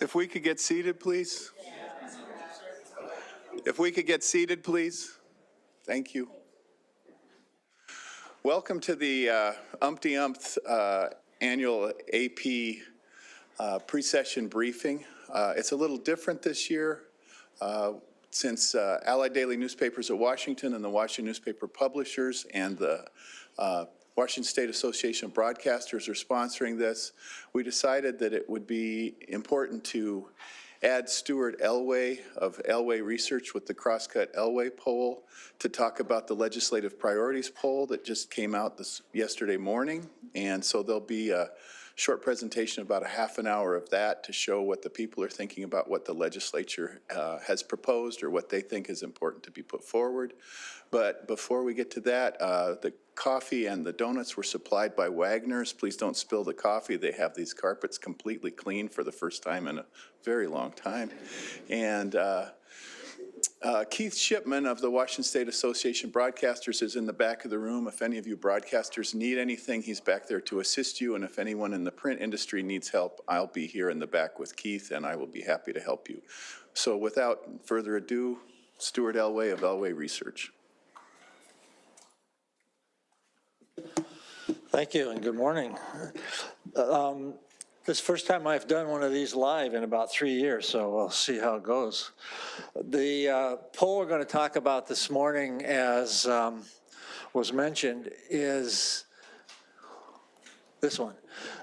If we could get seated, please. If we could get seated, please. Thank you. Welcome to the umpty-umpth annual AP pre-session briefing. It's a little different this year since Allied Daily Newspapers of Washington and the Washington Newspaper Publishers and the Washington State Association of Broadcasters are sponsoring this. We decided that it would be important to add Stuart Elway of Elway Research with the Crosscut Elway poll to talk about the legislative priorities poll that just came out yesterday morning. And so there'll be a short presentation, about a half an hour of that, to show what the people are thinking about what the legislature has proposed or what they think is important to be put forward. But before we get to that, the coffee and the donuts were supplied by Wagner's. Please don't spill the coffee. They have these carpets completely clean for the first time in a very long time. And Keith Shipman of the Washington State Association Broadcasters is in the back of the room. If any of you broadcasters need anything, he's back there to assist you. And if anyone in the print industry needs help, I'll be here in the back with Keith, and I will be happy to help you. So without further ado, Stuart Elway of Elway Research. Thank you, and good morning. This is the first time I've done one of these live in about 3 years, so we'll see how it goes. The poll we're going to talk about this morning, as was mentioned, is this one.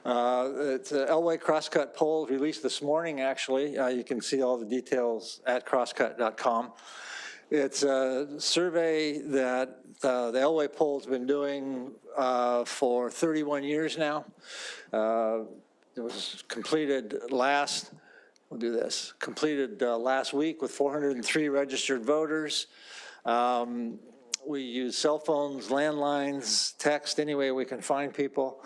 It's an Elway Crosscut poll released this morning, actually. You can see all the details at crosscut.com. It's a survey that the Elway poll has been doing for 31 years now. It was completed last week with 403 registered voters. We use cell phones, landlines, text, any way we can find people,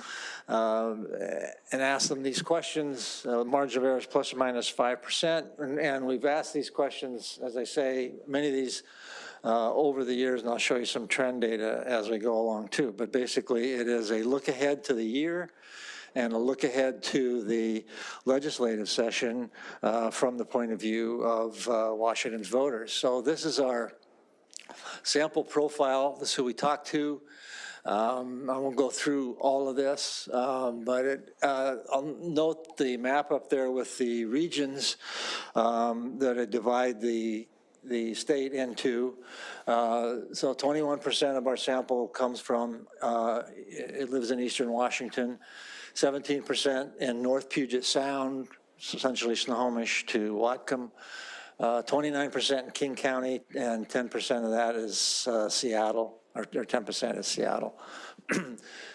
and ask them these questions. Margin of error is plus or minus 5%. And we've asked these questions, as I say, many of these over the years, and I'll show you some trend data as we go along too. But basically, it is a look ahead to the year and a look ahead to the legislative session from the point of view of Washington's voters. So this is our sample profile. This is who we talked to. I won't go through all of this, but I'll note the map up there with the regions that divide the state into. So 21% of our sample comes from, it lives in eastern Washington, 17% in North Puget Sound, essentially Snohomish to Whatcom, 29% in King County, and 10% of that is Seattle, or 10% is Seattle.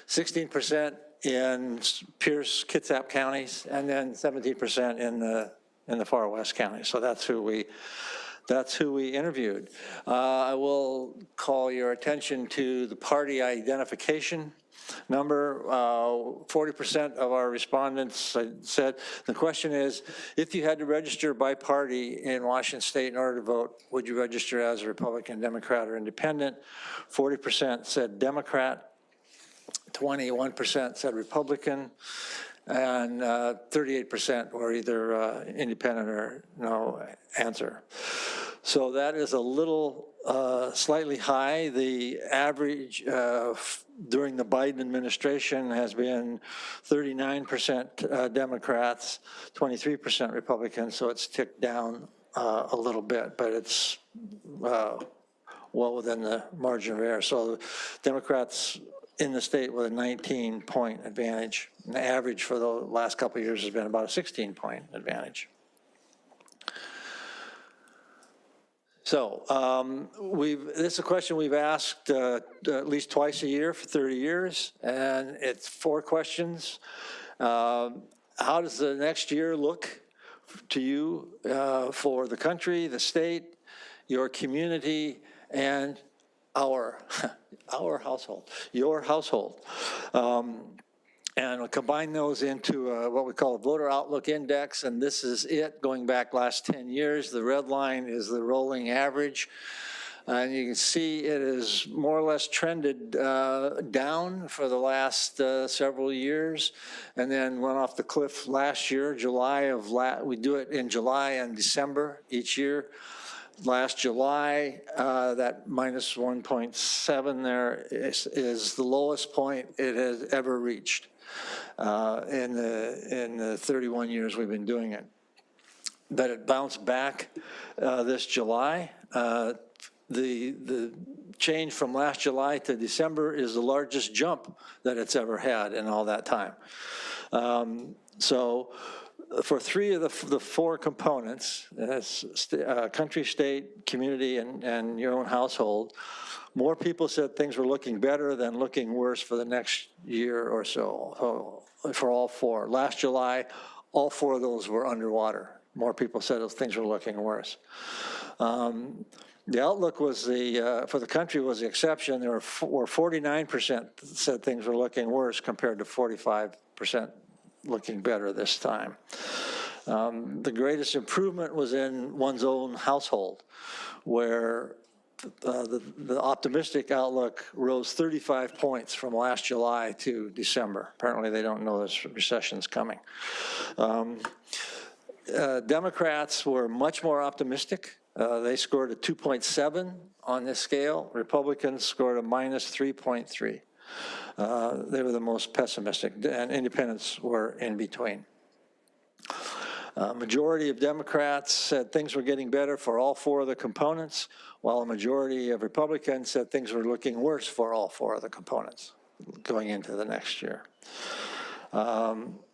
16% in Pierce, Kitsap counties, and then 17% in the far west counties. So that's who we interviewed. I will call your attention to the party identification number. 40% of our respondents said, the question is, if you had to register by party in Washington State in order to vote, would you register as a Republican, Democrat, or Independent? 40% said Democrat, 21% said Republican, and 38% were either independent or no answer. So that is a little slightly high. The average during the Biden administration has been 39% Democrats, 23% Republicans, so it's ticked down a little bit, but it's well within the margin of error. So Democrats in the state with a 19-point advantage. And the average for the last couple of years has been about a 16-point advantage. So this is a question we've asked at least twice a year for 30 years, and it's 4 questions. How does the next year look to you for the country, the state, your community, and our household, your household? And we'll combine those into what we call a voter outlook index, and this is it going back last 10 years. The red line is the rolling average. And you can see it has more or less trended down for the last several years, and then went off the cliff last year, we do it in July and December each year. Last July, that minus 1.7 there is the lowest point it has ever reached in the 31 years we've been doing it. But it bounced back this July. The change from last July to December is the largest jump that it's ever had in all that time. So for three of the four components, country, state, community, and your own household, more people said things were looking better than looking worse for the next year or so, for all four. Last July, all four of those were underwater. More people said things were looking worse. The outlook was for the country was the exception. There were 49% said things were looking worse compared to 45% looking better this time. The greatest improvement was in one's own household, where the optimistic outlook rose 35 points from last July to December. Apparently they don't know this recession's coming. Democrats were much more optimistic. They scored a 2.7 on this scale. Republicans scored a minus 3.3. They were the most pessimistic, and independents were in between. Majority of Democrats said things were getting better for all four of the components, while a majority of Republicans said things were looking worse for all four of the components going into the next year.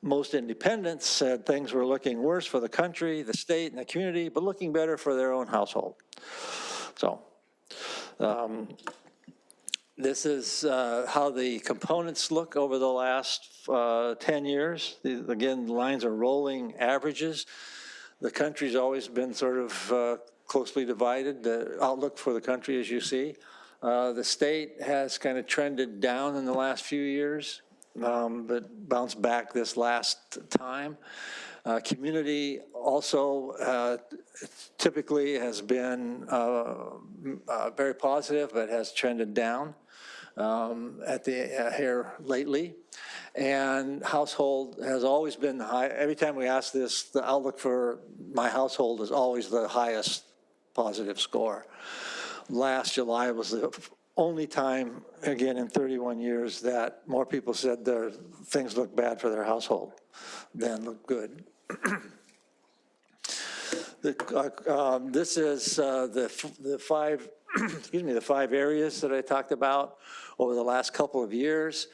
Most independents said things were looking worse for the country, the state, and the community, but looking better for their own household. So this is how the components look over the last 10 years. Again, the lines are rolling averages. The country's always been sort of closely divided, the outlook for the country, as you see. The state has kind of trended down in the last few years, but bounced back this last time. Community also typically has been very positive, but has trended down here lately. And household has always been high. Every time we ask this, the outlook for my household is always the highest positive score. Last July was the only time, again, in 31 years that more people said their things look bad for their household than look good. This is the five, the 5 areas that I talked about over the last couple of years.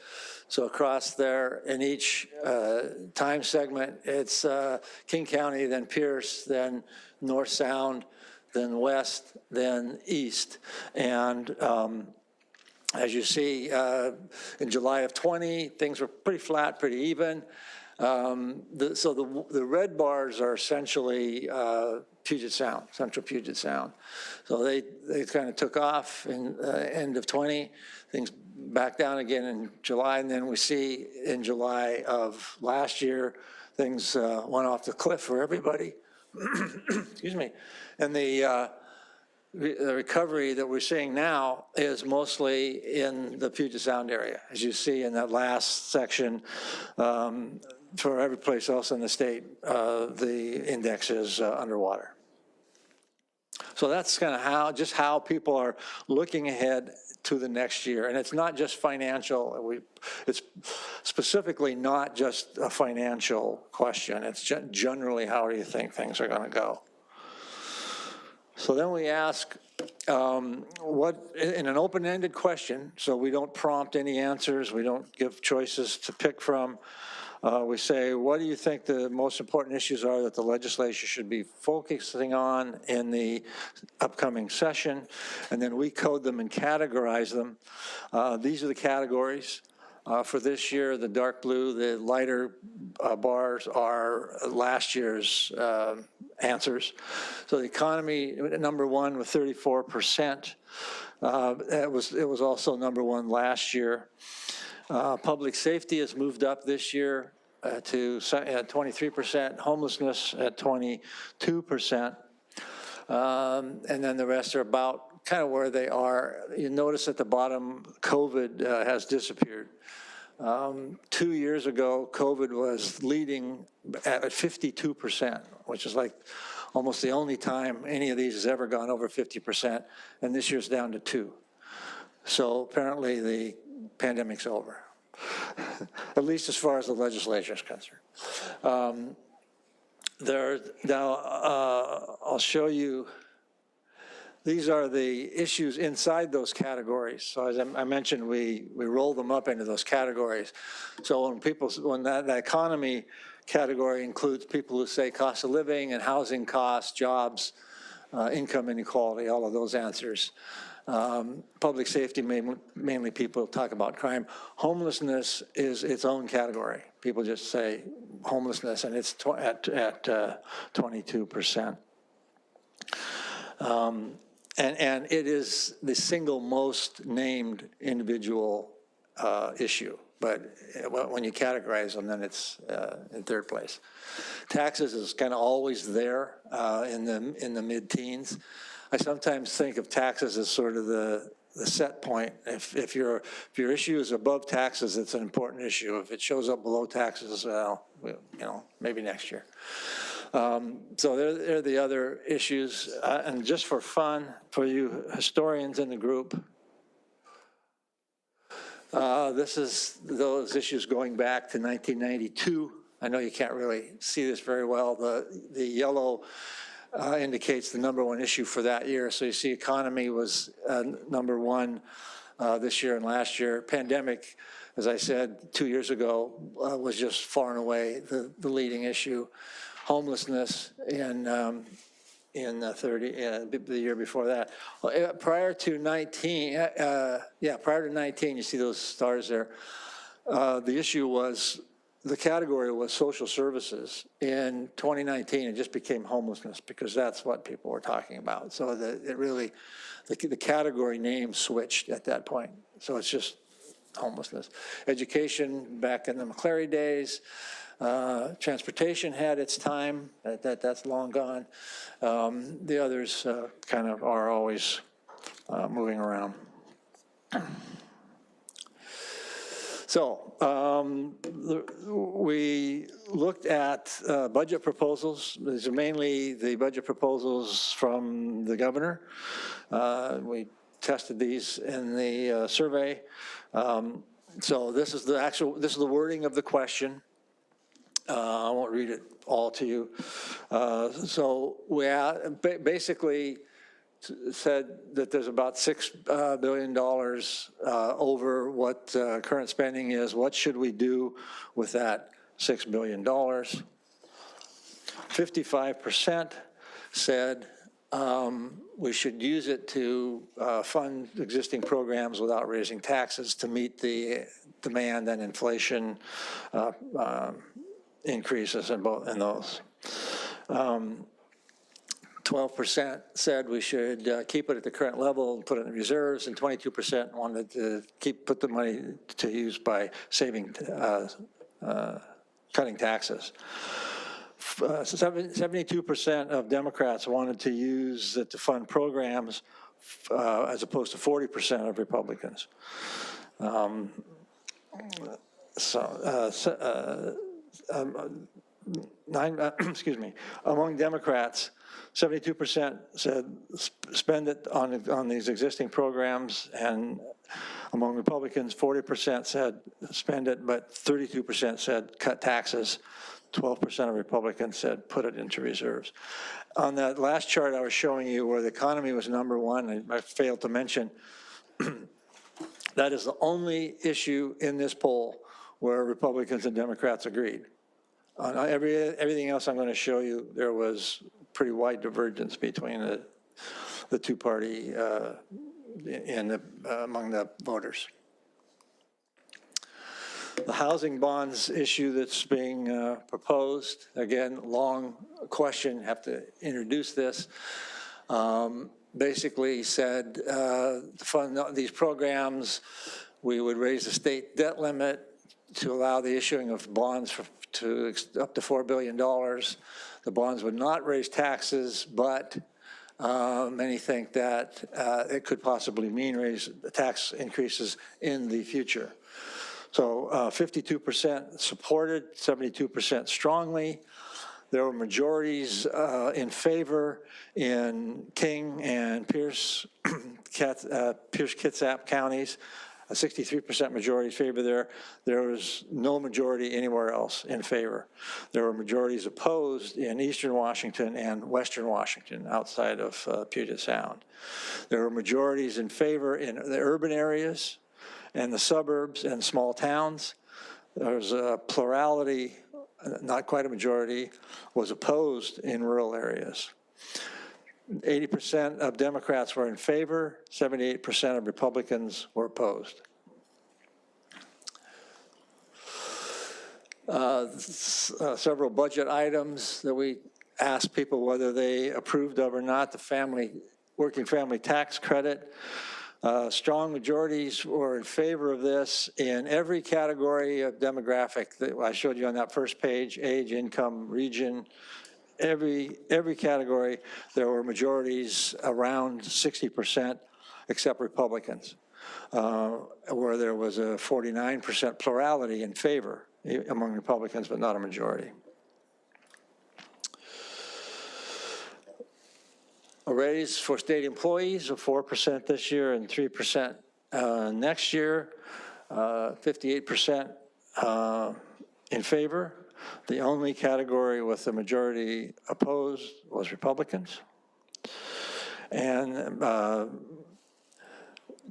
So across there, in each time segment, it's King County, then Pierce, then North Sound, then West, then East. And as you see, in July of 20, things were pretty flat, pretty even. So the red bars are essentially Puget Sound, central Puget Sound. So they kind of took off in end of 20, things back down again in July, and then we see in July of last year, things went off the cliff for everybody. Excuse me. And the recovery that we're seeing now is mostly in the Puget Sound area. As you see in that last section, for every place else in the state, the index is underwater. So that's kind of how people are looking ahead to the next year. And it's not just financial. It's specifically not just a financial question. It's generally, how do you think things are going to go? So then we ask, in an open-ended question, so we don't prompt any answers, we don't give choices to pick from, we say, what do you think the most important issues are that the legislature should be focusing on in the upcoming session? And then we code them and categorize them. These are the categories. For this year, the dark blue, the lighter bars are last year's answers. So the economy, number 1 with 34%. It was also number 1 last year. Public safety has moved up this year to 23%, homelessness at 22%. And then the rest are about kind of where they are. You notice at the bottom, COVID has disappeared. 2 years ago, COVID was leading at 52%, which is like almost the only time any of these has ever gone over 50%, and this year's down to 2. So apparently the pandemic's over, at least as far as the legislature is concerned. I'll show you, these are the issues inside those categories. So as I mentioned, we roll them up into those categories. So when that economy category includes people who say cost of living and housing costs, jobs, income inequality, all of those answers. Public safety, mainly people talk about crime. Homelessness is its own category. People just say homelessness, and it's at 22%. And it is the single most named individual issue. But when you categorize them, then it's in third place. Taxes is kind of always there in the mid-teens. I sometimes think of taxes as sort of the set point. If your issue is above taxes, it's an important issue. If it shows up below taxes, well, maybe next year. So there are the other issues. And just for fun, for you historians in the group, this is those issues going back to 1992. I know you can't really see this very well. The yellow indicates the #1 issue for that year. So you see economy was #1 this year and last year. Pandemic, as I said 2 years ago, was just far and away the leading issue. Homelessness in the year before that. Prior to 19, you see those stars there. The issue was, the category was social services. In 2019, it just became homelessness because that's what people were talking about. So the category name switched at that point. So it's just homelessness. Education back in the McCleary days. Transportation had its time, that's long gone. The others kind of are always moving around. So we looked at budget proposals. These are mainly the budget proposals from the governor. We tested these in the survey. So this is the wording of the question. I won't read it all to you. So we basically said that there's about $6 billion over what current spending is. What should we do with that $6 billion? 55% said we should use it to fund existing programs without raising taxes to meet the demand and inflation increases in those. 12% said we should keep it at the current level and put it in reserves, and 22% wanted to put the money to use by saving, cutting taxes. 72% of Democrats wanted to use it to fund programs as opposed to 40% of Republicans. Among Democrats, 72% said spend it on these existing programs, and among Republicans, 40% said spend it, but 32% said cut taxes. 12% of Republicans said put it into reserves. On that last chart I was showing you where the economy was #1, I failed to mention, that is the only issue in this poll where Republicans and Democrats agreed. On everything else I'm going to show you, there was pretty wide divergence between the two-party among the voters. The housing bonds issue that's being proposed, again, long question, have to introduce this. Basically said to fund these programs, we would raise the state debt limit to allow the issuing of bonds to up to $4 billion. The bonds would not raise taxes, but Many think that it could possibly mean tax increases in the future. So 52% supported, 72% strongly. There were majorities in favor in King and Pierce Kitsap counties. A 63% majority favor there. There was no majority anywhere else in favor. There were majorities opposed in eastern Washington and western Washington outside of Puget Sound. There were majorities in favor in the urban areas and the suburbs and small towns. There was a plurality, not quite a majority, was opposed in rural areas. 80% of Democrats were in favor, 78% of Republicans were opposed. Several budget items that we asked people whether they approved of or not. The working family tax credit. Strong majorities were in favor of this in every category of demographic that I showed you on that first page: age, income, region. Every category, there were majorities around 60%, except Republicans, where there was a 49% plurality in favor among Republicans, but not a majority. A raise for state employees of 4% this year and 3% next year, 58% in favor. The only category with the majority opposed was Republicans. And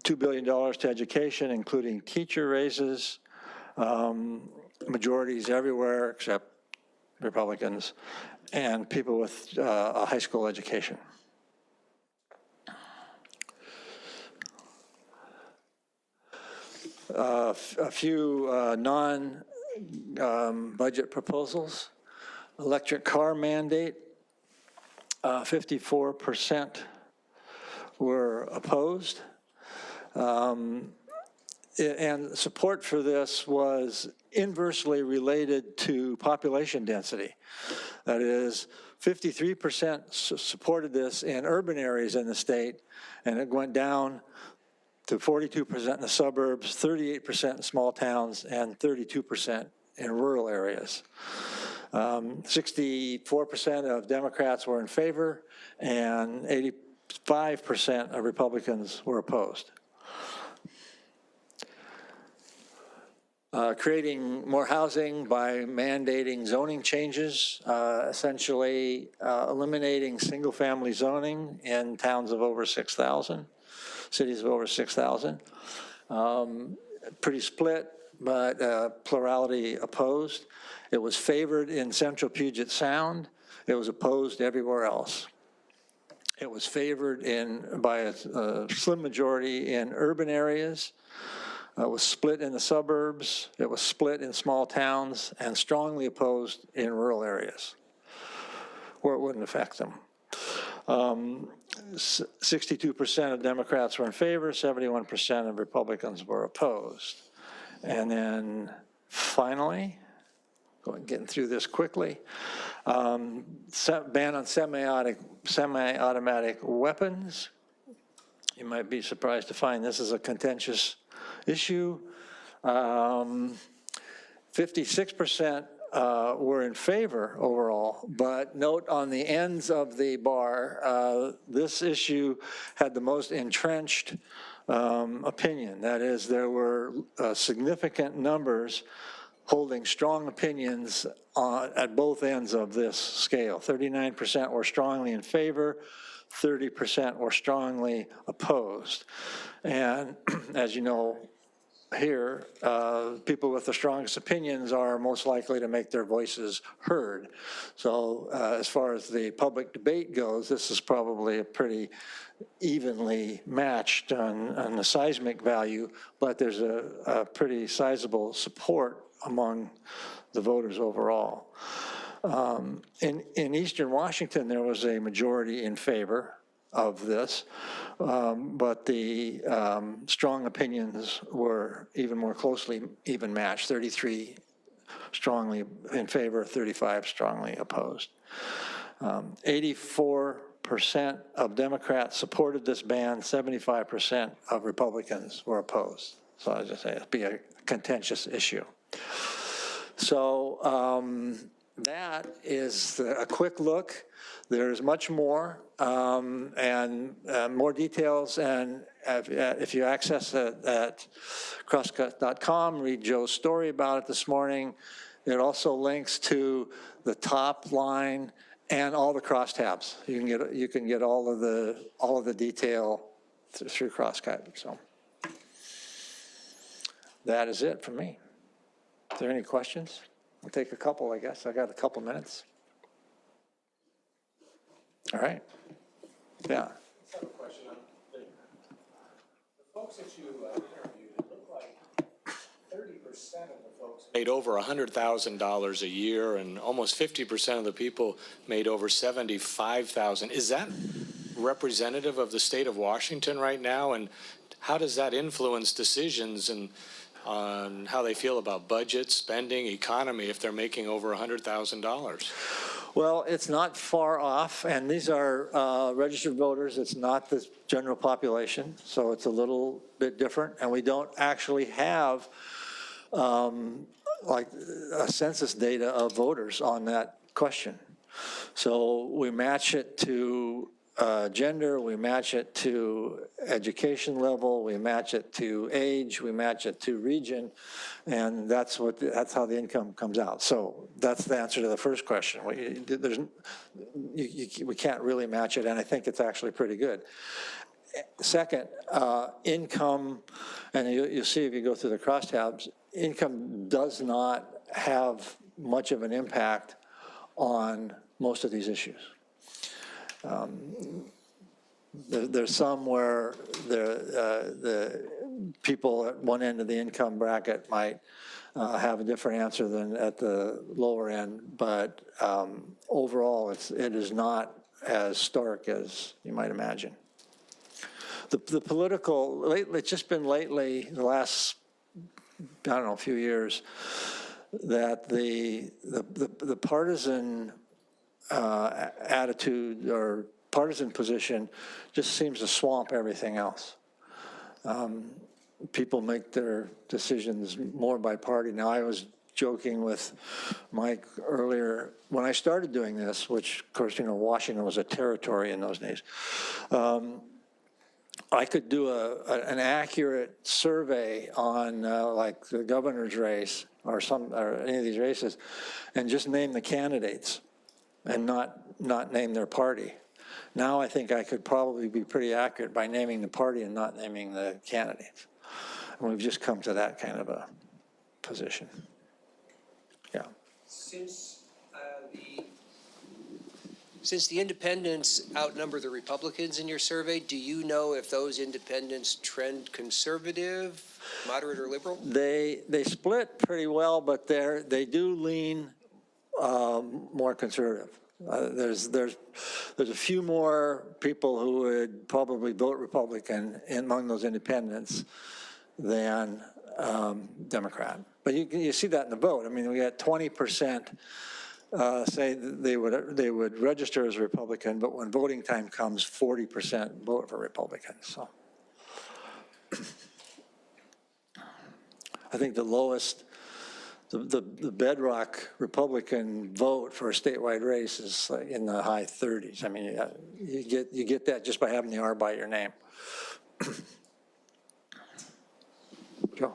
$2 billion to education, including teacher raises, majorities everywhere except Republicans, and people with a high school education. A few non-budget proposals. Electric car mandate, 54% were opposed. And support for this was inversely related to population density. That is, 53% supported this in urban areas in the state, and it went down to 42% in the suburbs, 38% in small towns, and 32% in rural areas. 64% of Democrats were in favor, and 85% of Republicans were opposed. Creating more housing by mandating zoning changes, essentially eliminating single-family zoning in towns of over 6,000. Cities of over 6,000. Pretty split, but plurality opposed. It was favored in central Puget Sound. It was opposed everywhere else. It was favored by a slim majority in urban areas. It was split in the suburbs. It was split in small towns, and strongly opposed in rural areas where it wouldn't affect them. 62% of Democrats were in favor, 71% of Republicans were opposed. And then finally, getting through this quickly, ban on semi-automatic weapons. You might be surprised to find this is a contentious issue. 56% were in favor overall, but note on the ends of the bar, this issue had the most entrenched opinion. That is, there were significant numbers holding strong opinions at both ends of this scale. 39% were strongly in favor, 30% were strongly opposed. And as you know, here, people with the strongest opinions are most likely to make their voices heard. So as far as the public debate goes, this is probably a pretty evenly matched on the seismic value, but there's a pretty sizable support among the voters overall. In Eastern Washington, there was a majority in favor of this, but the strong opinions were even more closely even matched, 33 strongly in favor, 35 strongly opposed. 84% 25% of Democrats supported this ban, 75% of Republicans were opposed. So I was just saying it'd be a contentious issue. So that is a quick look. There's much more and more details. And if you access it at crosscut.com, read Joe's story about it this morning. It also links to the top line and all the crosstabs. You can get all of the detail through Crosscut. So that is it for me. Is there any questions? We'll take a couple, I guess. I got a couple minutes. All right. Yeah. I have a question. The folks that you interviewed, it looked like 30% of the folks made over $100,000 a year, and almost 50% of the people made over $75,000. Is that representative of the state of Washington right now? And how does that influence decisions and on how they feel about budget, spending, economy if they're making over $100,000? Well, it's not far off, and these are registered voters. It's not the general population, so it's a little bit different. And we don't actually have like a census data of voters on that question. So we match it to gender, we match it to education level, we match it to age, we match it to region, and that's how the income comes out. So that's the answer to the first question. We can't really match it, and I think it's actually pretty good. Second, income, and you'll see if you go through the crosstabs, income does not have much of an impact on most of these issues. There's some where the people at one end of the income bracket might have a different answer than at the lower end, but overall it is not as stark as you might imagine. The political, it's just been lately, the last, I don't know, few years, that the partisan attitude or partisan position just seems to swamp everything else. People make their decisions more by party. Now, I was joking with Mike earlier, when I started doing this, which, of course, you know, Washington was a territory in those days, I could do an accurate survey on like the governor's race or any of these races and just name the candidates and not name their party. Now I think I could probably be pretty accurate by naming the party and not naming the candidates. And we've just come to that kind of a position. Yeah. Since the independents outnumber the Republicans in your survey, do you know if those independents trend conservative, moderate, or liberal? They split pretty well, but they do lean more conservative. There's a few more people who would probably vote Republican among those independents than Democrat. But you see that in the vote. I mean, we got 20% say they would register as Republican, but when voting time comes, 40% vote for Republicans. So I think the lowest, the bedrock Republican vote for a statewide race is in the high 30s. I mean, you get that just by having the R by your name. Joe.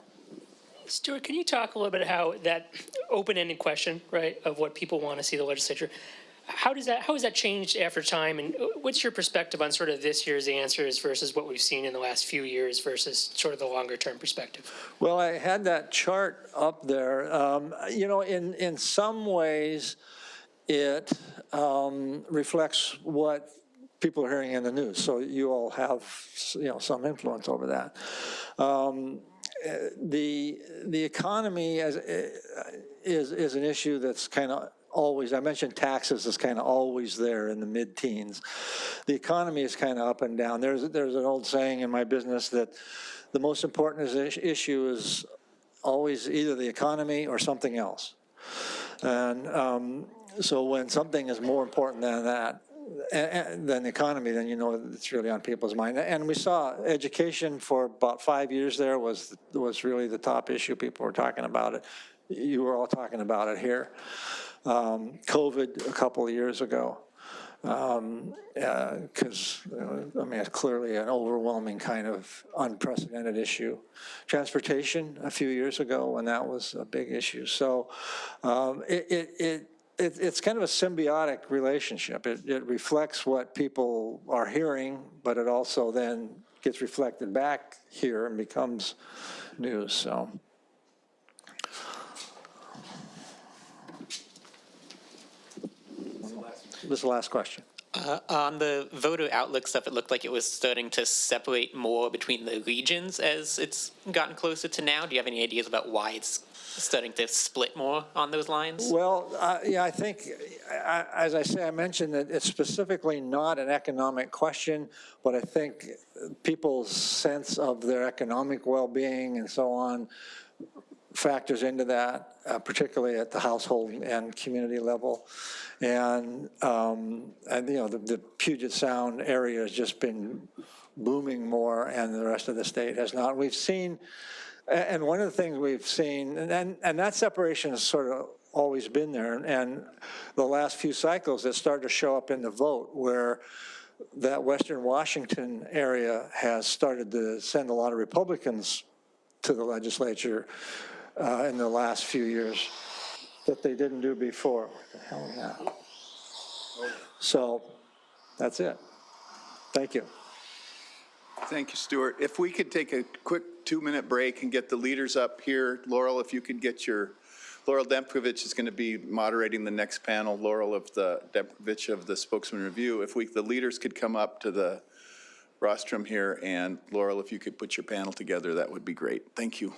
Stuart, can you talk a little bit how that open-ended question, right, of what people want to see the legislature, how has that changed after time, and what's your perspective on sort of this year's answers versus what we've seen in the last few years versus sort of the longer-term perspective? Well, I had that chart up there. You know, in some ways, it reflects what people are hearing in the news. So you all have, you know, some influence over that. The economy is an issue that's kind of always, I mentioned taxes is kind of always there in the mid-teens. The economy is kind of up and down. There's an old saying in my business that the most important issue is always either the economy or something else. And so when something is more important than that, than the economy, then you know it's really on people's mind. And we saw education for about 5 years there was really the top issue. People were talking about it. You were all talking about it here. COVID a couple of years ago, because, I mean, it's clearly an overwhelming kind of unprecedented issue. Transportation a few years ago when that was a big issue. So it's kind of a symbiotic relationship. It reflects what people are hearing, but it also then gets reflected back here and becomes news, so. This is the last question. On the voter outlook stuff, it looked like it was starting to separate more between the regions as it's gotten closer to now. Do you have any ideas about why it's starting to split more on those lines? Well, yeah, I think, as I say, I mentioned that it's specifically not an economic question, but I think people's sense of their economic well-being and so on factors into that, particularly at the household and community level. And the Puget Sound area has just been booming more, and the rest of the state has not. We've seen, and one of the things we've seen, and that separation has sort of always been there, and the last few cycles it started to show up in the vote, where that Western Washington area has started to send a lot of Republicans to the legislature in the last few years that they didn't do before. What the hell is that? So that's it. Thank you. Thank you, Stuart. If we could take a quick 2-minute break and get the leaders up here. Laurel, if you could get Laurel Demkovich is going to be moderating the next panel. Laurel of the Demkovich of the Spokesman Review. If the leaders could come up to the rostrum here, and Laurel, if you could put your panel together, that would be great. Thank you.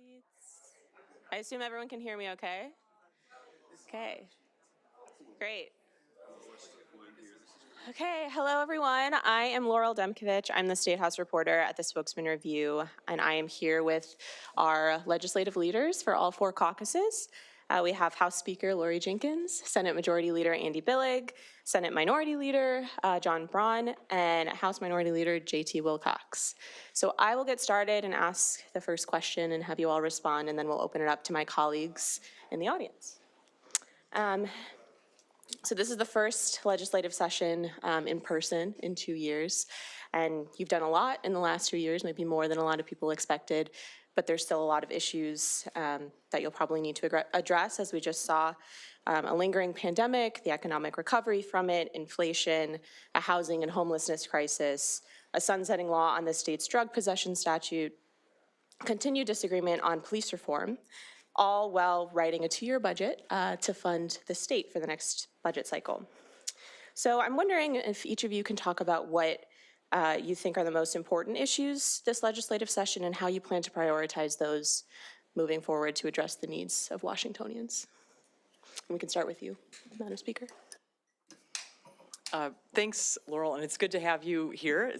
seats. I assume everyone can hear me okay? Okay, great. Okay, hello everyone. I am Laurel Demkovich. I'm the State House reporter at the Spokesman Review, and I am here with our legislative leaders for all 4 caucuses. We have House Speaker Lori Jenkins, Senate Majority Leader Andy Billig, Senate Minority Leader John Braun, and House Minority Leader JT Wilcox. So I will get started and ask the first question and have you all respond, and then we'll open it up to my colleagues in the audience. So this is the first legislative session in person in 2 years, and you've done a lot in the last 2 years, maybe more than a lot of people expected, but there's still a lot of issues that you'll probably need to address, as we just saw, a lingering pandemic, the economic recovery from it, inflation, a housing and homelessness crisis, a sunsetting law on the state's drug possession statute, continued disagreement on police reform, all while writing a 2-year budget to fund the state for the next budget cycle. So I'm wondering if each of you can talk about what you think are the most important issues this legislative session and how you plan to prioritize those moving forward to address the needs of Washingtonians. And we can start with you, Madam Speaker. Thanks, Laurel, and it's good to have you here.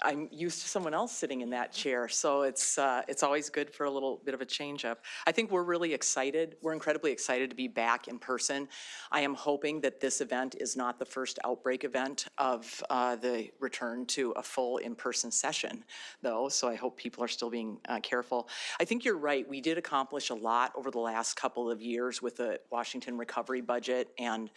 I'm used to someone else sitting in that chair, so it's always good for a little bit of a change up. I think we're really excited. We're incredibly excited to be back in person. I am hoping that this event is not the first outbreak event of the return to a full in-person session, though, so I hope people are still being careful. I think you're right. We did accomplish a lot over the last couple of years with the Washington recovery budget and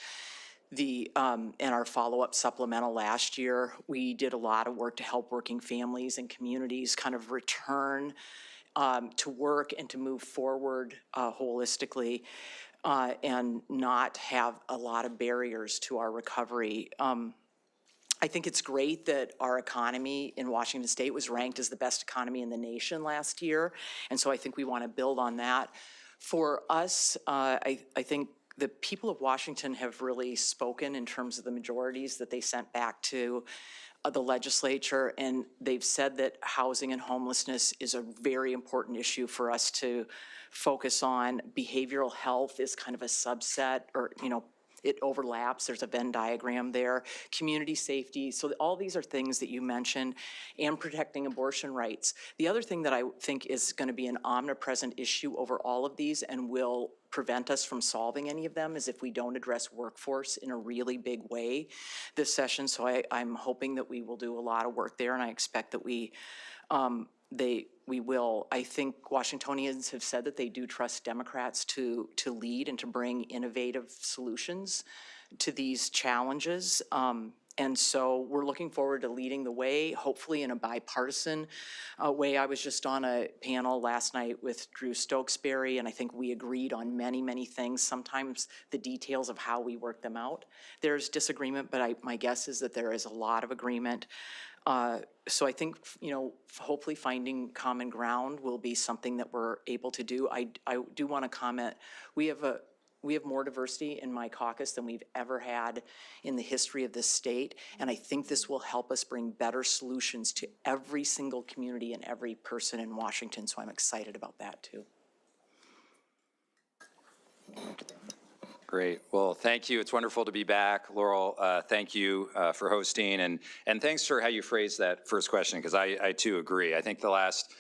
our follow-up supplemental last year. We did a lot of work to help working families and communities kind of return to work and to move forward holistically and not have a lot of barriers to our recovery. I think it's great that our economy in Washington State was ranked as the best economy in the nation last year, and so I think we want to build on that. For us, I think the people of Washington have really spoken in terms of the majorities that they sent back to the legislature, and they've said that housing and homelessness is a very important issue for us to focus on. Behavioral health is kind of a subset, or, it overlaps. There's a Venn diagram there. Community safety. So all these are things that you mentioned, and protecting abortion rights. The other thing that I think is going to be an omnipresent issue over all of these and will prevent us from solving any of them is if we don't address workforce in a really big way this session. So I'm hoping that we will do a lot of work there, and I expect that we will. I think Washingtonians have said that they do trust Democrats to lead and to bring innovative solutions to these challenges. And so we're looking forward to leading the way, hopefully in a bipartisan way. I was just on a panel last night with Drew Stokesbury, and I think we agreed on many, many things. Sometimes the details of how we work them out, there's disagreement, but my guess is that there is a lot of agreement. So I think, hopefully finding common ground will be something that we're able to do. I do want to comment, we have more diversity in my caucus than we've ever had in the history of this state, and I think this will help us bring better solutions to every single community and every person in Washington, so I'm excited about that too. Great. Well, thank you. It's wonderful to be back. Laurel, thank you for hosting, and thanks for how you phrased that first question, because I too agree. I think the last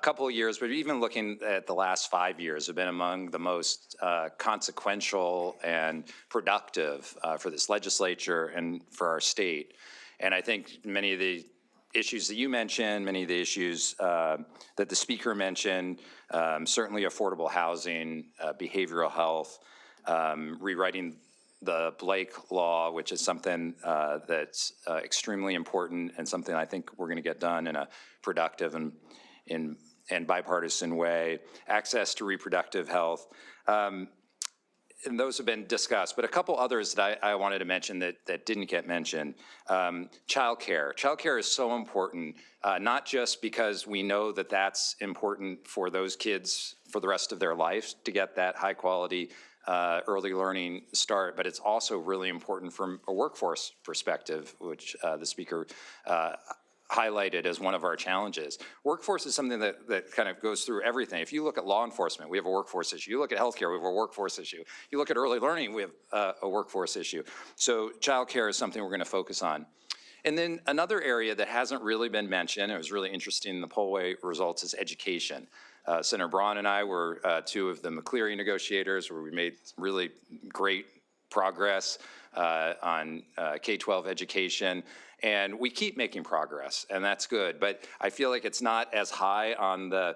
couple of years, but even looking at the last 5 years, have been among the most consequential and productive for this legislature and for our state. And I think many of the issues that you mentioned, many of the issues that the speaker mentioned, certainly affordable housing, behavioral health, rewriting the Blake Law, which is something that's extremely important and something I think we're going to get done in a productive and bipartisan way. Access to reproductive health, and those have been discussed. But a couple others that I wanted to mention that didn't get mentioned. Childcare. Childcare is so important, not just because we know that that's important for those kids for the rest of their life to get that high quality early learning start, but it's also really important from a workforce perspective, which the speaker highlighted as one of our challenges. Workforce is something that kind of goes through everything. If you look at law enforcement, we have a workforce issue. You look at healthcare, we have a workforce issue. You look at early learning, we have a workforce issue. So childcare is something we're going to focus on. And then another area that hasn't really been mentioned, it was really interesting in the pollway results, is education. Senator Braun and I were two of the McCleary negotiators where we made really great progress on K-12 education. And we keep making progress, and that's good. But I feel like it's not as high on the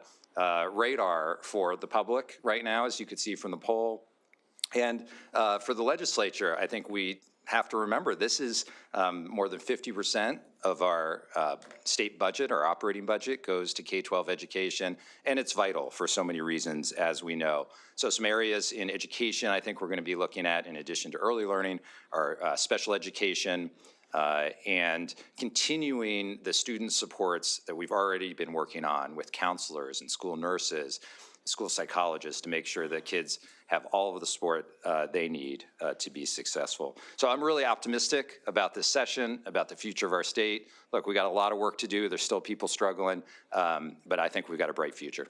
radar for the public right now, as you could see from the poll. And for the legislature, I think we have to remember this is more than 50% of our state budget, our operating budget, goes to K-12 education, and it's vital for so many reasons, as we know. So some areas in education I think we're going to be looking at, in addition to early learning, are special education, and continuing the student supports that we've already been working on with counselors and school nurses, school psychologists, to make sure that kids have all of the support they need to be successful. So I'm really optimistic about this session, about the future of our state. Look, we got a lot of work to do. There's still people struggling, but I think we've got a bright future.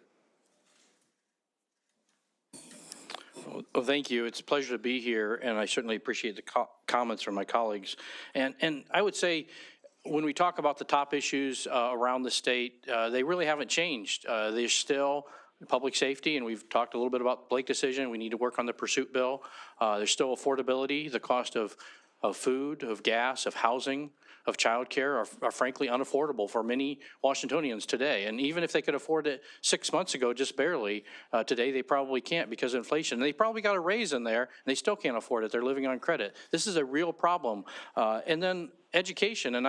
Well, thank you. It's a pleasure to be here, and I certainly appreciate the comments from my colleagues. And I would say, when we talk about the top issues around the state, they really haven't changed. There's still public safety, and we've talked a little bit about the Blake decision. We need to work on the pursuit bill. There's still affordability. The cost of food, of gas, of housing, of childcare are frankly unaffordable for many Washingtonians today. And even if they could afford it 6 months ago, just barely, today they probably can't because of inflation. And they probably got a raise in there, and they still can't afford it. They're living on credit. This is a real problem. And then education, and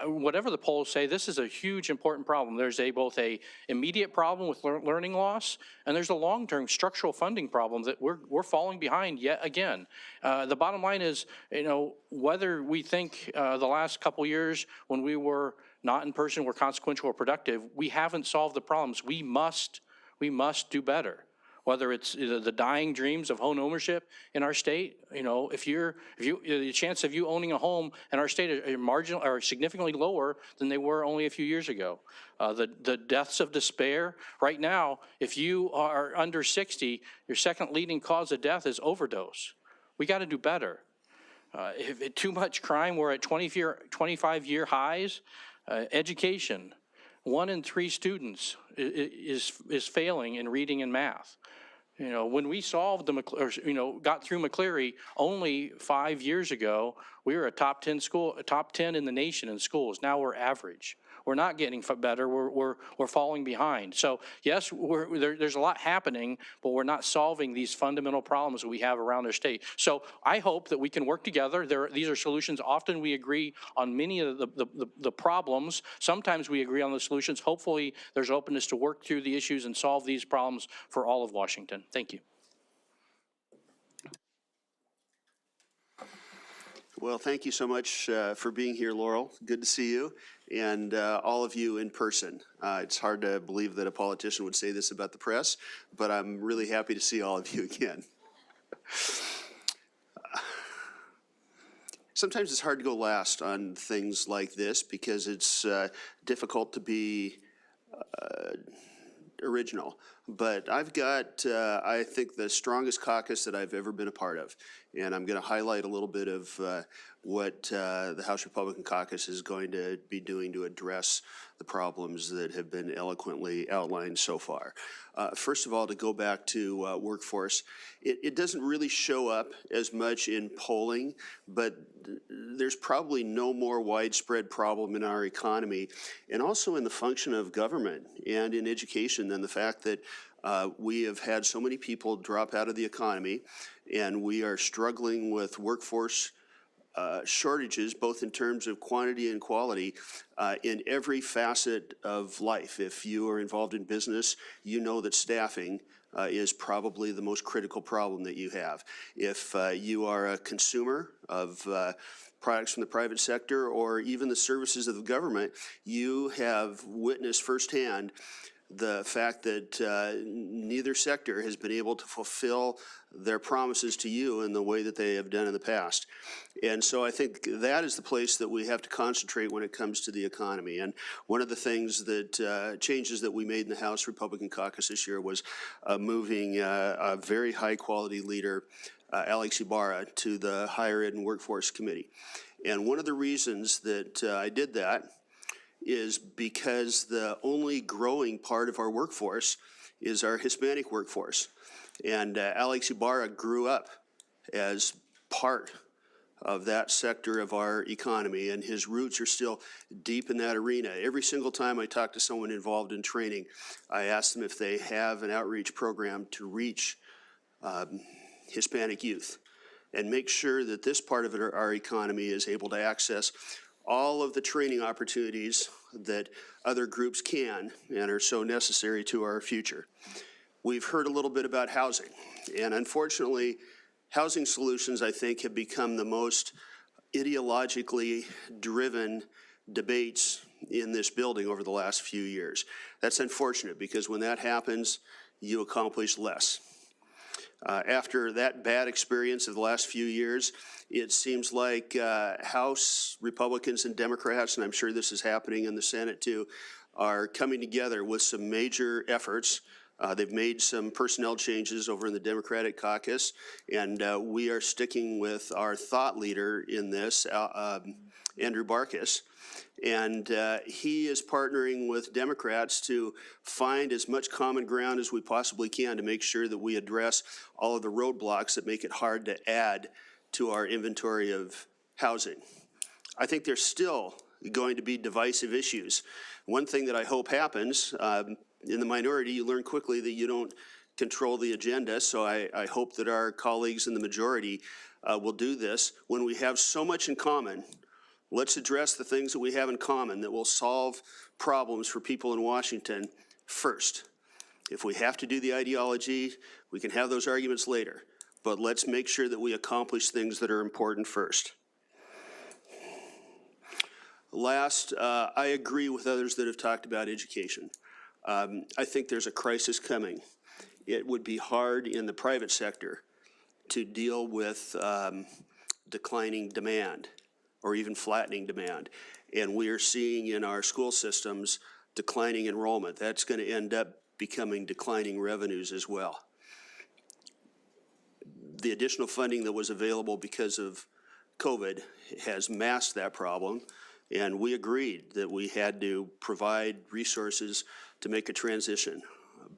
whatever the polls say, this is a huge, important problem. There's both a immediate problem with learning loss, and there's a long-term structural funding problem that we're falling behind yet again. The bottom line is, whether we think the last couple years when we were not in person were consequential or productive, we haven't solved the problems. We must do better. Whether it's the dying dreams of home ownership in our state, if the chance of you owning a home in our state are significantly lower than they were only a few years ago. The deaths of despair. Right now, if you are under 60, your second leading cause of death is overdose. We got to do better. If too much crime, we're at 25-year highs. Education. 1 in 3 students is failing in reading and math. When we solved got through McCleary only 5 years ago, we were a top 10 in the nation in schools. Now we're average. We're not getting better. We're falling behind. So yes, there's a lot happening, but we're not solving these fundamental problems that we have around our state. So I hope that we can work together. These are solutions. Often we agree on many of the problems. Sometimes we agree on the solutions. Hopefully there's openness to work through the issues and solve these problems for all of Washington. Thank you. Well, thank you so much for being here, Laurel. Good to see you, and all of you in person. It's hard to believe that a politician would say this about the press, but I'm really happy to see all of you again. Sometimes it's hard to go last on things like this because it's difficult to be original. But I've got, I think, the strongest caucus that I've ever been a part of. And I'm going to highlight a little bit of what the House Republican Caucus is going to be doing to address the problems that have been eloquently outlined so far. First of all, to go back to workforce, it doesn't really show up as much in polling, but there's probably no more widespread problem in our economy and also in the function of government and in education than the fact that we have had so many people drop out of the economy, and we are struggling with workforce shortages, both in terms of quantity and quality, in every facet of life. If you are involved in business, you know that staffing is probably the most critical problem that you have. If you are a consumer of products from the private sector or even the services of the government, you have witnessed firsthand the fact that neither sector has been able to fulfill their promises to you in the way that they have done in the past. And so I think that is the place that we have to concentrate when it comes to the economy. And one of the things that changes that we made in the House Republican caucus this year was moving a very high-quality leader, Alex Ibarra, to the Higher Ed and Workforce Committee. And one of the reasons that I did that is because the only growing part of our workforce is our Hispanic workforce. And Alex Ibarra grew up as part of that sector of our economy, and his roots are still deep in that arena. Every single time I talk to someone involved in training, I ask them if they have an outreach program to reach Hispanic youth and make sure that this part of our economy is able to access all of the training opportunities that other groups can and are so necessary to our future. We've heard a little bit about housing, and unfortunately, housing solutions, I think, have become the most ideologically driven debates in this building over the last few years. That's unfortunate, because when that happens, you accomplish less. After that bad experience of the last few years, it seems like House Republicans and Democrats, and I'm sure this is happening in the Senate too, are coming together with some major efforts. They've made some personnel changes over in the Democratic caucus, and we are sticking with our thought leader in this, Andrew Barkis. And he is partnering with Democrats to find as much common ground as we possibly can to make sure that we address all of the roadblocks that make it hard to add to our inventory of housing. I think there's still going to be divisive issues. One thing that I hope happens, in the minority, you learn quickly that you don't control the agenda, so I hope that our colleagues in the majority will do this. When we have so much in common, let's address the things that we have in common that will solve problems for people in Washington first. If we have to do the ideology, we can have those arguments later, but let's make sure that we accomplish things that are important first. Last, I agree with others that have talked about education. I think there's a crisis coming. It would be hard in the private sector to deal with declining demand or even flattening demand. And we are seeing in our school systems declining enrollment. That's going to end up becoming declining revenues as well. The additional funding that was available because of COVID has masked that problem, and we agreed that we had to provide resources to make a transition.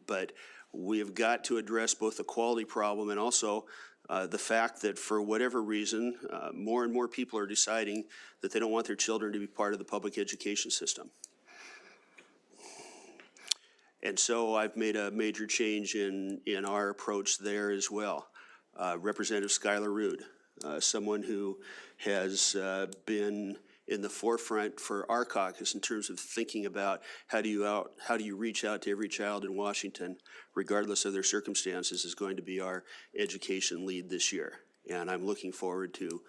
But we have got to address both the quality problem and also the fact that for whatever reason, more and more people are deciding that they don't want their children to be part of the public education system. And so I've made a major change in our approach there as well. Representative Skylar Rood, someone who has been in the forefront for our caucus in terms of thinking about how do you reach out to every child in Washington, regardless of their circumstances, is going to be our education lead this year. And I'm looking forward to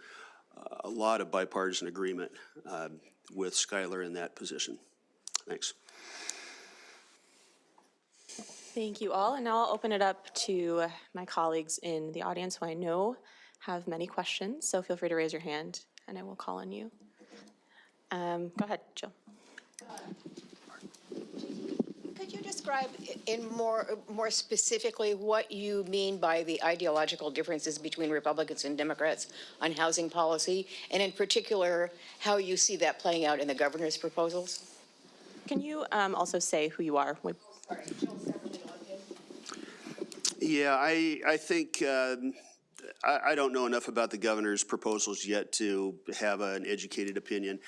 a lot of bipartisan agreement with Skylar in that position. Thanks. Thank you all. And now I'll open it up to my colleagues in the audience who I know have many questions. So feel free to raise your hand and I will call on you. Go ahead, Jill. Could you describe in more specifically what you mean by the ideological differences between Republicans and Democrats on housing policy, and in particular, how you see that playing out in the governor's proposals? Can you also say who you are? Sorry, Jill separately on him. Yeah, I think I don't know enough about the governor's proposals yet to have an educated opinion.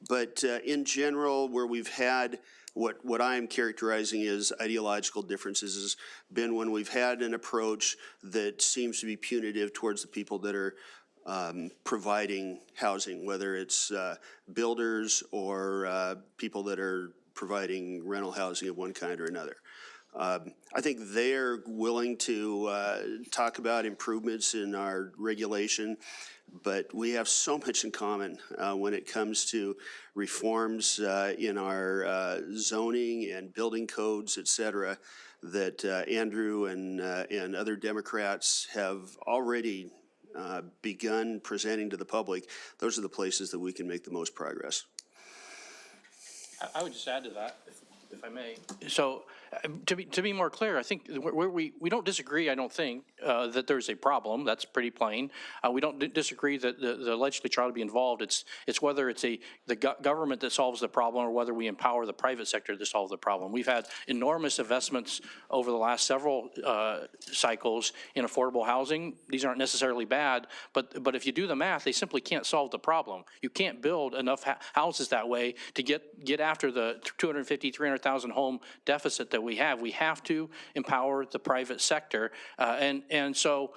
But in general, where we've had what I'm characterizing as ideological differences has been when we've had an approach that seems to be punitive towards the people that are providing housing, whether it's builders or people that are providing rental housing of one kind or another. I think they're willing to talk about improvements in our regulation, but we have so much in common when it comes to reforms in our zoning and building codes, et cetera, that Andrew and other Democrats have already begun presenting to the public. Those are the places that we can make the most progress. I would just add to that, if I may. So to be more clear, I think we don't disagree, I don't think, that there's a problem. That's pretty plain. We don't disagree that the legislature ought to be involved. It's whether it's the government that solves the problem or whether we empower the private sector to solve the problem. We've had enormous investments over the last several cycles in affordable housing. These aren't necessarily bad, but if you do the math, they simply can't solve the problem. You can't build enough houses that way to get after the 250, 300,000 home deficit that we have. We have to empower the private sector. And so,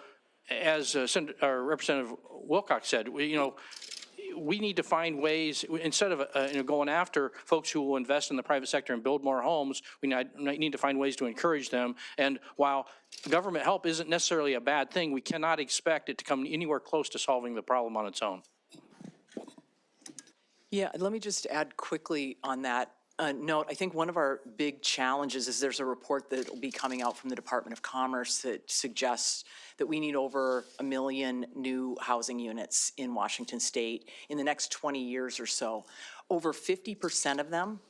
as Representative Wilcox said, we need to find ways, instead of going after folks who will invest in the private sector and build more homes, we need to find ways to encourage them. And while government help isn't necessarily a bad thing, we cannot expect it to come anywhere close to solving the problem on its own. Yeah, let me just add quickly on that note. I think one of our big challenges is there's a report that will be coming out from the Department of Commerce that suggests that we need over 1 million new housing units in Washington State in the next 20 years or so. Over 50% of them,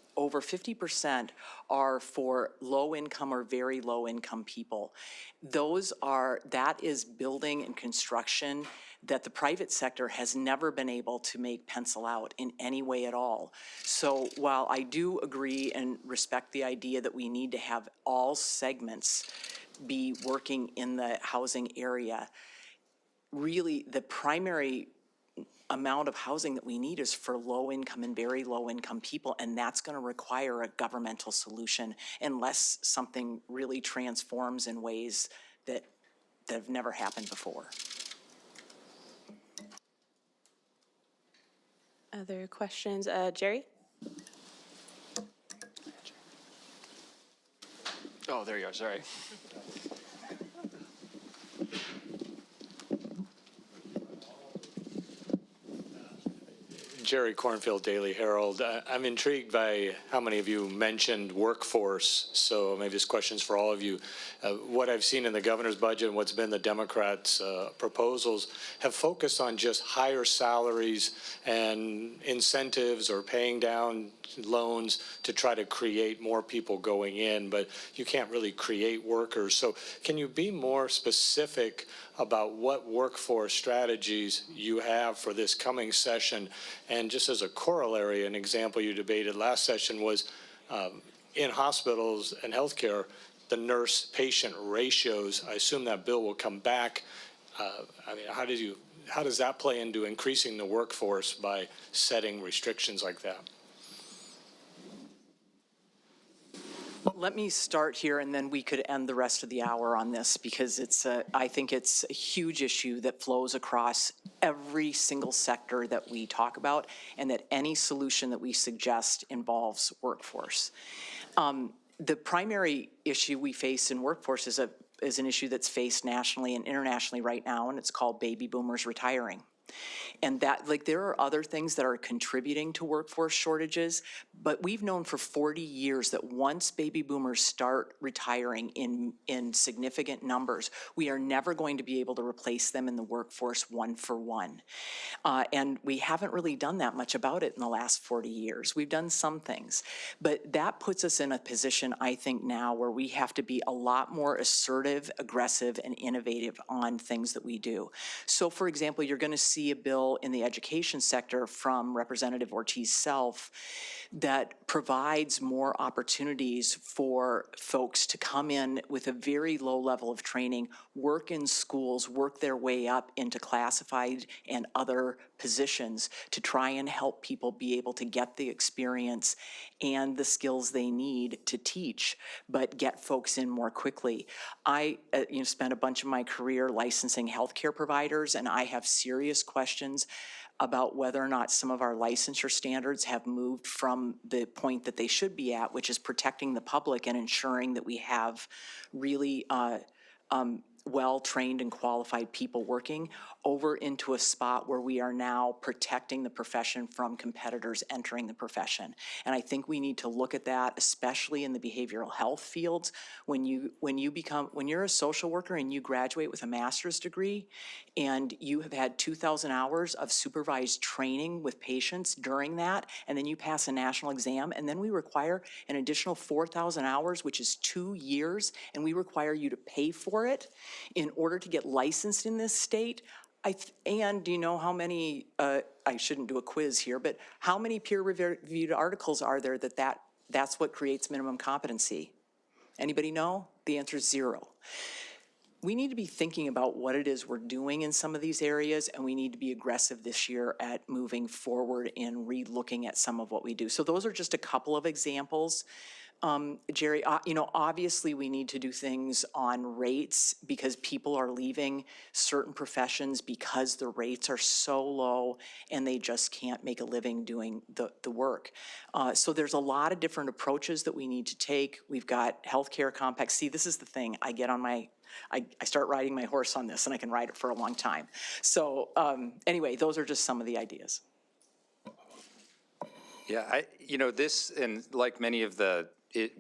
are for low income or very low income people. That is building and construction that the private sector has never been able to make pencil out in any way at all. So while I do agree and respect the idea that we need to have all segments be working in the housing area, really the primary amount of housing that we need is for low income and very low income people, and that's going to require a governmental solution unless something really transforms in ways that have never happened before. Other questions? Jerry? Oh, there you are, sorry. Jerry Cornfield, Daily Herald. I'm intrigued by how many of you mentioned workforce, so maybe this question's for all of you. What I've seen in the governor's budget and what's been the Democrats' proposals have focused on just higher salaries and incentives or paying down loans to try to create more people going in, but you can't really create workers. So can you be more specific about what workforce strategies you have for this coming session? And just as a corollary, an example you debated last session was in hospitals and healthcare, the nurse-patient ratios. I assume that bill will come back. I mean, how does that play into increasing the workforce by setting restrictions like that? Let me start here, and then we could end the rest of the hour on this, because I think it's a huge issue that flows across every single sector that we talk about, and that any solution that we suggest involves workforce. The primary issue we face in workforce is an issue that's faced nationally and internationally right now, and it's called baby boomers retiring. And that, there are other things that are contributing to workforce shortages, but we've known for 40 years that once baby boomers start retiring in significant numbers, we are never going to be able to replace them in the workforce one for one. And we haven't really done that much about it in the last 40 years. We've done some things, but that puts us in a position, I think, now where we have to be a lot more assertive, aggressive, and innovative on things that we do. So, for example, you're going to see a bill in the education sector from Representative Ortiz Self that provides more opportunities for folks to come in with a very low level of training, work in schools, work their way up into classified and other positions to try and help people be able to get the experience and the skills they need to teach, but get folks in more quickly. I spent a bunch of my career licensing healthcare providers, and I have serious serious questions about whether or not some of our licensure standards have moved from the point that they should be at, which is protecting the public and ensuring that we have really well-trained and qualified people working, over into a spot where we are now protecting the profession from competitors entering the profession. And I think we need to look at that, especially in the behavioral health fields. When you're a social worker and you graduate with a master's degree and you have had 2,000 hours of supervised training with patients during that, and then you pass a national exam, and then we require an additional 4,000 hours, which is 2 years, and we require you to pay for it in order to get licensed in this state. And do you know how many, I shouldn't do a quiz here, but how many peer-reviewed articles are there that's what creates minimum competency? Anybody know? The answer is 0. We need to be thinking about what it is we're doing in some of these areas, and we need to be aggressive this year at moving forward and re-looking at some of what we do. So those are just a couple of examples. Jerry, obviously we need to do things on rates because people are leaving certain professions because the rates are so low and they just can't make a living doing the work. So there's a lot of different approaches that we need to take. We've got healthcare compacts. See, this is the thing. I start riding my horse on this and I can ride it for a long time. So anyway, those are just some of the ideas. Yeah, this, and like many of the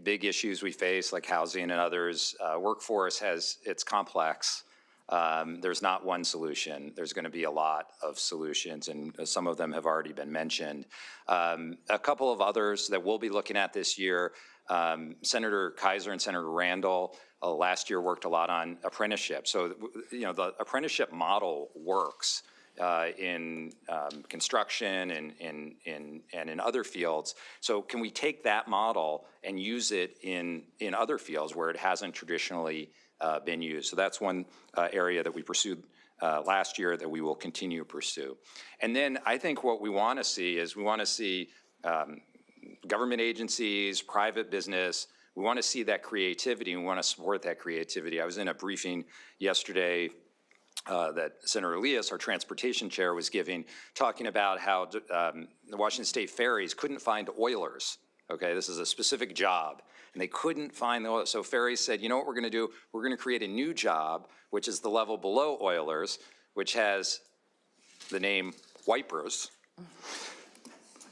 big issues we face, like housing and others, workforce it's complex. There's not one solution. There's going to be a lot of solutions, and some of them have already been mentioned. A couple of others that we'll be looking at this year, Senator Kaiser and Senator Randall last year worked a lot on apprenticeship. So, the apprenticeship model works in construction and in other fields. So can we take that model and use it in other fields where it hasn't traditionally been used? So that's one area that we pursued last year that we will continue to pursue. And then I think what we want to see is government agencies, private business, we want to see that creativity, and we want to support that creativity. I was in a briefing yesterday that Senator Elias, our transportation chair, was giving, talking about how the Washington State ferries couldn't find oilers. Okay, this is a specific job, and they couldn't find the oilers. So ferries said, you know what we're going to do? We're going to create a new job, which is the level below oilers, which has the name wipers.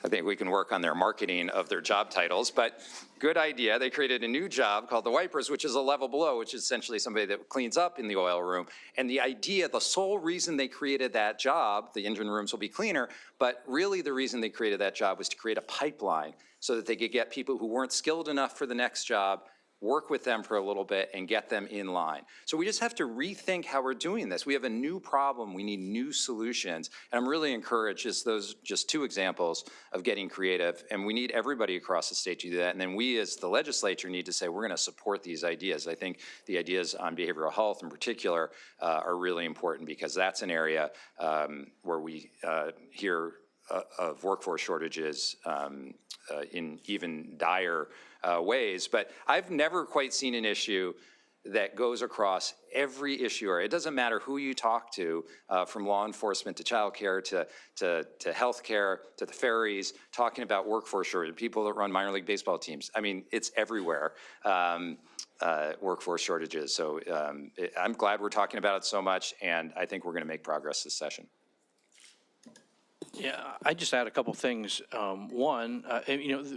I think we can work on their marketing of their job titles, but good idea. They created a new job called the wipers, which is a level below, which is essentially somebody that cleans up in the oil room. And the idea, the sole reason they created that job, the engine rooms will be cleaner, but really the reason they created that job was to create a pipeline so that they could get people who weren't skilled enough for the next job, work with them for a little bit and get them in line. So we just have to rethink how we're doing this. We have a new problem. We need new solutions. And I'm really encouraged, just 2 examples of getting creative. And we need everybody across the state to do that. And then we as the legislature need to say, we're going to support these ideas. I think the ideas on behavioral health in particular are really important because that's an area where we hear of workforce shortages in even dire ways. But I've never quite seen an issue that goes across every issue, or it doesn't matter who you talk to, from law enforcement to childcare to healthcare to the ferries, talking about workforce shortage, people that run minor league baseball teams. I mean, it's everywhere, workforce shortages. So I'm glad we're talking about it so much, and I think we're going to make progress this session. Yeah, I just add a couple things. One,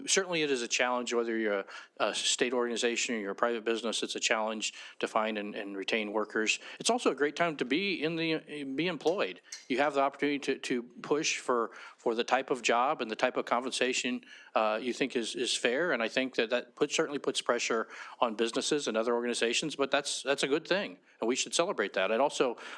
certainly it is a challenge whether you're a state organization or you're a private business. It's a challenge to find and retain workers. It's also a great time to be employed. You have the opportunity to push for the type of job and the type of compensation you think is fair. And I think that certainly puts pressure on businesses and other organizations. But that's a good thing, and we should celebrate that.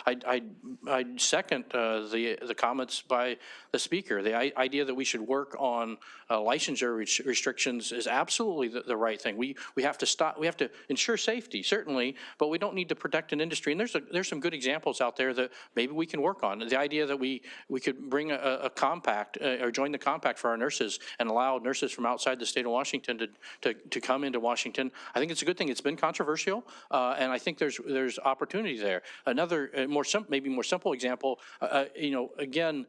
I'd second the comments by the speaker. The idea that we should work on licensure restrictions is absolutely the right thing. We have to stop. We have to ensure safety, certainly, but we don't need to protect an industry. And there's some good examples out there that maybe we can work on. The idea that we could bring a compact compact, or join the compact for our nurses and allow nurses from outside the state of Washington to come into Washington. I think it's a good thing. It's been controversial, and I think there's opportunity there. Another maybe more simple example, again,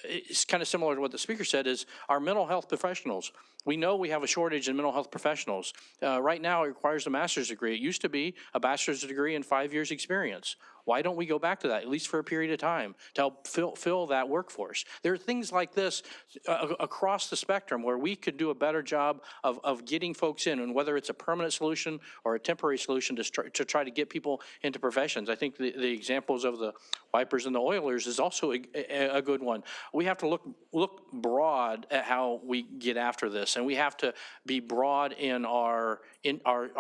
it's kind of similar to what the speaker said, is our mental health professionals. We know we have a shortage in mental health professionals. Right now, it requires a master's degree. It used to be a bachelor's degree and 5 years experience. Why don't we go back to that, at least for a period of time, to help fill that workforce? There are things like this across the spectrum where we could do a better job of getting folks in, and whether it's a permanent solution or a temporary solution to try to get people into professions. I think the examples of the Wipers and the Oilers is also a good one. We have to look broad at how we get after this, and we have to be broad in our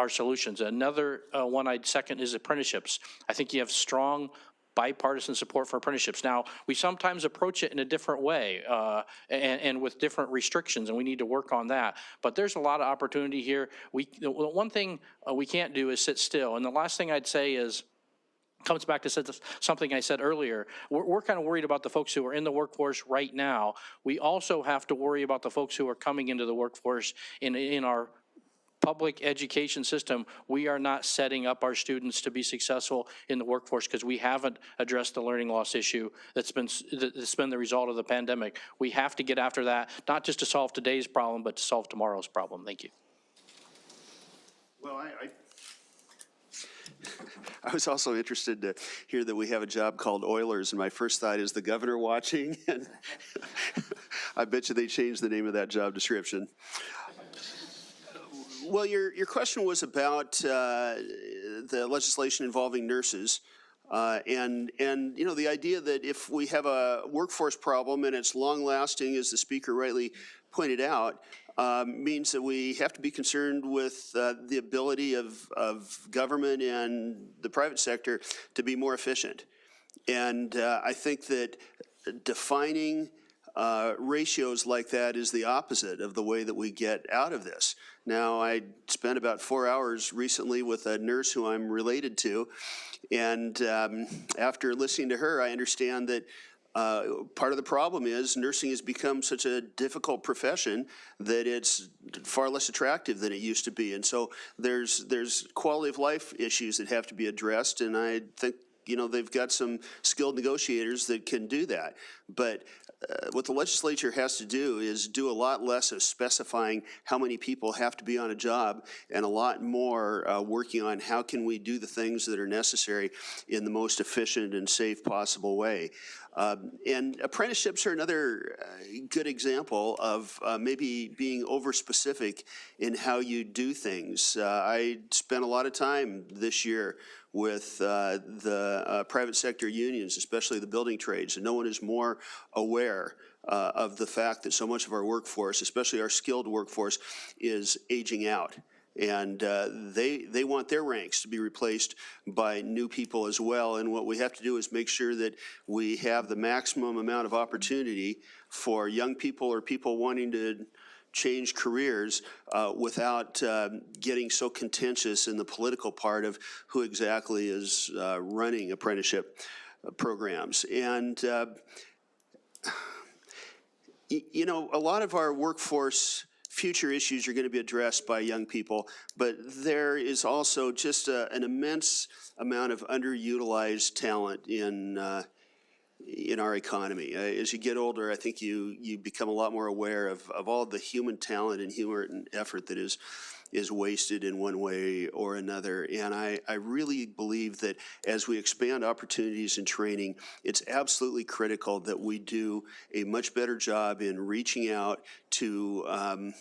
solutions. Another one I'd second is apprenticeships. I think you have strong bipartisan support for apprenticeships. Now, we sometimes approach it in a different way and with different restrictions, and we need to work on that. But there's a lot of opportunity here. The one thing we can't do is sit still. And the last thing I'd say is, comes back to something I said earlier. We're kind of worried about the folks who are in the workforce right now. We also have to worry about the folks who are coming into the workforce in our public education system. We are not setting up our students to be successful in the workforce because we haven't addressed the learning loss issue that's been the result of the pandemic. We have to get after that, not just to solve today's problem, but to solve tomorrow's problem. Thank you. Well, I was also interested to hear that we have a job called Oilers, and my first thought is the governor watching, and I bet you they changed the name of that job description. Well, your question was about the legislation involving nurses, and the idea that if we have a workforce problem and it's long-lasting, as the speaker rightly pointed out, means that we have to be concerned with the ability of government and the private sector to be more efficient. And I think that defining ratios like that is the opposite of the way that we get out of this. Now, I spent about 4 hours recently with a nurse who I'm related to, and after listening to her, I understand that part of the problem is nursing has become such a difficult profession that it's far less attractive than it used to be. And so there's quality of life issues that have to be addressed, and I think they've got some skilled negotiators that can do that. But what the legislature has to do is do a lot less of specifying how many people have to be on a job and a lot more working on how can we do the things that are necessary in the most efficient and safe possible way. And apprenticeships are another good example of maybe being over-specific in how you do things. I spent a lot of time this year with the private sector unions, especially the building trades, and no one is more aware of the fact that so much of our workforce, especially our skilled workforce, is aging out. And they want their ranks to be replaced by new people as well. And what we have to do is make sure that we have the maximum amount of opportunity for young people or people wanting to change careers without getting so contentious in the political part of who exactly is running apprenticeship programs. And, a lot of our workforce future issues are going to be addressed by young people, but there is also just an immense amount of underutilized talent in our economy. As you get older, I think you become a lot more aware of all the human talent and human effort that is wasted in one way or another. And I really believe that as we expand opportunities in training, it's absolutely critical that we do a much better job in reaching out to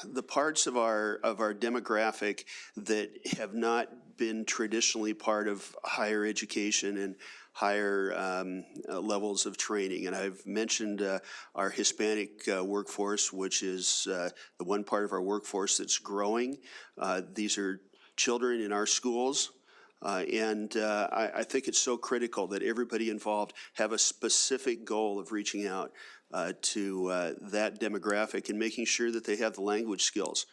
the parts of our demographic that have not been traditionally part of higher education and higher levels of training. And I've mentioned our Hispanic workforce, which is the one part of our workforce that's growing. These are children in our schools. And I think it's so critical that everybody involved have a specific goal of reaching out to that demographic and making sure that they have the language skills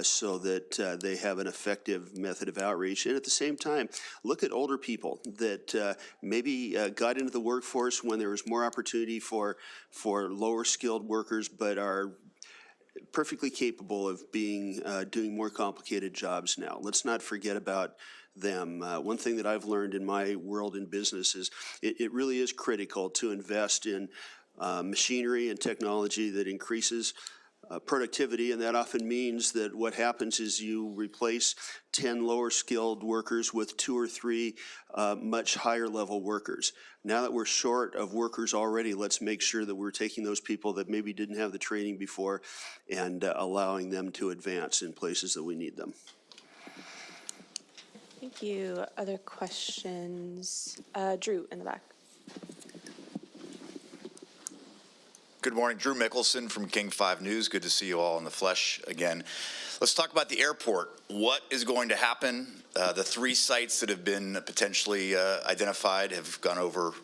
so that they have an effective method of outreach. And at the same time, look at older people that maybe got into the workforce when there was more opportunity for lower skilled workers, but are perfectly capable of doing more complicated jobs now. Let's not forget about them. One thing that I've learned in my world in business is it really is critical to invest in machinery and technology that increases productivity, and that often means that what happens is you replace 10 lower skilled workers with 2 or 3 much higher level workers. Now that we're short of workers already, let's make sure that we're taking those people that maybe didn't have the training before and allowing them to advance in places that we need them. Thank you. Other questions? Drew in the back. Good morning, Drew Mickelson from King 5 News. Good to see you all in the flesh again. Let's talk about the airport. What is going to happen? The 3 sites that have been potentially identified have gone over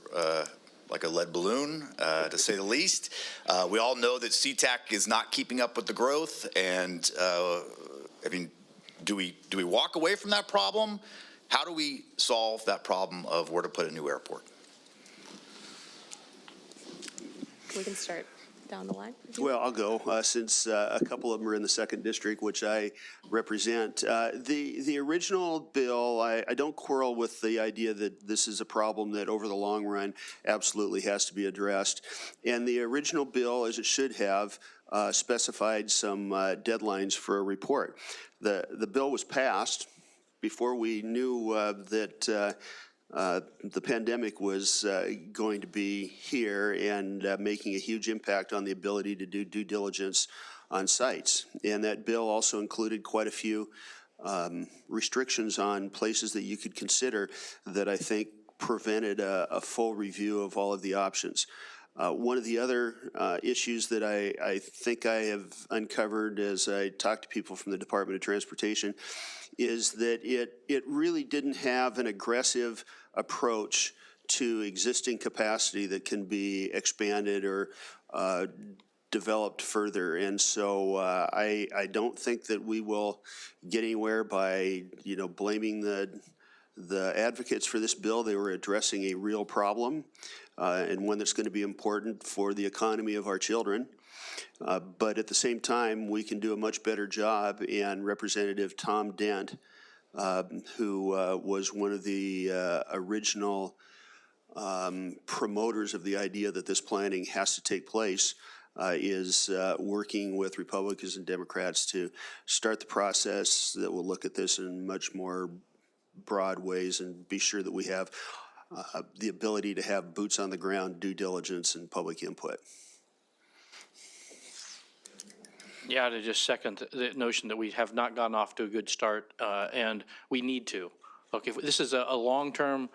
like a lead balloon, to say the least. We all know that SeaTac is not keeping up with the growth, and I mean, do we walk away from that problem? How do we solve that problem of where to put a new airport? We can start down the line. Well, I'll go since a couple of them are in the 2nd District, which I represent. The original bill, I don't quarrel with the idea that this is a problem that over the long run absolutely has to be addressed. And the original bill, as it should have, specified some deadlines for a report. The bill was passed before we knew that the pandemic was going to be here and making a huge impact on the ability to do due diligence on sites. And that bill also included quite a few restrictions on places that you could consider that I think prevented a full review of all of the options. One of the other issues that I think I have uncovered as I talk to people from the Department of Transportation is that it really didn't have an aggressive approach to existing capacity that can be expanded or developed further. And so I don't think that we will get anywhere by, blaming the advocates for this bill. They were addressing a real problem and one that's going to be important for the economy of our children. But at the same time, we can do a much better job, and Representative Tom Dent, who was one of the original promoters of the idea that this planning has to take place, is working with Republicans and Democrats to start the process that will look at this in much more broad ways and be sure that we have the ability to have boots on the ground due diligence and public input. Yeah, to just second the notion that we have not gotten off to a good start, and we need to. Look, if this is a long-term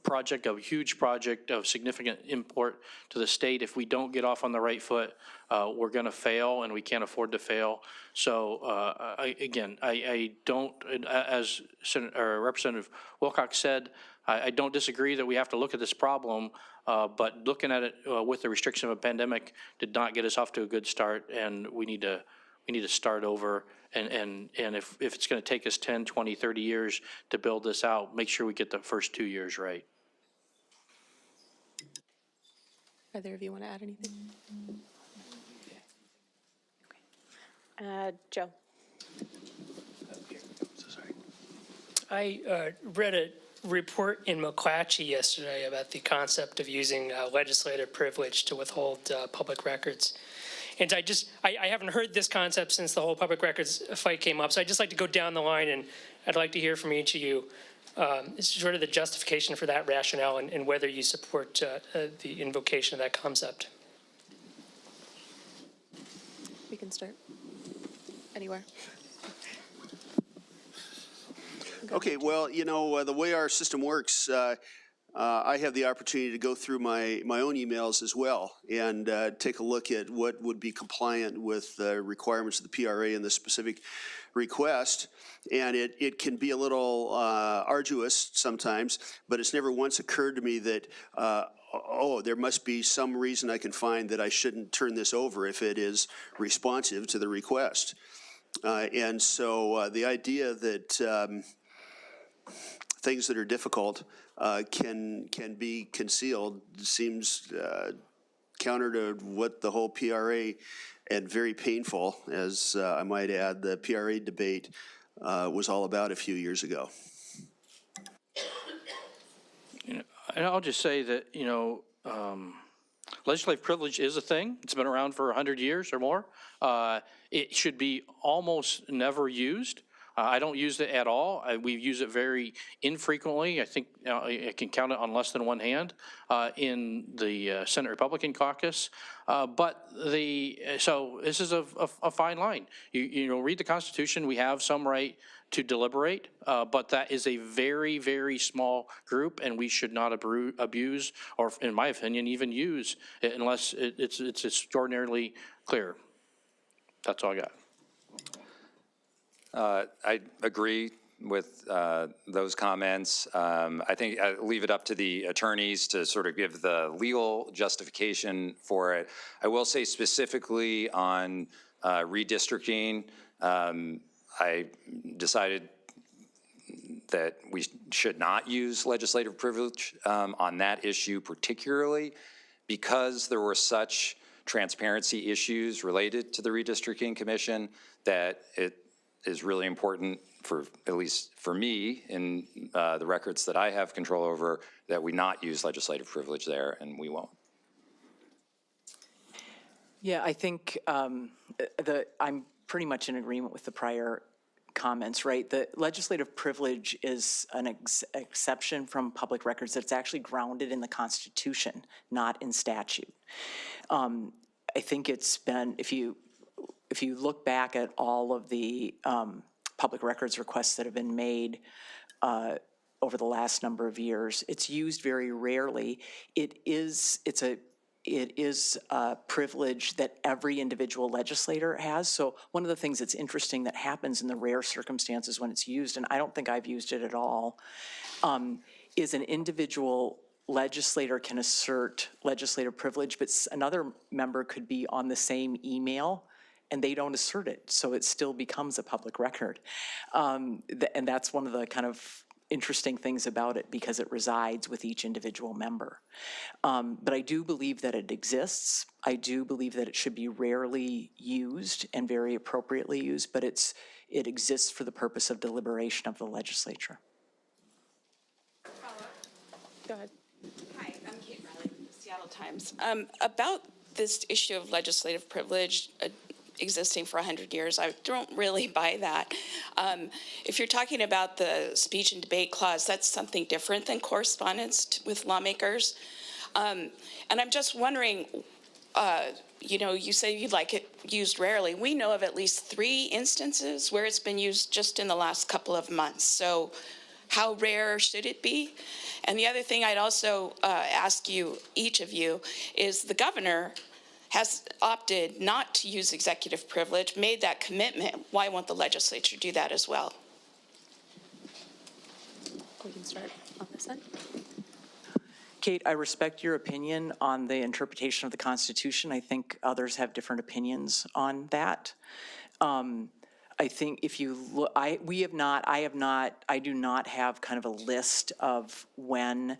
project, a huge project of significant import to the state, if we don't get off on the right foot, we're going to fail, and we can't afford to fail. So I don't, as Representative Wilcox said, I don't disagree that we have to look at this problem, but looking at it with the restriction of a pandemic did not get us off to a good start, and we need to start over. And if it's going to take us 10, 20, 30 years to build this out, make sure we get the first 2 years right. Either of you want to add anything? Okay. Joe. I read a report in McClatchy yesterday about the concept of using legislative privilege to withhold public records. And I haven't heard this concept since the whole public records fight came up. So I'd just like to go down the line, and I'd like to hear from each of you. It's sort of the justification for that rationale and whether you support the invocation of that concept. We can start anywhere. Okay, well, the way our system works, I have the opportunity to go through my own emails as well and take a look at what would be compliant with the requirements of the PRA and the specific request. And it can be a little arduous sometimes, but it's never once occurred to me that, there must be some reason I can find that I shouldn't turn this over if it is responsive to the request. And so the idea that things that are difficult can be concealed seems counter to what the whole PRA, and very painful, as I might add, the PRA debate was all about a few years ago. And I'll just say that, legislative privilege is a thing. It's been around for 100 years or more. It should be almost never used. I don't use it at all. We use it very infrequently. I think I can count it on less than one hand in the Senate Republican caucus. So this is a fine line. You read the Constitution. We have some right to deliberate, but that is a very, very small group, and we should not abuse, or in my opinion, even use it unless it's extraordinarily clear. That's all I got. I agree with those comments. I think I leave it up to the attorneys to sort of give the legal justification for it. I will say specifically on redistricting, I decided that we should not use legislative privilege on that issue particularly because there were such transparency issues related to the redistricting commission that it is really important for, at least for me, in the records that I have control over, that we not use legislative privilege there, and we won't. Yeah, I think I'm pretty much in agreement with the prior comments, right? The legislative privilege is an exception from public records that's actually grounded in the Constitution, not in statute. I think it's been, if you look back at all of the public records requests that have been made over the last number of years, it's used very rarely. It is a privilege that every individual legislator has. So one of the things that's interesting that happens in the rare circumstances when it's used, and I don't think I've used it at all, is an individual legislator can assert legislative privilege, but another member could be on the same email and they don't assert it, so it still becomes a public record. And that's one of the kind of interesting things about it because it resides with each individual member. But I do believe that it exists. I do believe that it should be rarely used and very appropriately used, but it exists for the purpose of deliberation of the legislature. Go ahead. Hi, I'm Kate Riley from the Seattle Times. About this issue of legislative privilege existing for 100 years, I don't really buy that. If you're talking about the speech and debate clause, that's something different than correspondence with lawmakers. And I'm just wondering, you say you'd like it used rarely. We know of at least 3 instances where it's been used just in the last couple of months. So how rare should it be? And the other thing I'd also ask you, each of you, is the governor has opted not to use executive privilege, made that commitment. Why won't the legislature do that as well? We can start on this end. Kate, I respect your opinion on the interpretation of the Constitution. I think others have different opinions on that. I think if you look, I do not have kind of a list of when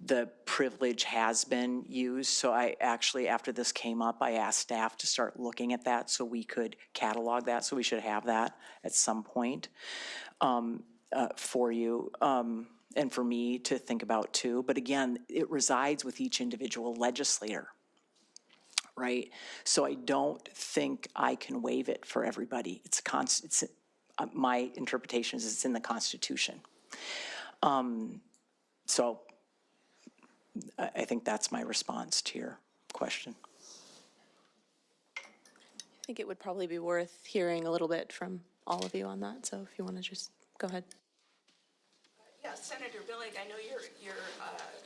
the privilege has been used. So I actually, after this came up, I asked staff to start looking at that so we could catalog that. So we should have that at some point for you and for me to think about too. But again, it resides with each individual legislator, right? So I don't think I can waive it for everybody. My interpretation is it's in the Constitution. So I think that's my response to your question. I think it would probably be worth hearing a little bit from all of you on that. So if you want to just go ahead. Yeah, Senator Billig, I know your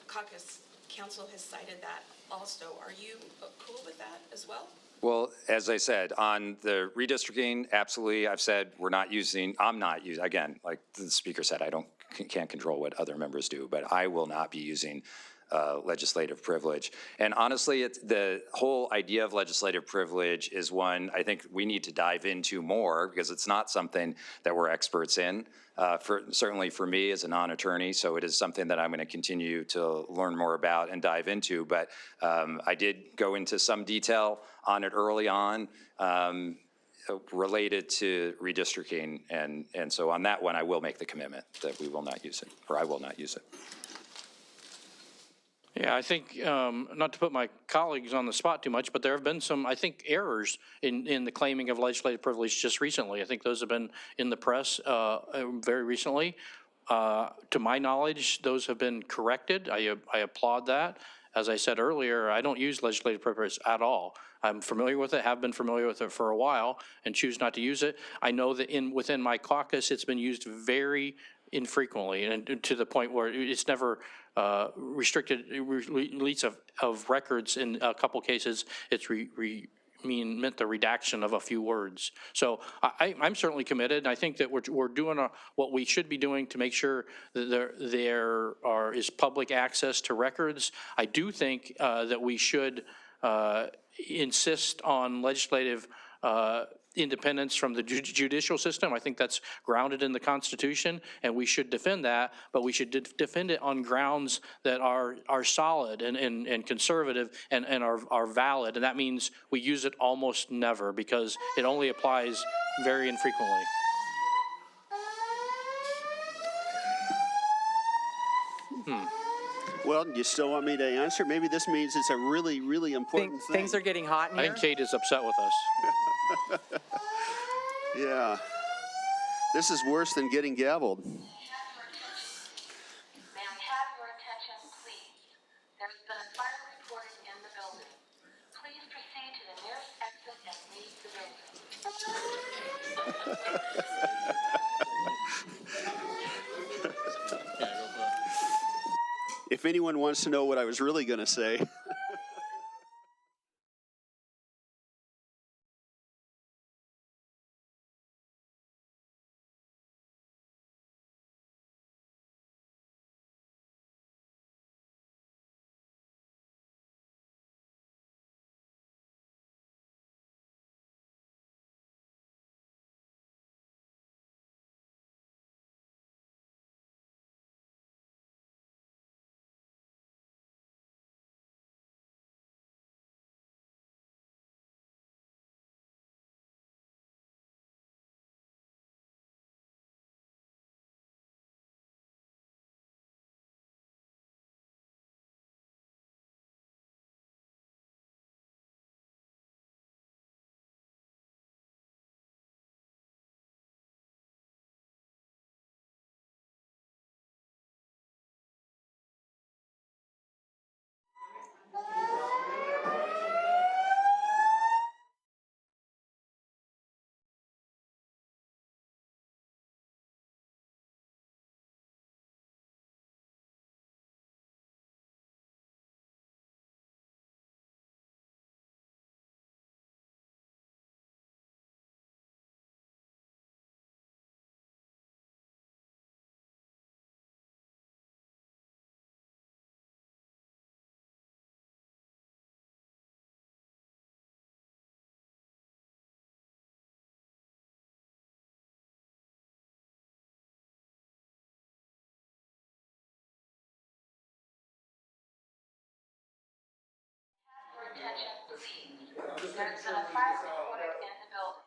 caucus council has cited that also. Are you cool with that as well? Well, as I said, on the redistricting, absolutely, I've said I'm not using, again, like the speaker said, can't control what other members do, but I will not be using legislative privilege. And honestly, the whole idea of legislative privilege is one I think we need to dive into more, because it's not something that we're experts in. Certainly for me as a non-attorney, so it is something that I'm going to continue to learn more about and dive into. But I did go into some detail on it early on, related to redistricting, and so on that one, I will make the commitment that we will not use it, or I will not use it. Yeah, I think, not to put my colleagues on the spot too much, but there have been some, I think, errors in the claiming of legislative privilege just recently. I think those have been in the press very recently. To my knowledge, those have been corrected. I applaud that. As I said earlier, I don't use legislative privilege at all. I'm familiar with it, have been familiar with it for a while, and choose not to use it. I know that within my caucus, it's been used very infrequently, and to the point where it's never restricted release of records. In a couple cases, it's meant the redaction of a few words. So I'm certainly committed. I think that we're doing what we should be doing to make sure that there is public access to records. I do think that we should insist on legislative independence from the judicial system. I think that's grounded in the Constitution, and we should defend that, but we should defend it on grounds that are solid and conservative and are valid, and that means we use it almost never, because it only applies very infrequently. Well, you still want me to answer? Maybe this means it's a really, really important thing. Things are getting hot in I here. think Kate is upset with us. Yeah. This is worse than getting gavelled. May I have your attention, please? There's been a fire reported in the building. Please proceed to the nearest exit and leave the building. If anyone wants to know what I was really going to say, Your attention, please. There's been a fire reported in the building.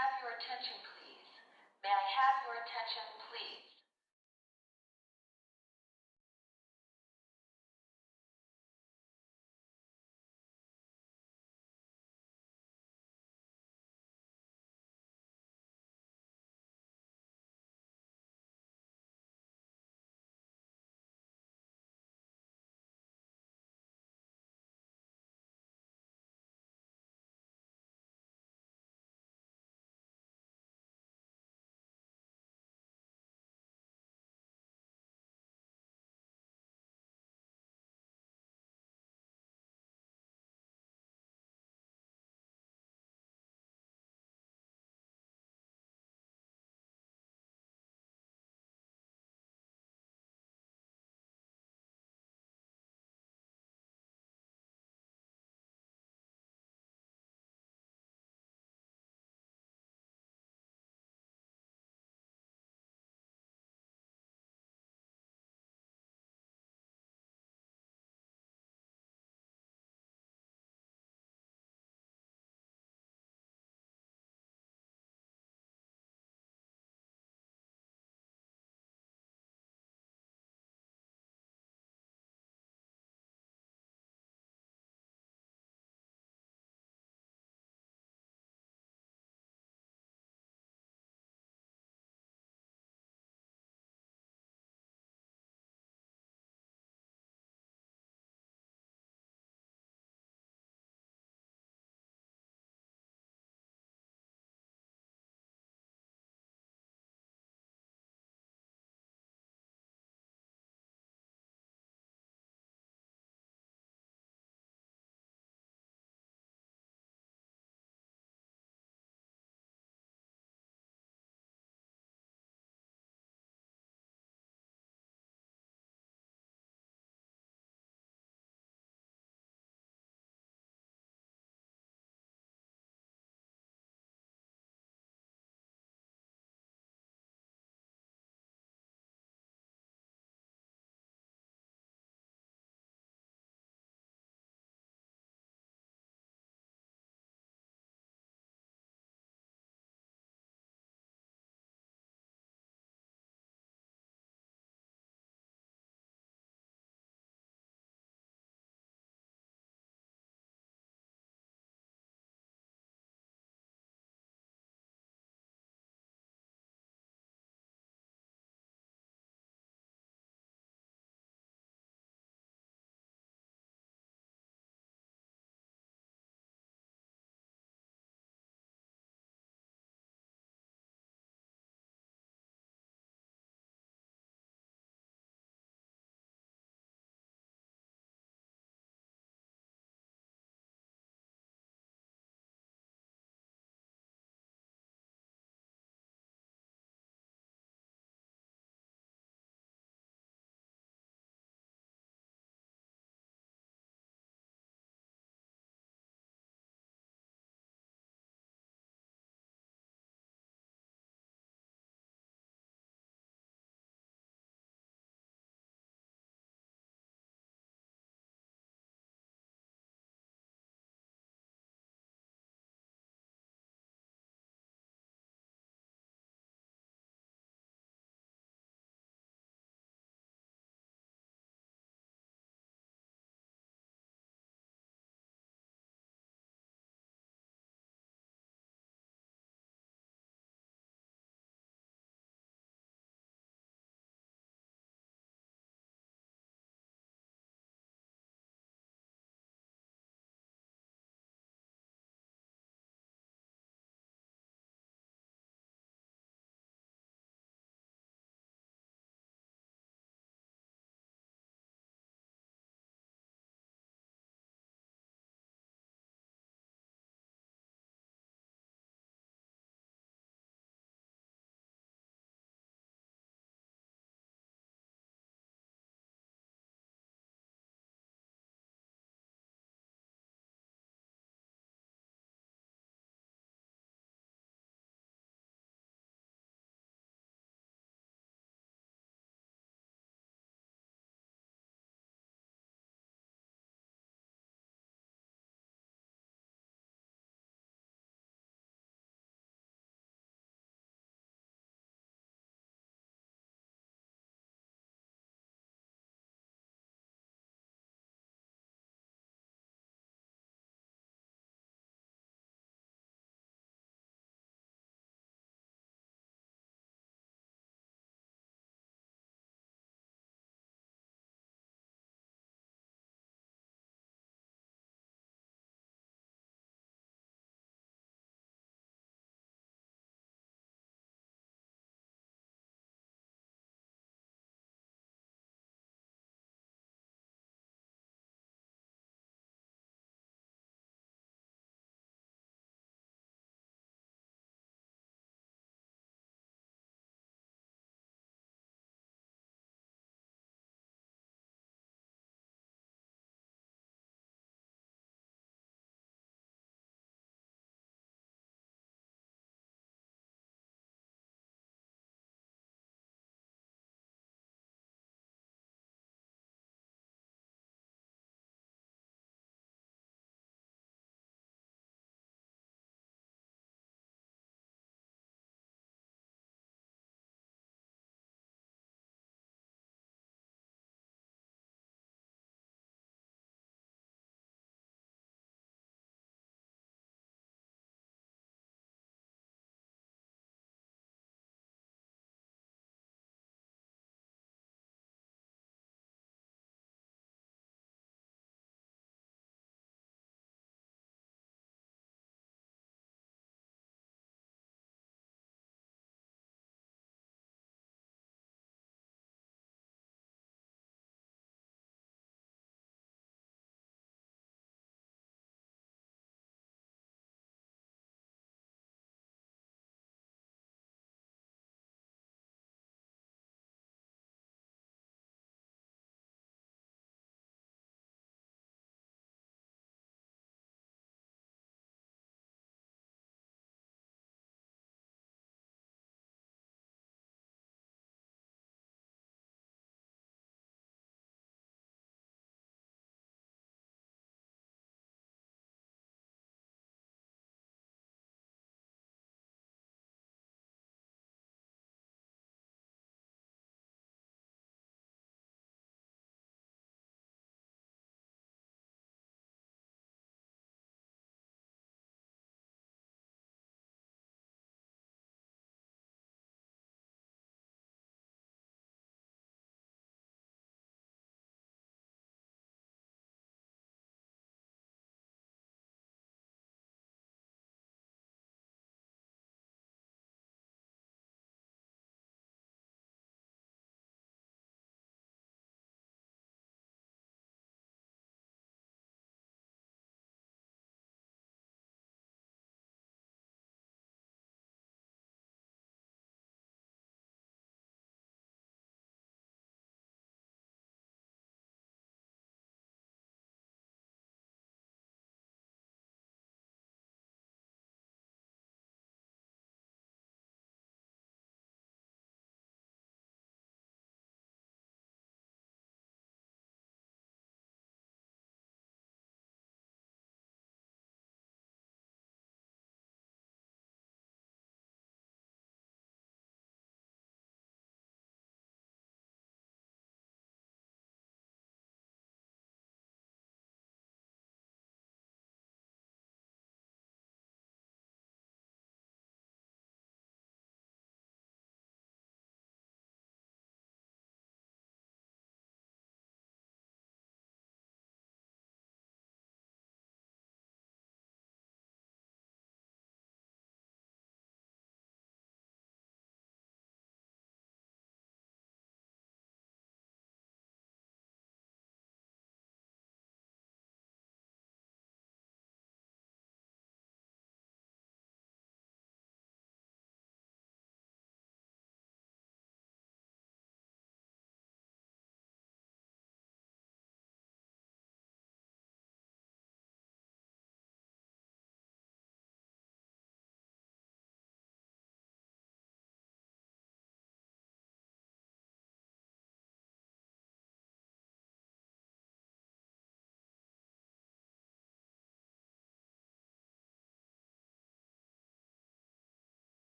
have your attention, please? May I have your attention, please?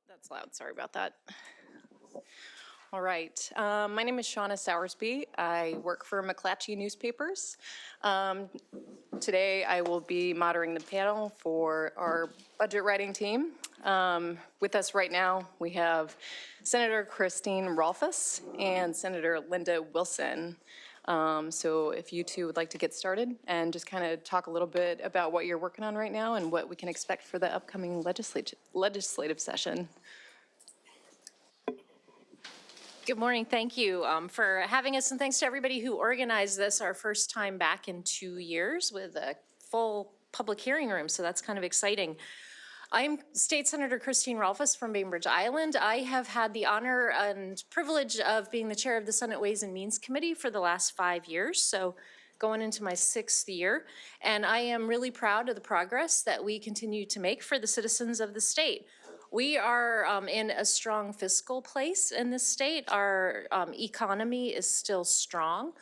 That's loud, sorry about that. All right, my name is Shauna Sowersby. I work for McClatchy Newspapers. Today I will be moderating the panel for our budget writing team. With us right now, we have Senator Christine Rolfes and Senator Linda Wilson. So if you two would like to get started and just kind of talk a little bit about what you're working on right now and what we can expect for the upcoming legislative session. Good morning. Thank you for having us, and thanks to everybody who organized this, our first time back in 2 years with a full public hearing room, so that's kind of exciting. I'm State Senator Christine Rolfes from Bainbridge Island. I have had the honor and privilege of being the chair of the Senate Ways and Means Committee for the last 5 years, so going into my 6th year, and I am really proud of the progress that we continue to make for the citizens of the state. We are in a strong fiscal place in this state. Our economy is still strong,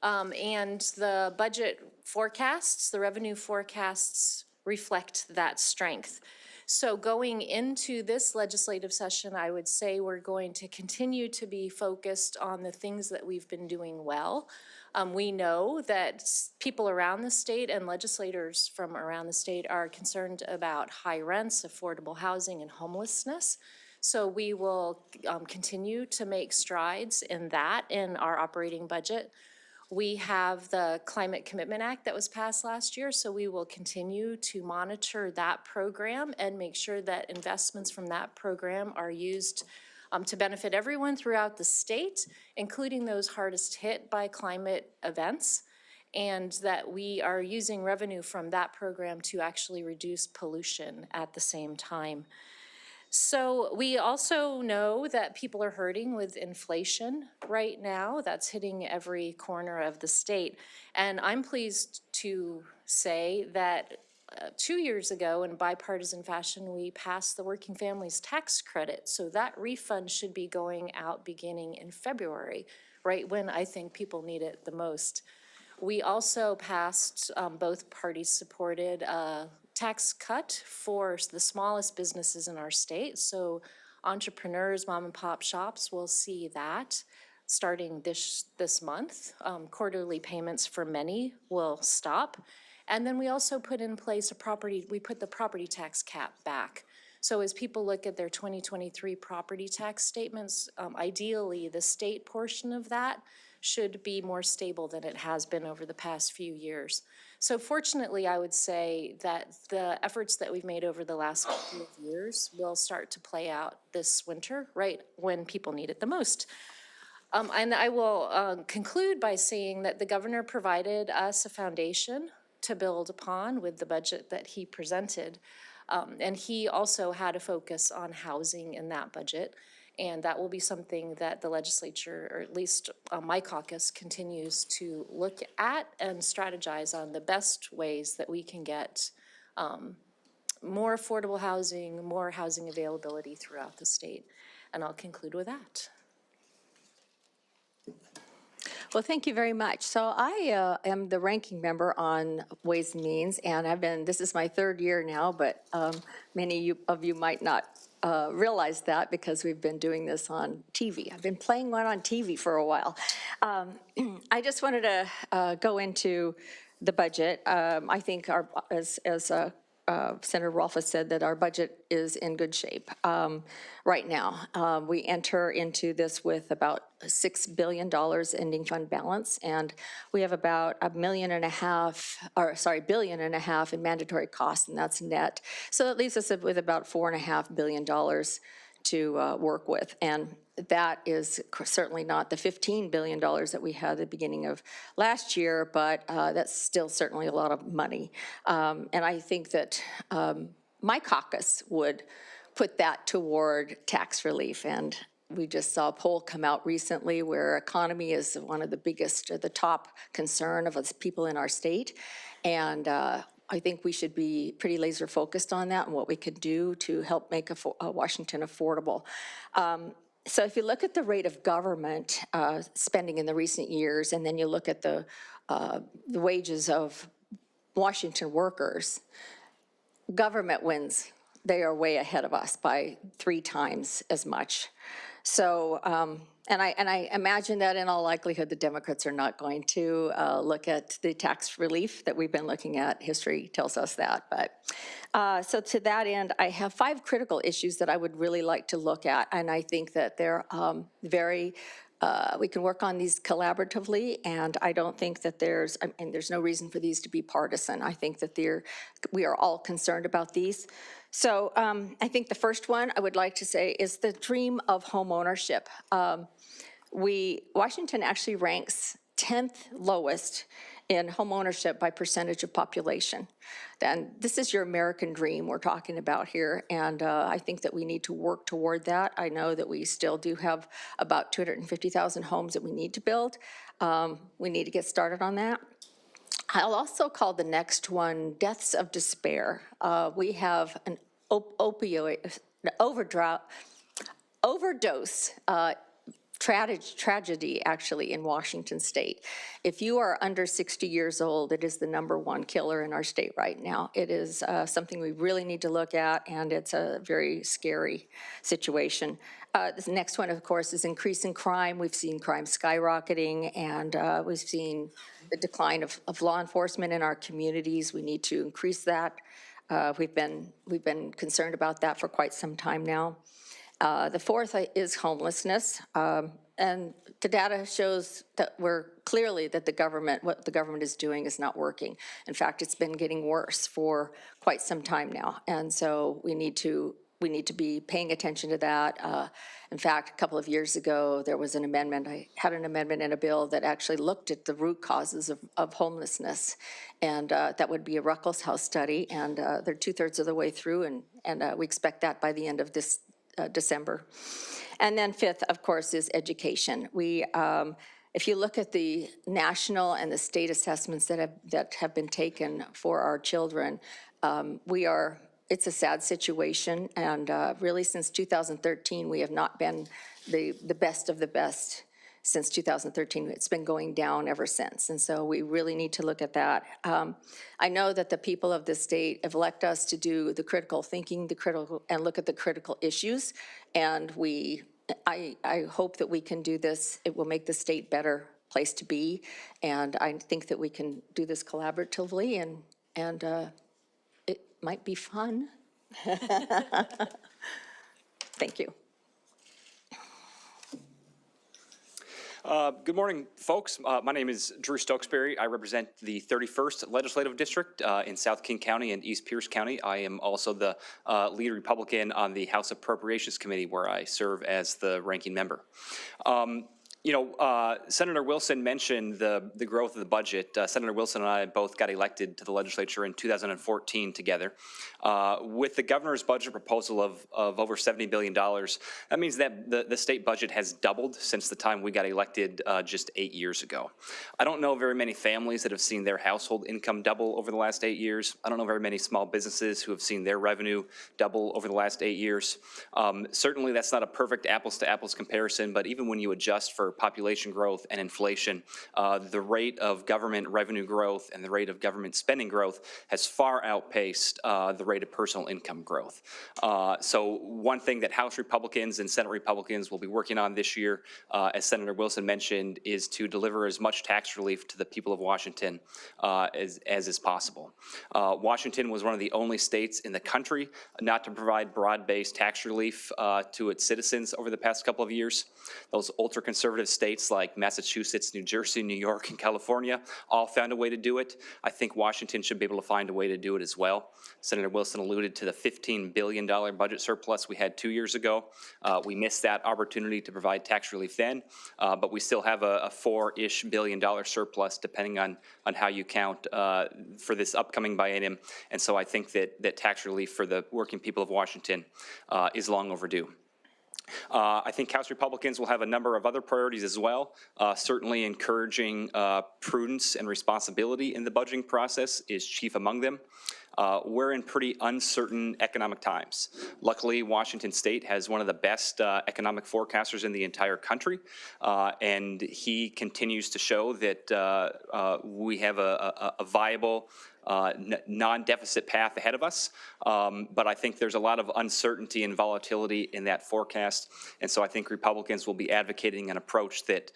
and the budget forecasts, the revenue forecasts reflect that strength. So going into this legislative session, I would say we're going to continue to be focused on the things that we've been doing well. We know that people around the state and legislators from around the state are concerned about high rents, affordable housing, and homelessness. So we will continue to make strides in that in our operating budget. We have the Climate Commitment Act that was passed last year, so we will continue to monitor that program and make sure that investments from that program are used to benefit everyone throughout the state, including those hardest hit by climate events, and that we are using revenue from that program to actually reduce pollution at the same time. So we also know that people are hurting with inflation right now. That's hitting every corner of the state. And I'm pleased to say that 2 years ago, in bipartisan fashion, we passed the Working Families Tax Credit. So that refund should be going out beginning in February, right when I think people need it the most. We also passed, both parties supported a tax cut for the smallest businesses in our state. So entrepreneurs, mom and pop shops will see that starting this month. Quarterly payments for many will stop. And then we also put in place we put the property tax cap back. So as people look at their 2023 property tax statements, ideally the state portion of that should be more stable than it has been over the past few years. So fortunately, I would say that the efforts that we've made over the last couple of years will start to play out this winter, right when people need it the most. And I will conclude by saying that the governor provided us a foundation to build upon with the budget that he presented. And he also had a focus on housing in that budget. And that will be something that the legislature, or at least my caucus, continues to look at and strategize on the best ways that we can get more affordable housing, more housing availability throughout the state. And I'll conclude with that. Well, thank you very much. So I am the ranking member on Ways and Means, and this is my 3rd year now, but many of you might not realize that because we've been doing this on TV. I've been playing one on TV for a while. I just wanted to go into the budget. I think as Senator Rolfes said, that our budget is in good shape right now. We enter into this with about $6 billion ending fund balance, and we have about $1.5 billion in mandatory costs, and that's net. So that leaves us with about $4.5 billion to work with. And that is certainly not the $15 billion that we had at the beginning of last year, but that's still certainly a lot of money. And I think that my caucus would put that toward tax relief. And we just saw a poll come out recently where economy is one of the biggest, or the top concern of us people in our state. And I think we should be pretty laser focused on that and what we could do to help make Washington affordable. So if you look at the rate of government spending in the recent years, and then you look at the wages of Washington workers, government wins they are way ahead of us by 3 times as much. So, and I imagine that in all likelihood, the Democrats are not going to look at the tax relief that we've been looking at. History tells us that. But so to that end, I have 5 critical issues that I would really like to look at, and I think that they're we can work on these collaboratively, and I don't think that there's no reason for these to be partisan. I think that we are all concerned about these. So I think the first one I would like to say is the dream of home ownership. Washington actually ranks 10th lowest in home ownership by percentage of population. And this is your American dream we're talking about here, and I think that we need to work toward that. I know that we still do have about 250,000 homes that we need to build. We need to get started on that. I'll also call the next one deaths of despair. We have an overdose tragedy actually in Washington state. If you are under 60 years old, it is the #1 killer in our state right now. It is something we really need to look at, and it's a very scary situation. This next one, of course, is increasing crime. We've seen crime skyrocketing, and we've seen the decline of law enforcement in our communities. We need to increase that. We've been concerned about that for quite some time now. The fourth is homelessness, and the data shows that what the government is doing is not working. In fact, it's been getting worse for quite some time now, and so we need to be paying attention to that. In fact, a couple of years ago, there was an amendment. I had an amendment in a bill that actually looked at the root causes of homelessness, and that would be a Ruckelshaus study, and they're 2/3 of the way through, and we expect that by the end of this December. And then fifth, of course, is education. If you look at the national and the state assessments that have been taken for our children, it's a sad situation, and really since 2013, we have not been the best of the best. Since 2013, it's been going down ever since, and so we really need to look at that. I know that the people of this state have elected us to do the critical thinking, and look at the critical issues, and I hope that we can do this. It will make the state a better place to be, and I think that we can do this collaboratively, and it might be fun. Thank you. Good morning, folks. My name is Drew Stokesbury. I represent the 31st Legislative District in South King County and East Pierce County. I am also the lead Republican on the House Appropriations Committee, where I serve as the ranking member. Senator Wilson mentioned the growth of the budget. Senator Wilson and I both got elected to the legislature in 2014 together. With the governor's budget proposal of over $70 billion, that means that the state budget has doubled since the time we got elected just 8 years ago. I don't know very many families that have seen their household income double over the last 8 years. I don't know very many small businesses who have seen their revenue double over the last 8 years. Certainly that's not a perfect apples to apples comparison, but even when you adjust for population growth and inflation, the rate of government revenue growth and the rate of government spending growth has far outpaced the rate of personal income growth. So one thing that House Republicans and Senate Republicans will be working on this year, as Senator Wilson mentioned, is to deliver as much tax relief to the people of Washington as is possible. Washington was one of the only states in the country not to provide broad-based tax relief to its citizens over the past couple of years. Those ultra-conservative states like Massachusetts, New Jersey, New York, and California all found a way to do it. I think Washington should be able to find a way to do it as well. Senator Wilson alluded to the $15 billion budget surplus we had 2 years ago. We missed that opportunity to provide tax relief then, but we still have a $4-ish billion surplus, depending on how you count for this upcoming biennium. And so I think that tax relief for the working people of Washington is long overdue. I think House Republicans will have a number of other priorities as well. Certainly encouraging prudence and responsibility in the budgeting process is chief among them. We're in pretty uncertain economic times. Luckily, Washington State has one of the best economic forecasters in the entire country, and he continues to show that we have a viable non-deficit path ahead of us. But I think there's a lot of uncertainty and volatility in that forecast. And so I think Republicans will be advocating an approach that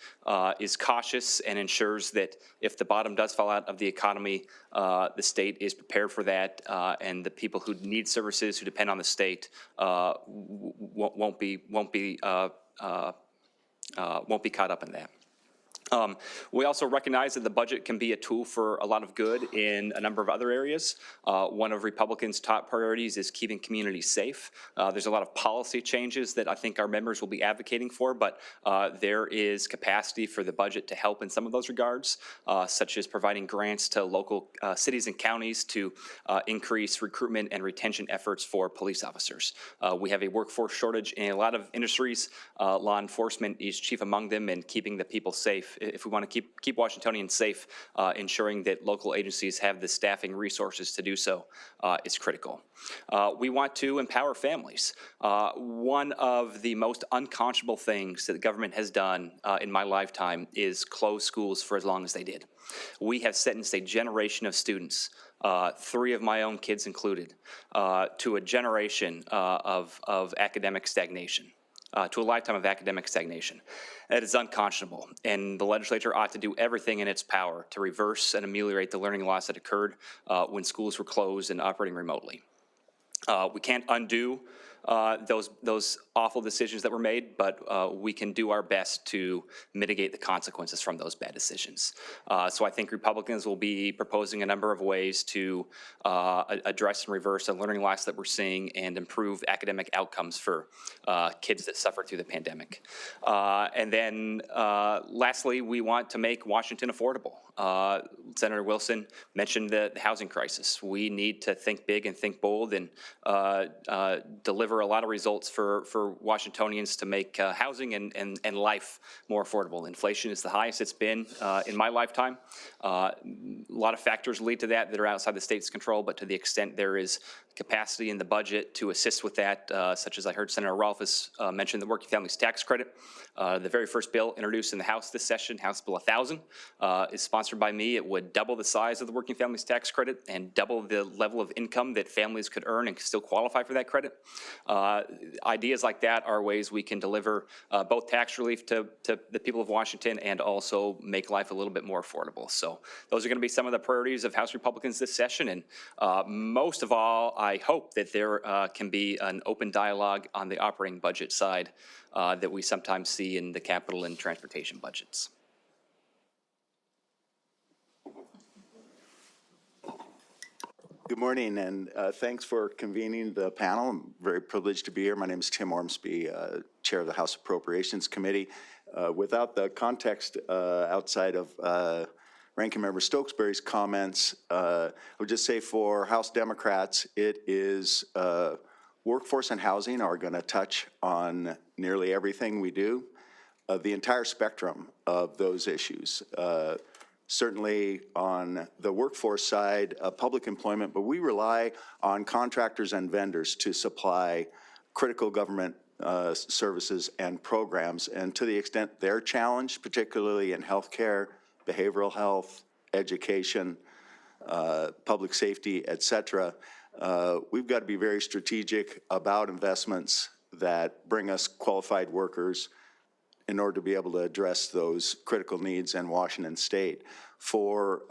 is cautious and ensures that if the bottom does fall out of the economy, the state is prepared for that, and the people who need services, who depend on the state, won't be caught up in that. We also recognize that the budget can be a tool for a lot of good in a number of other areas. One of Republicans' top priorities is keeping communities safe. There's a lot of policy changes that I think our members will be advocating for, but there is capacity for the budget to help in some of those regards, such as providing grants to local cities and counties to increase recruitment and retention efforts for police officers. We have a workforce shortage in a lot of industries. Law enforcement is chief among them, and keeping the people safe. If we want to keep Washingtonians safe, ensuring that local agencies have the staffing resources to do so is critical. We want to empower families. One of the most unconscionable things that the government has done in my lifetime is close schools for as long as they did. We have sentenced a generation of students, 3 of my own kids included, to a generation of academic stagnation. To a lifetime of academic stagnation. That is unconscionable, and the legislature ought to do everything in its power to reverse and ameliorate the learning loss that occurred when schools were closed and operating remotely. We can't undo those awful decisions that were made, but we can do our best to mitigate the consequences from those bad decisions. So I think Republicans will be proposing a number of ways to address and reverse the learning loss that we're seeing and improve academic outcomes for kids that suffered through the pandemic. And then lastly, we want to make Washington affordable. Senator Wilson mentioned the housing crisis. We need to think big and think bold and deliver a lot of results for Washingtonians to make housing and life more affordable. Inflation is the highest it's been in my lifetime. A lot of factors lead to that are outside the state's control, but to the extent there is capacity in the budget to assist with that, such as I heard Senator Rolfes mention the Working Families Tax Credit. The very first bill introduced in the House this session, House Bill 1000, is sponsored by me. It would double the size of the Working Families Tax Credit and double the level of income that families could earn and still qualify for that credit. Ideas like that are ways we can deliver both tax relief to the people of Washington and also make life a little bit more affordable. So those are going to be some of the priorities of House Republicans this session. And most of all, I hope that there can be an open dialogue on the operating budget side that we sometimes see in the capital and transportation budgets. Good morning, and thanks for convening the panel. I'm very privileged to be here. My name is Tim Ormsby, Chair of the House Appropriations Committee. Without the context outside of Ranking Member Stokesbury's comments, I would just say for House Democrats, it is workforce and housing are going to touch on nearly everything we do, the entire spectrum of those issues. Certainly on the workforce side, public employment, but we rely on contractors and vendors to supply critical government services and programs. And to the extent they're challenged, particularly in healthcare, behavioral health, education, public safety, et cetera, we've got to be very strategic about investments that bring us qualified workers in order to be able to address those critical needs in Washington State. For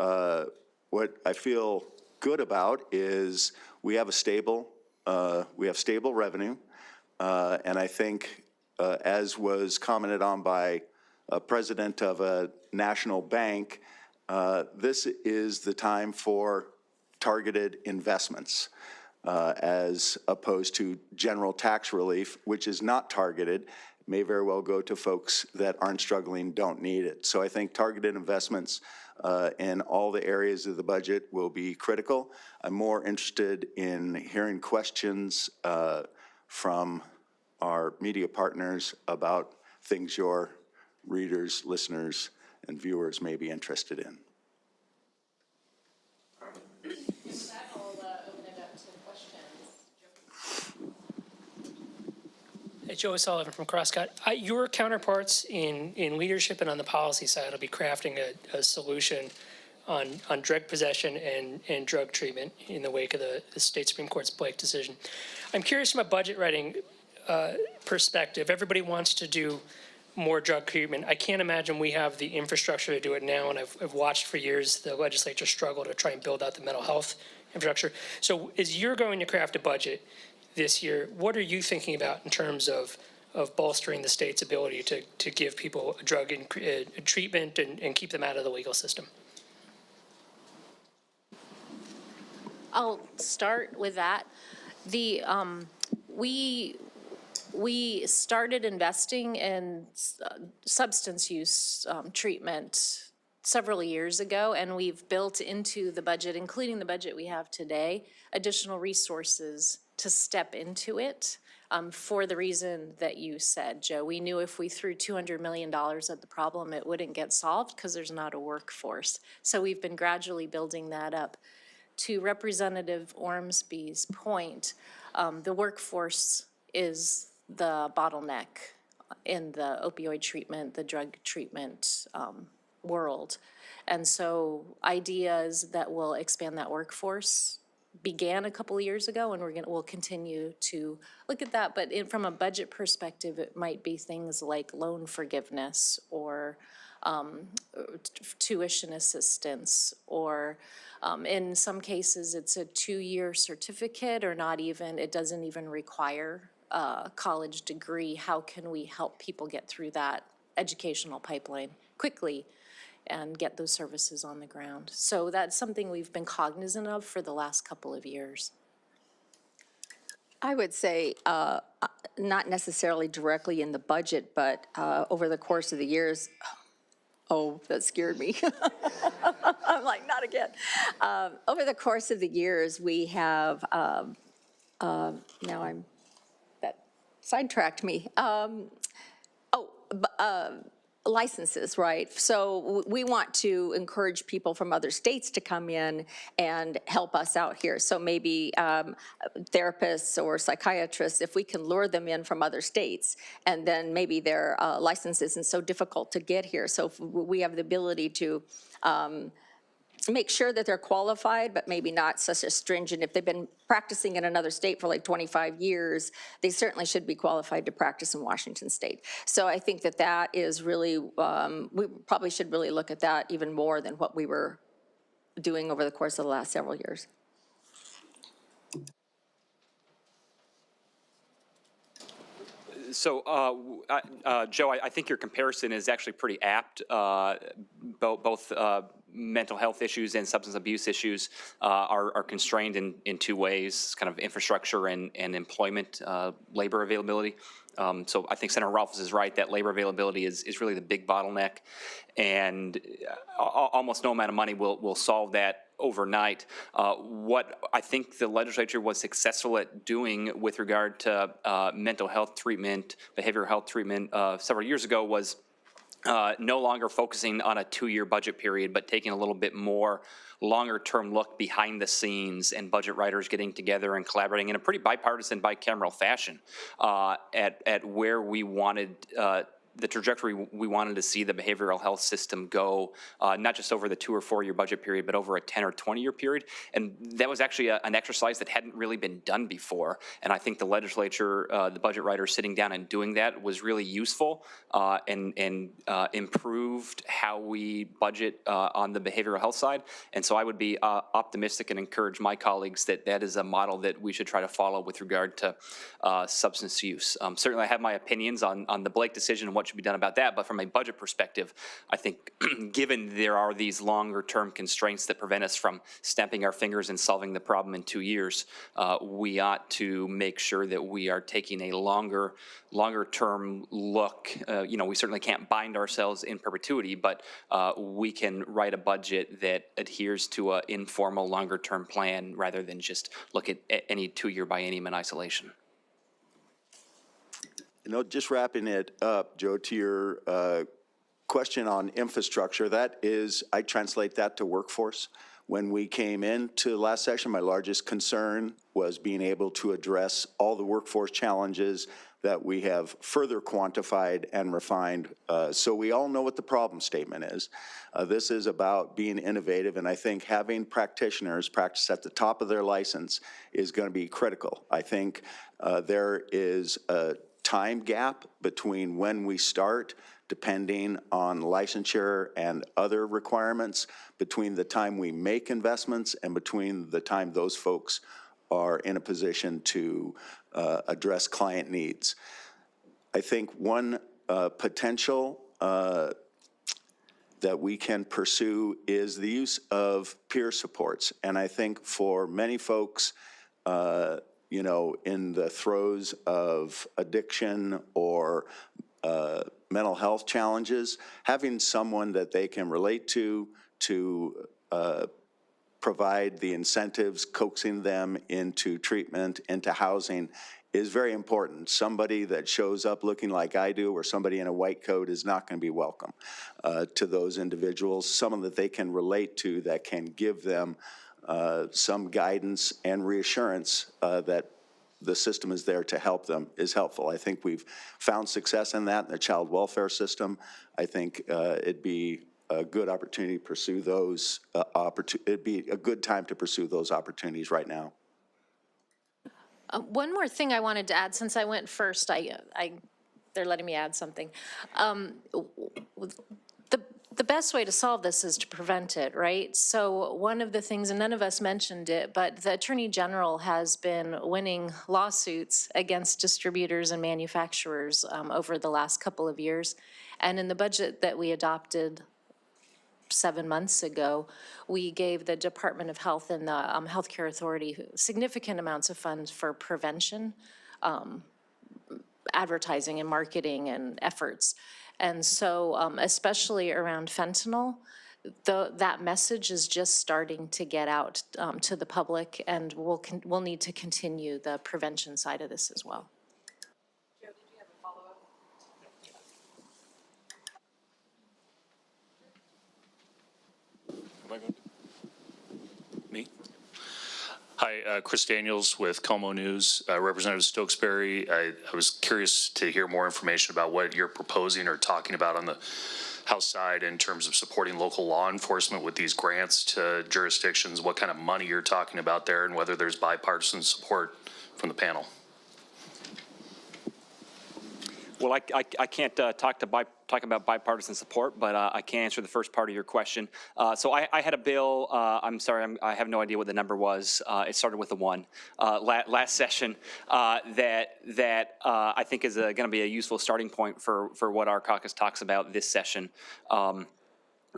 what I feel good about is we have stable revenue, and I think, as was commented on by a president of a national bank, this is the time for targeted investments, as opposed to general tax relief, which is not targeted, may very well go to folks that aren't struggling, don't need it. So I think targeted investments in all the areas of the budget will be critical. I'm more interested in hearing questions from our media partners about things your readers, listeners, and viewers may be interested in. With that, I'll open it up to questions. Hey, Joe Sullivan from Crosscut. Your counterparts in leadership and on the policy side will be crafting a solution on drug possession and drug treatment in the wake of the state Supreme Court's Blake decision. I'm curious from a budget writing perspective. Everybody wants to do more drug treatment. I can't imagine we have the infrastructure to do it now, and I've watched for years the legislature struggle to try and build out the mental health infrastructure. So as you're going to craft a budget this year, what are you thinking about in terms of bolstering the state's ability to give people a drug treatment and keep them out of the legal system? I'll start with that. We started investing in substance use treatment several years ago, and we've built into the budget, including the budget we have today, additional resources to step into it for the reason that you said, Joe. We knew if we threw $200 million at the problem, it wouldn't get solved because there's not a workforce. So we've been gradually building that up. To Representative Ormsby's point, the workforce is the bottleneck in the opioid treatment, the drug treatment world. And so ideas that will expand that workforce began a couple of years ago, and we'll continue to look at that. But from a budget perspective, it might be things like loan forgiveness or tuition assistance, or in some cases, it's a 2-year certificate, or not even, it doesn't even require a college degree. How can we help people get through that educational pipeline quickly and get those services on the ground? So that's something we've been cognizant of for the last couple of years. I would say, not necessarily directly in the budget, but over the course of the years, oh, that scared me. I'm like, not again. Over the course of the years, we have, now that sidetracked me. Licenses, right? So we want to encourage people from other states to come in and help us out here. So maybe therapists or psychiatrists, if we can lure them in from other states, and then maybe their license isn't so difficult to get here. So if we have the ability to make sure that they're qualified, but maybe not such a stringent. If they've been practicing in another state for like 25 years, they certainly should be qualified to practice in Washington State. So I think that that is really, we probably should really look at that even more than what we were doing over the course of the last several years. So, Joe, I think your comparison is actually pretty apt. Both mental health issues and substance abuse issues are constrained in two ways, kind of infrastructure and employment, labor availability. So I think Senator Rolfes is right that labor availability is really the big bottleneck, and almost no amount of money will solve that overnight. What I think the legislature was successful at doing with regard to mental health treatment, behavioral health treatment several years ago was no longer focusing on a 2-year budget period, but taking a little bit more longer-term look behind the scenes and budget writers getting together and collaborating in a pretty bipartisan, bicameral fashion at where we wanted the trajectory we wanted to see the behavioral health system go, not just over the 2 or 4 year budget period, but over a 10 or 20 year period. And that was actually an exercise that hadn't really been done before. And I think the legislature, the budget writers sitting down and doing that was really useful and improved how we budget on the behavioral health side. And so I would be optimistic and encourage my colleagues that that is a model that we should try to follow with regard to substance use. Certainly I have my opinions on the Blake decision and what should be done about that, but from a budget perspective, I think given there are these longer term constraints that prevent us from snapping our fingers and solving the problem in 2 years, we ought to make sure that we are taking a longer term look. We certainly can't bind ourselves in perpetuity, but we can write a budget that adheres to an informal longer term plan rather than just look at any 2 year biennium in isolation. Just wrapping it up, Joe, to your question on infrastructure, that is, I translate that to workforce. When we came into last session, my largest concern was being able to address all the workforce challenges that we have further quantified and refined. So we all know what the problem statement is. This is about being innovative, and I think having practitioners practice at the top of their license is going to be critical. I think there is a time gap between when we start, depending on licensure and other requirements, between the time we make investments and between the time those folks are in a position to address client needs. I think one potential that we can pursue is the use of peer supports. And I think for many folks, you know, in the throes of addiction or mental health challenges, having someone that they can relate to provide the incentives, coaxing them into treatment, into housing, is very important. Somebody that shows up looking like I do or somebody in a white coat is not going to be welcome to those individuals. Someone that they can relate to that can give them some guidance and reassurance that the system is there to help them is helpful. I think we've found success in that in the child welfare system. I think it'd be a good opportunity to pursue those it'd be a good time to pursue those opportunities right now. One more thing I wanted to add, since I went first, they're letting me add something. The best way to solve this is to prevent it, right? So one of the things, and none of us mentioned it, but the Attorney General has been winning lawsuits against distributors and manufacturers over the last couple of years. And in the budget that we adopted 7 months ago, we gave the Department of Health and the Healthcare Authority significant amounts of funds for prevention, advertising and marketing and efforts. And so especially around fentanyl, that message is just starting to get out to the public, and we'll need to continue the prevention side of this as well. Joe, did you have a follow-up? Am I going to? Me? Hi, Chris Daniels with Como News. Representative Stokesbury, I was curious to hear more information about what you're proposing or talking about on the House side in terms of supporting local law enforcement with these grants to jurisdictions, what kind of money you're talking about there, and whether there's bipartisan support from the panel. Well, I can't talk about bipartisan support, but I can answer the first part of your question. So I had a bill, I'm sorry, I have no idea what the number was. It started with a 1 last session that I think is going to be a useful starting point for what our caucus talks about this session.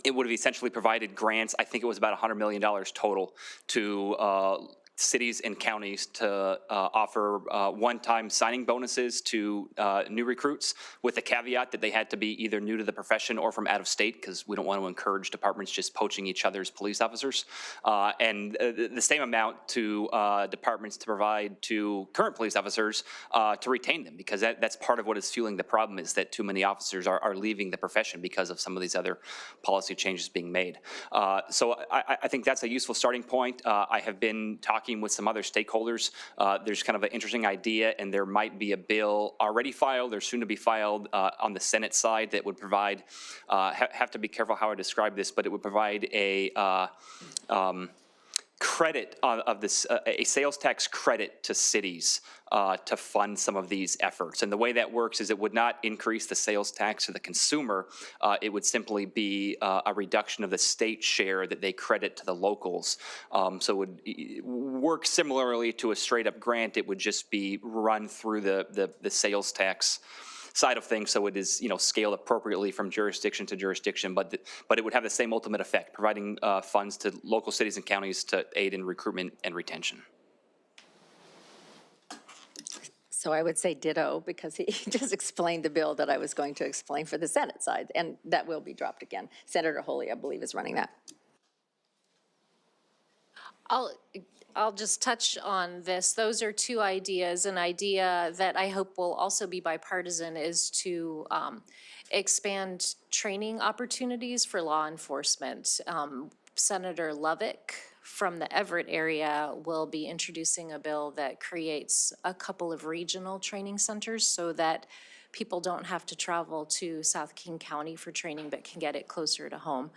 It would have essentially provided grants. I think it was about $100 million total to cities and counties to offer one-time signing bonuses to new recruits, with the caveat that they had to be either new to the profession or from out of state, because we don't want to encourage departments just poaching each other's police officers. And the same amount to departments to provide to current police officers to retain them, because that's part of what is fueling the problem, is that too many officers are leaving the profession because of some of these other policy changes being made. So I think that's a useful starting point. I have been talking with some other stakeholders. There's kind of an interesting idea, and there might be a bill already filed or soon to be filed on the Senate side that would provide, have to be careful how I describe this, but it would provide a credit of this, a sales tax credit to cities to fund some of these efforts. And the way that works is it would not increase the sales tax to the consumer. It would simply be a reduction of the state share that they credit to the locals. So it would work similarly to a straight up grant. It would just be run through the sales tax side of things, so it is, you know, scaled appropriately from jurisdiction to jurisdiction, but it would have the same ultimate effect, providing funds to local cities and counties to aid in recruitment and retention. So I would say ditto, because he just explained the bill that I was going to explain for the Senate side, and that will be dropped again. Senator Holy, I believe, is running that. I'll just touch on this. Those are two ideas. An idea that I hope will also be bipartisan is to expand training opportunities for law enforcement. Senator Lovick from the Everett area will be introducing a bill that creates a couple of regional training centers so that people don't have to travel to South King County for training, but can get it closer to home.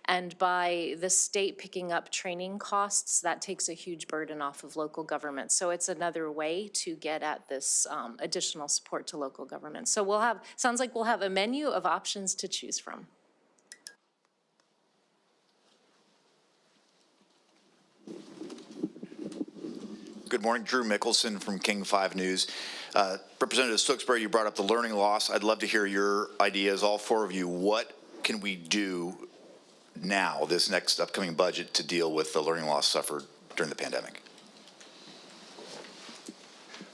And by the state picking up training costs, that takes a huge burden off of local government. So it's another way to get at this additional support to local government. So we'll have, sounds like we'll have a menu of options to choose from. Good morning, Drew Mickelson from King 5 News. Representative Stokesbury, you brought up the learning loss. I'd love to hear your ideas, all four of you. What can we do now, this next upcoming budget, to deal with the learning loss suffered during the pandemic?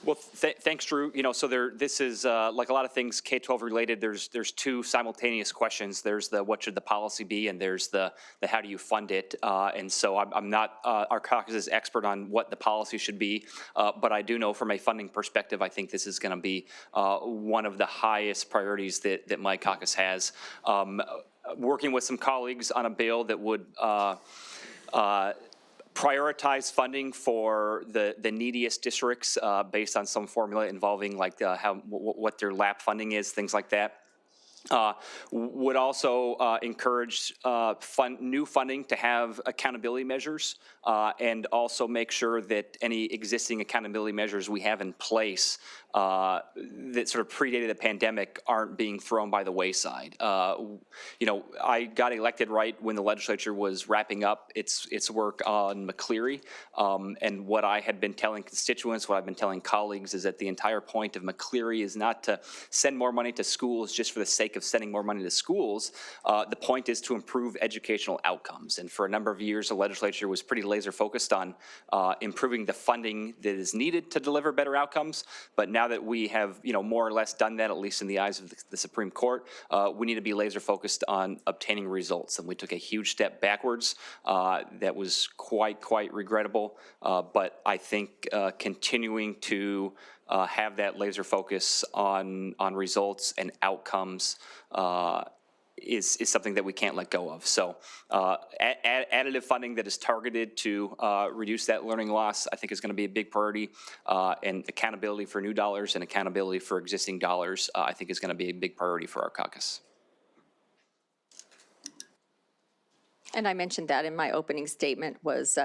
Well, thanks, Drew. You know, so this is like a lot of things K-12 related. There's two simultaneous questions. There's the what should the policy be, and there's the how do you fund it. And so I'm not our caucus's expert on what the policy should be, but I do know from a funding perspective, I think this is going to be one of the highest priorities that my caucus has. Working with some colleagues on a bill that would prioritize funding for the neediest districts based on some formula involving like what their LAP funding is, things like that. Would also encourage new funding to have accountability measures and also make sure that any existing accountability measures we have in place that sort of predated the pandemic aren't being thrown by the wayside. You know, I got elected right when the legislature was wrapping up its work on McCleary, and what I had been telling constituents, what I've been telling colleagues, is that the entire point of McCleary is not to send more money to schools just for the sake of sending more money to schools. The point is to improve educational outcomes, and for a number of years, the legislature was pretty laser focused on improving the funding that is needed to deliver better outcomes. But now that we have, you know, more or less done that, at least in the eyes of the Supreme Court, we need to be laser focused on obtaining results. And we took a huge step backwards. That was quite regrettable. But I think continuing to have that laser focus on results and outcomes is something that we can't let go of. So additive funding that is targeted to reduce that learning loss, I think, is going to be a big priority. And accountability for new dollars and accountability for existing dollars, I think, is going to be a big priority for our caucus. And I mentioned that in my opening statement was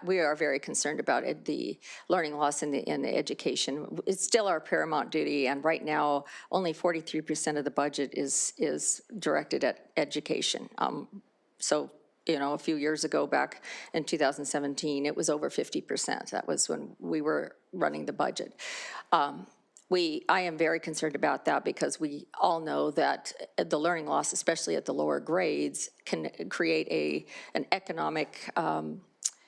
we are very concerned about the learning loss in the education. It's still our paramount duty, and right now only 43% of the budget is directed at education. So, you know, a few years ago, back in 2017, it was over 50%. That was when we were running the budget. I am very concerned about that because we all know that the learning loss, especially at the lower grades, can create an economic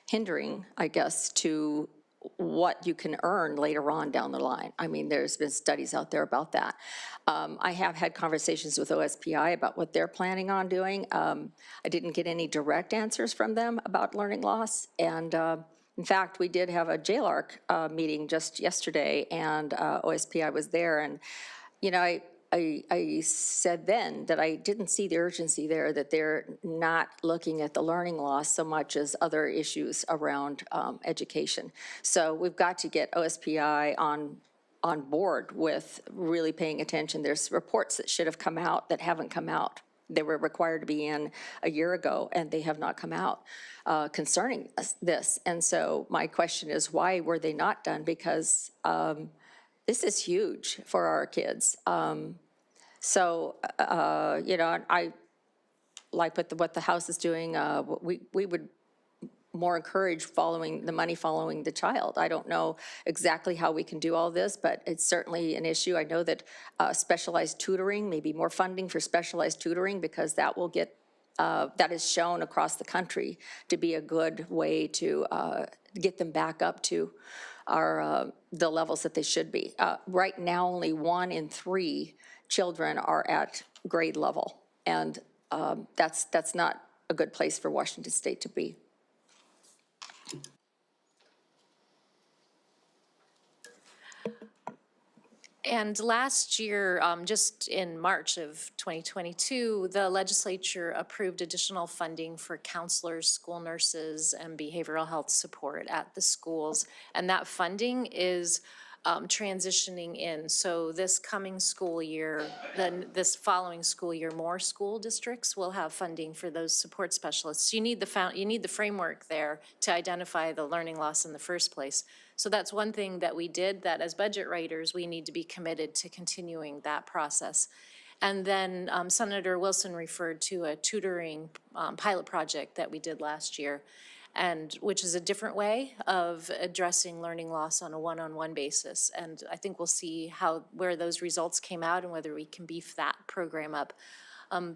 hindering, I guess, to what you can earn later on down the line. I mean, there's been studies out there about that. I have had conversations with OSPI about what they're planning on doing. I didn't get any direct answers from them about learning loss, and in fact, we did have a JAILARC meeting just yesterday, and OSPI was there. And, you know, I said then that I didn't see the urgency there, that they're not looking at the learning loss so much as other issues around education. So we've got to get OSPI on board with really paying attention. There's reports that should have come out that haven't come out. They were required to be in a year ago, and they have not come out concerning this. And so my question is, why were they not done? Because this is huge for our kids. So, you know, I like what the House is doing. We would more encourage the money following the child. I don't know exactly how we can do all this, but it's certainly an issue. I know that specialized tutoring, maybe more funding for specialized tutoring, because that will get, that is shown across the country to be a good way to get them back up to the levels that they should be. Right now, only 1 in 3 children are at grade level, and that's not a good place for Washington State to be. And last year, just in March of 2022, the legislature approved additional funding for counselors, school nurses, and behavioral health support at the schools. And that funding is transitioning in. So this coming school year, then this following school year, more school districts will have funding for those support specialists. You need the framework there to identify the learning loss in the first place. So that's one thing that we did, that as budget writers, we need to be committed to continuing that process. And then Senator Wilson referred to a tutoring pilot project that we did last year, and which is a different way of addressing learning loss on a one-on-one basis. And I think we'll see where those results came out and whether we can beef that program up.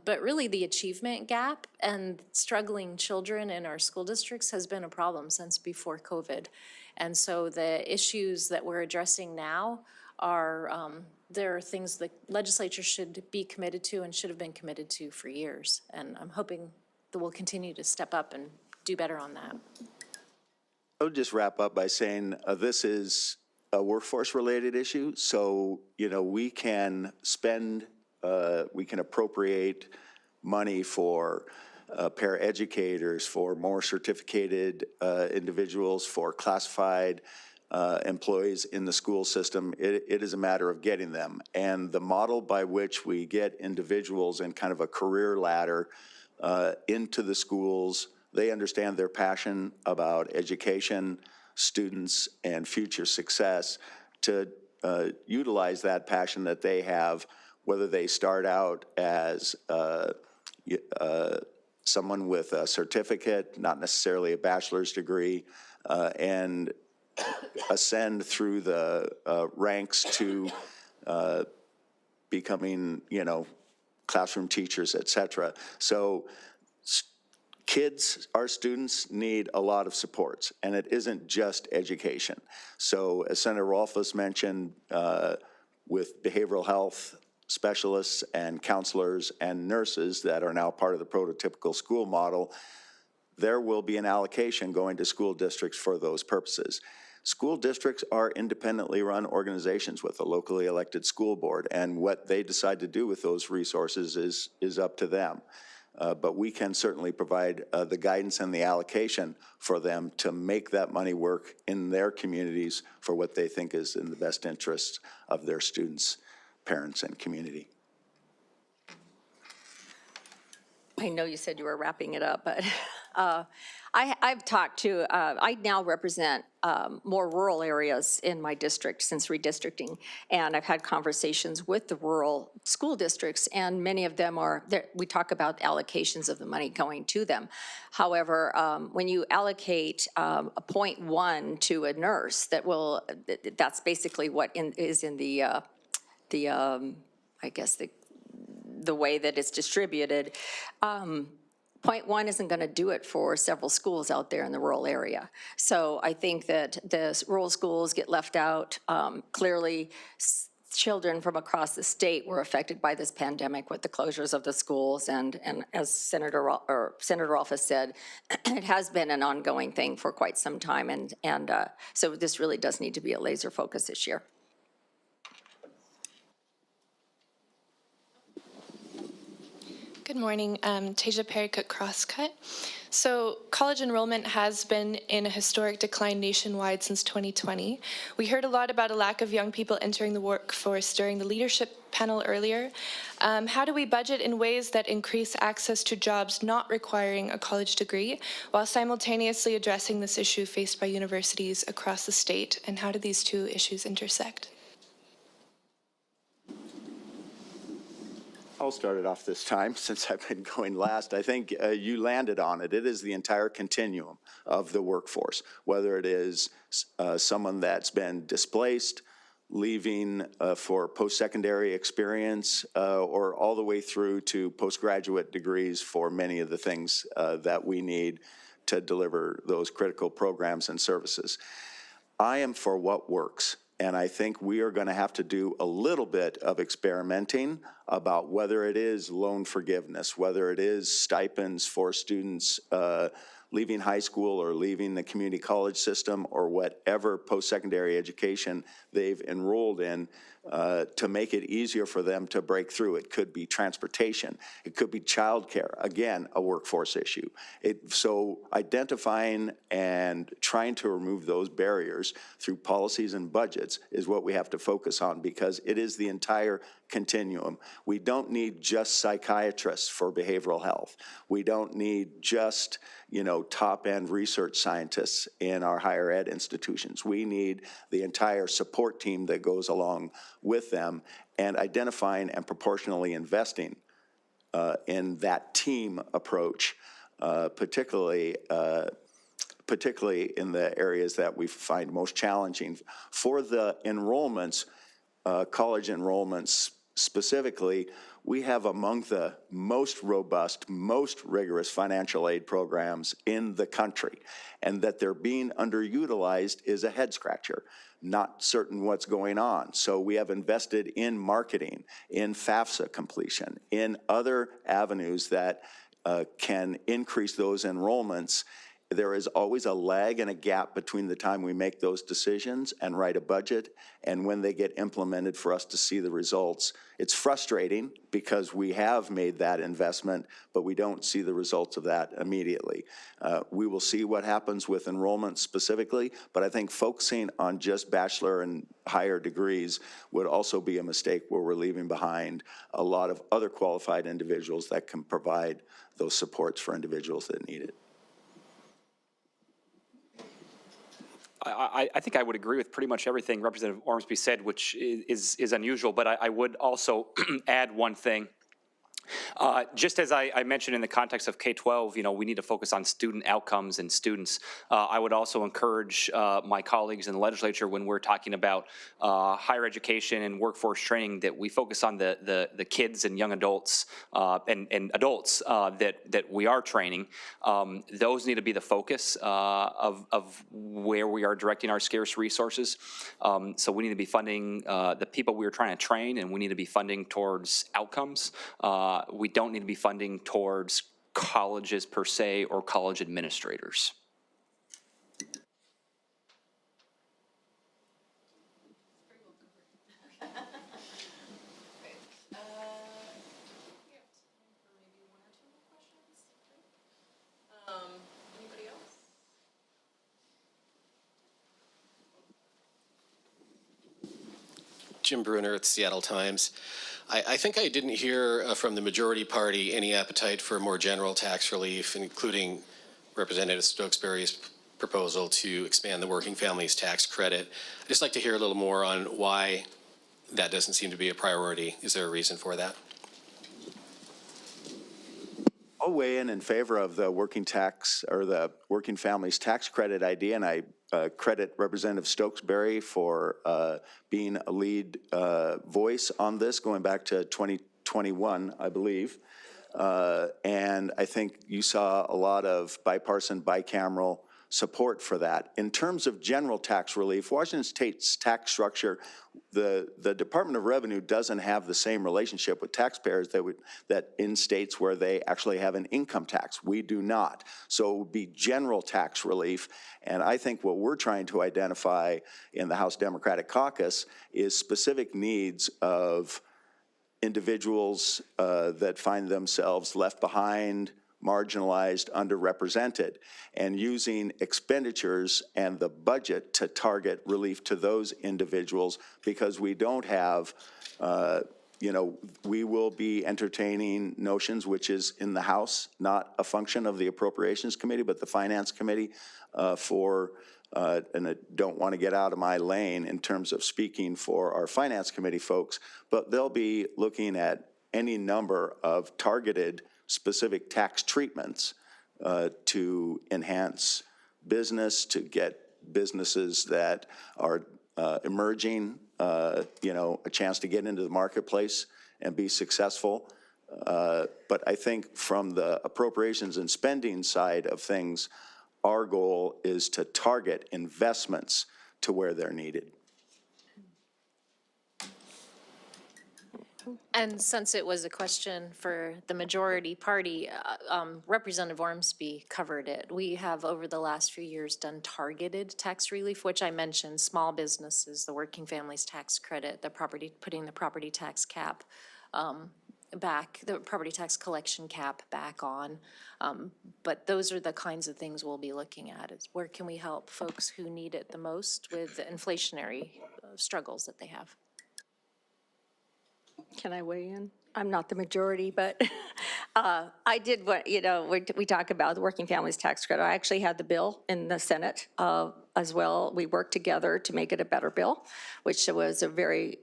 But really the achievement gap and struggling children in our school districts has been a problem since before COVID. And so the issues that we're addressing now are, there are things the legislature should be committed to and should have been committed to for years. And I'm hoping that we'll continue to step up and do better on that. I would just wrap up by saying this is a workforce-related issue. So, we can spend, we can appropriate money for paraeducators, for more certificated individuals, for classified employees in the school system. It is a matter of getting them. And the model by which we get individuals in kind of a career ladder into the schools, they understand their passion about education, students, and future success, to utilize that passion that they have, whether they start out as someone with a certificate, not necessarily a bachelor's degree, and ascend through the ranks to becoming, classroom teachers, et cetera. So kids, our students, need a lot of supports, and it isn't just education. So as Senator Rolfes mentioned, with behavioral health specialists and counselors and nurses that are now part of the prototypical school model, there will be an allocation going to school districts for those purposes. School districts are independently run organizations with a locally elected school board, and what they decide to do with those resources is up to them. But we can certainly provide the guidance and the allocation for them to make that money work in their communities for what they think is in the best interest of their students, parents, and community. I know you said you were wrapping it up, but I've talked to, I now represent more rural areas in my district since redistricting, and I've had conversations with the rural school districts, and many of them we talk about allocations of the money going to them. However, when you allocate a 0.1 to a nurse, that's basically what is in the the way that it's distributed. 0.1 isn't going to do it for several schools out there in the rural area. So I think that the rural schools get left out. Clearly, children from across the state were affected by this pandemic with the closures of the schools, and as Senator Rolfes said, it has been an ongoing thing for quite some time, and so this really does need to be a laser focus this year. Good morning, Tasia Perry-Cook Crosscut. So college enrollment has been in a historic decline nationwide since 2020. We heard a lot about a lack of young people entering the workforce during the leadership panel earlier. How do we budget in ways that increase access to jobs not requiring a college degree while simultaneously addressing this issue faced by universities across the state? And how do these two issues intersect? I'll start it off this time since I've been going last. I think you landed on it. It is the entire continuum of the workforce, whether it is someone that's been displaced, leaving for post-secondary experience, or all the way through to postgraduate degrees for many of the things that we need to deliver those critical programs and services. I am for what works. And I think we are going to have to do a little bit of experimenting about whether it is loan forgiveness, whether it is stipends for students leaving high school or leaving the community college system or whatever post-secondary education they've enrolled in, to make it easier for them to break through. It could be transportation. It could be childcare. Again, a workforce issue. So identifying and trying to remove those barriers through policies and budgets is what we have to focus on, because it is the entire continuum. We don't need just psychiatrists for behavioral health. We don't need just, top-end research scientists in our higher ed institutions. We need the entire support team that goes along with them, and identifying and proportionally investing in that team approach, particularly in the areas that we find most challenging. For the enrollments, college enrollments specifically, we have among the most robust, most rigorous financial aid programs in the country, and that they're being underutilized is a head scratcher. Not certain what's going on. So we have invested in marketing, in FAFSA completion, in other avenues that can increase those enrollments. There is always a lag and a gap between the time we make those decisions and write a budget and when they get implemented for us to see the results. It's frustrating because we have made that investment, but we don't see the results of that immediately. We will see what happens with enrollment specifically, but I think focusing on just bachelor and higher degrees would also be a mistake, where we're leaving behind a lot of other qualified individuals that can provide those supports for individuals that need it. I think I would agree with pretty much everything Representative Ormsby said, which is unusual, but I would also add one thing. Just as I mentioned in the context of K-12, we need to focus on student outcomes and students. I would also encourage my colleagues in the legislature, when we're talking about higher education and workforce training, that we focus on the kids and young adults and adults that we are training. Those need to be the focus of where we are directing our scarce resources. So we need to be funding the people we are trying to train, and we need to be funding towards outcomes. We don't need to be funding towards colleges per se or college administrators. Jim Bruner at the Seattle Times. I think I didn't hear from the majority party any appetite for more general tax relief, including Representative Stokesbury's proposal to expand the working families tax credit. I'd just like to hear a little more on why that doesn't seem to be a priority. Is there a reason for that? I'll weigh in favor of the working tax, or the working families tax credit idea, and I credit Representative Stokesbury for being a lead voice on this, going back to 2021, I believe. And I think you saw a lot of bipartisan, bicameral support for that. In terms of general tax relief, Washington State's tax structure, the Department of Revenue doesn't have the same relationship with taxpayers that in states where they actually have an income tax. We do not. So it would be general tax relief. And I think what we're trying to identify in the House Democratic Caucus is specific needs of individuals that find themselves left behind, marginalized, underrepresented, and using expenditures and the budget to target relief to those individuals, because we don't have, we will be entertaining notions, which is in the House, not a function of the Appropriations Committee, but the Finance Committee, and I don't want to get out of my lane in terms of speaking for our Finance Committee folks, but they'll be looking at any number of targeted specific tax treatments to enhance business, to get businesses that are emerging, a chance to get into the marketplace and be successful. But I think from the appropriations and spending side of things, our goal is to target investments to where they're needed. And since it was a question for the majority party, Representative Ormsby covered it. We have, over the last few years, done targeted tax relief, which I mentioned, small businesses, the working families tax credit, the property, putting the property tax cap back, the property tax collection cap back on. But those are the kinds of things we'll be looking at, is where can we help folks who need it the most with the inflationary struggles that they have. Can I weigh in? I'm not the majority, but I did what, we talk about the working families tax credit. I actually had the bill in the Senate as well. We worked together to make it a better bill, which was a very,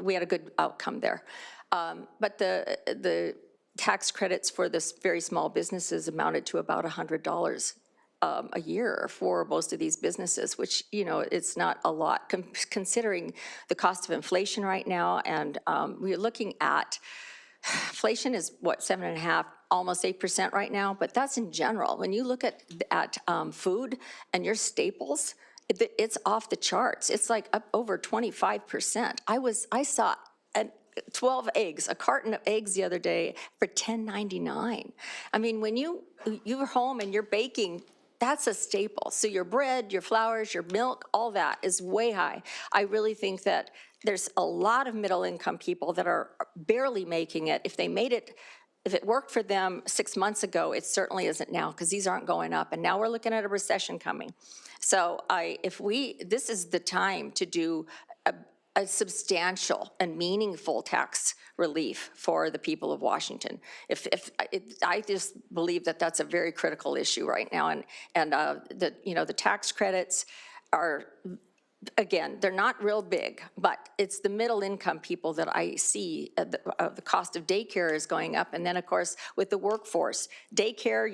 we had a good outcome there. But the tax credits for this very small businesses amounted to about $100 a year for most of these businesses, which, it's not a lot considering the cost of inflation right now. And we're looking at, inflation is what, 7.5%, almost 8% right now, but that's in general. When you look at food and your staples, it's off the charts. It's like up over 25%. I saw 12 eggs, a carton of eggs the other day for $10.99. I mean, when you're home and you're baking, that's a staple. So your bread, your flours, your milk, all that is way high. I really think that there's a lot of middle income people that are barely making it. If they made it, if it worked for them 6 months ago, it certainly isn't now, because these aren't going up. And now we're looking at a recession coming. So this is the time to do a substantial and meaningful tax relief for the people of Washington. I just believe that that's a very critical issue right now, and the tax credits are, again, they're not real big, but it's the middle income people that I see. The cost of daycare is going up, and then of course with the workforce, daycare,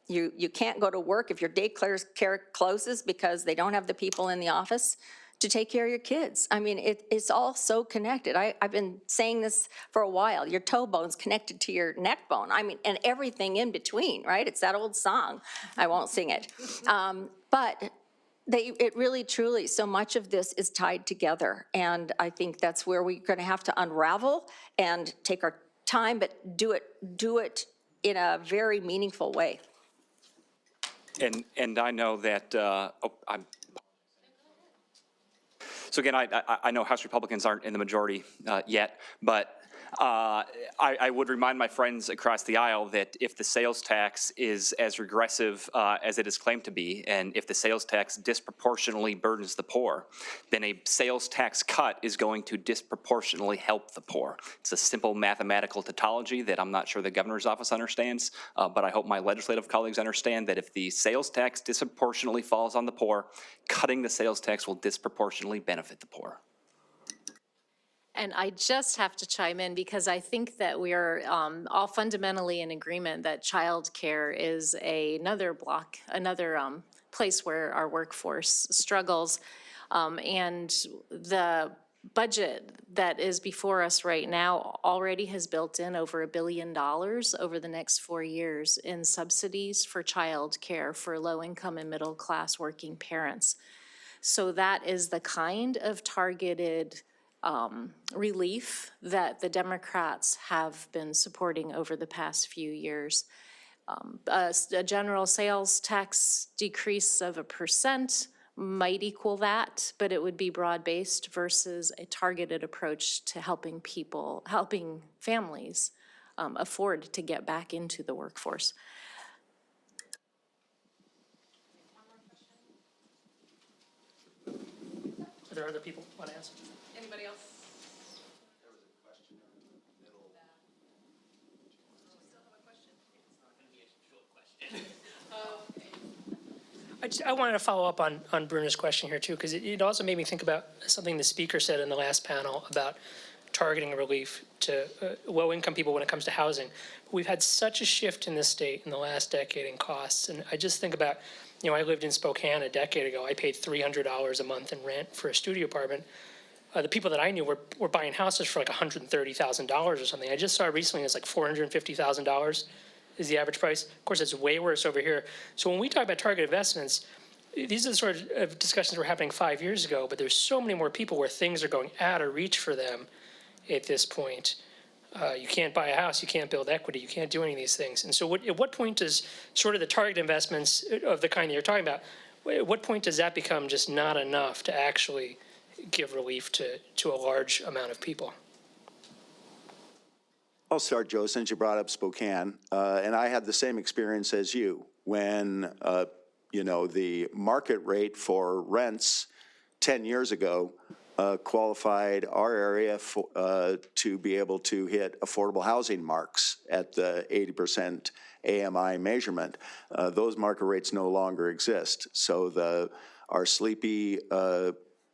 you can't go to work if your daycare closes because they don't have the people in the office to take care of your kids. I mean, it's all so connected. I've been saying this for a while. Your toe bone's connected to your neck bone. I mean, and everything in between, right? It's that old song. I won't sing it. But it really, truly, so much of this is tied together. And I think that's where we're gonna have to unravel and take our time, but do it in a very meaningful way. And I know that, so again, I know House Republicans aren't in the majority yet, but I would remind my friends across the aisle that if the sales tax is as regressive as it is claimed to be, and if the sales tax disproportionately burdens the poor, then a sales tax cut is going to disproportionately help the poor. It's a simple mathematical tautology that I'm not sure the governor's office understands, but I hope my legislative colleagues understand that if the sales tax disproportionately falls on the poor, cutting the sales tax will disproportionately benefit the poor. And I just have to chime in because I think that we are all fundamentally in agreement that childcare is another place where our workforce struggles. And the budget that is before us right now already has built in over $1 billion over the next 4 years in subsidies for childcare for low-income and middle-class working parents. So that is the kind of targeted relief that the Democrats have been supporting over the past few years. A general sales tax decrease of 1% might equal that, but it would be broad-based versus a targeted approach to helping families afford to get back into the workforce. Are there other people who want to answer? Anybody else? I wanted to follow up on Bruner's question here too, because it also made me think about something the speaker said in the last panel about targeting relief to low-income people when it comes to housing. We've had such a shift in this state in the last decade in costs, and I just think about, I lived in Spokane a decade ago. I paid $300 a month in rent for a studio apartment. The people that I knew were buying houses for like $130,000 or something. I just saw recently it's like $450,000 is the average price. Of course, it's way worse over here. So when we talk about target investments, these are the sort of discussions that were happening 5 years ago, but there's so many more people where things are going out of reach for them. at this point. You can't buy a house, you can't build equity, you can't do any of these things. And so at what point does sort of the target investments of the kind that you're talking about, at what point does that become just not enough to actually give relief to a large amount of people? I'll start, Joe, since you brought up Spokane. And I had the same experience as you when, the market rate for rents 10 years ago qualified our area to be able to hit affordable housing marks at the 80% AMI measurement. Those market rates no longer exist. So our sleepy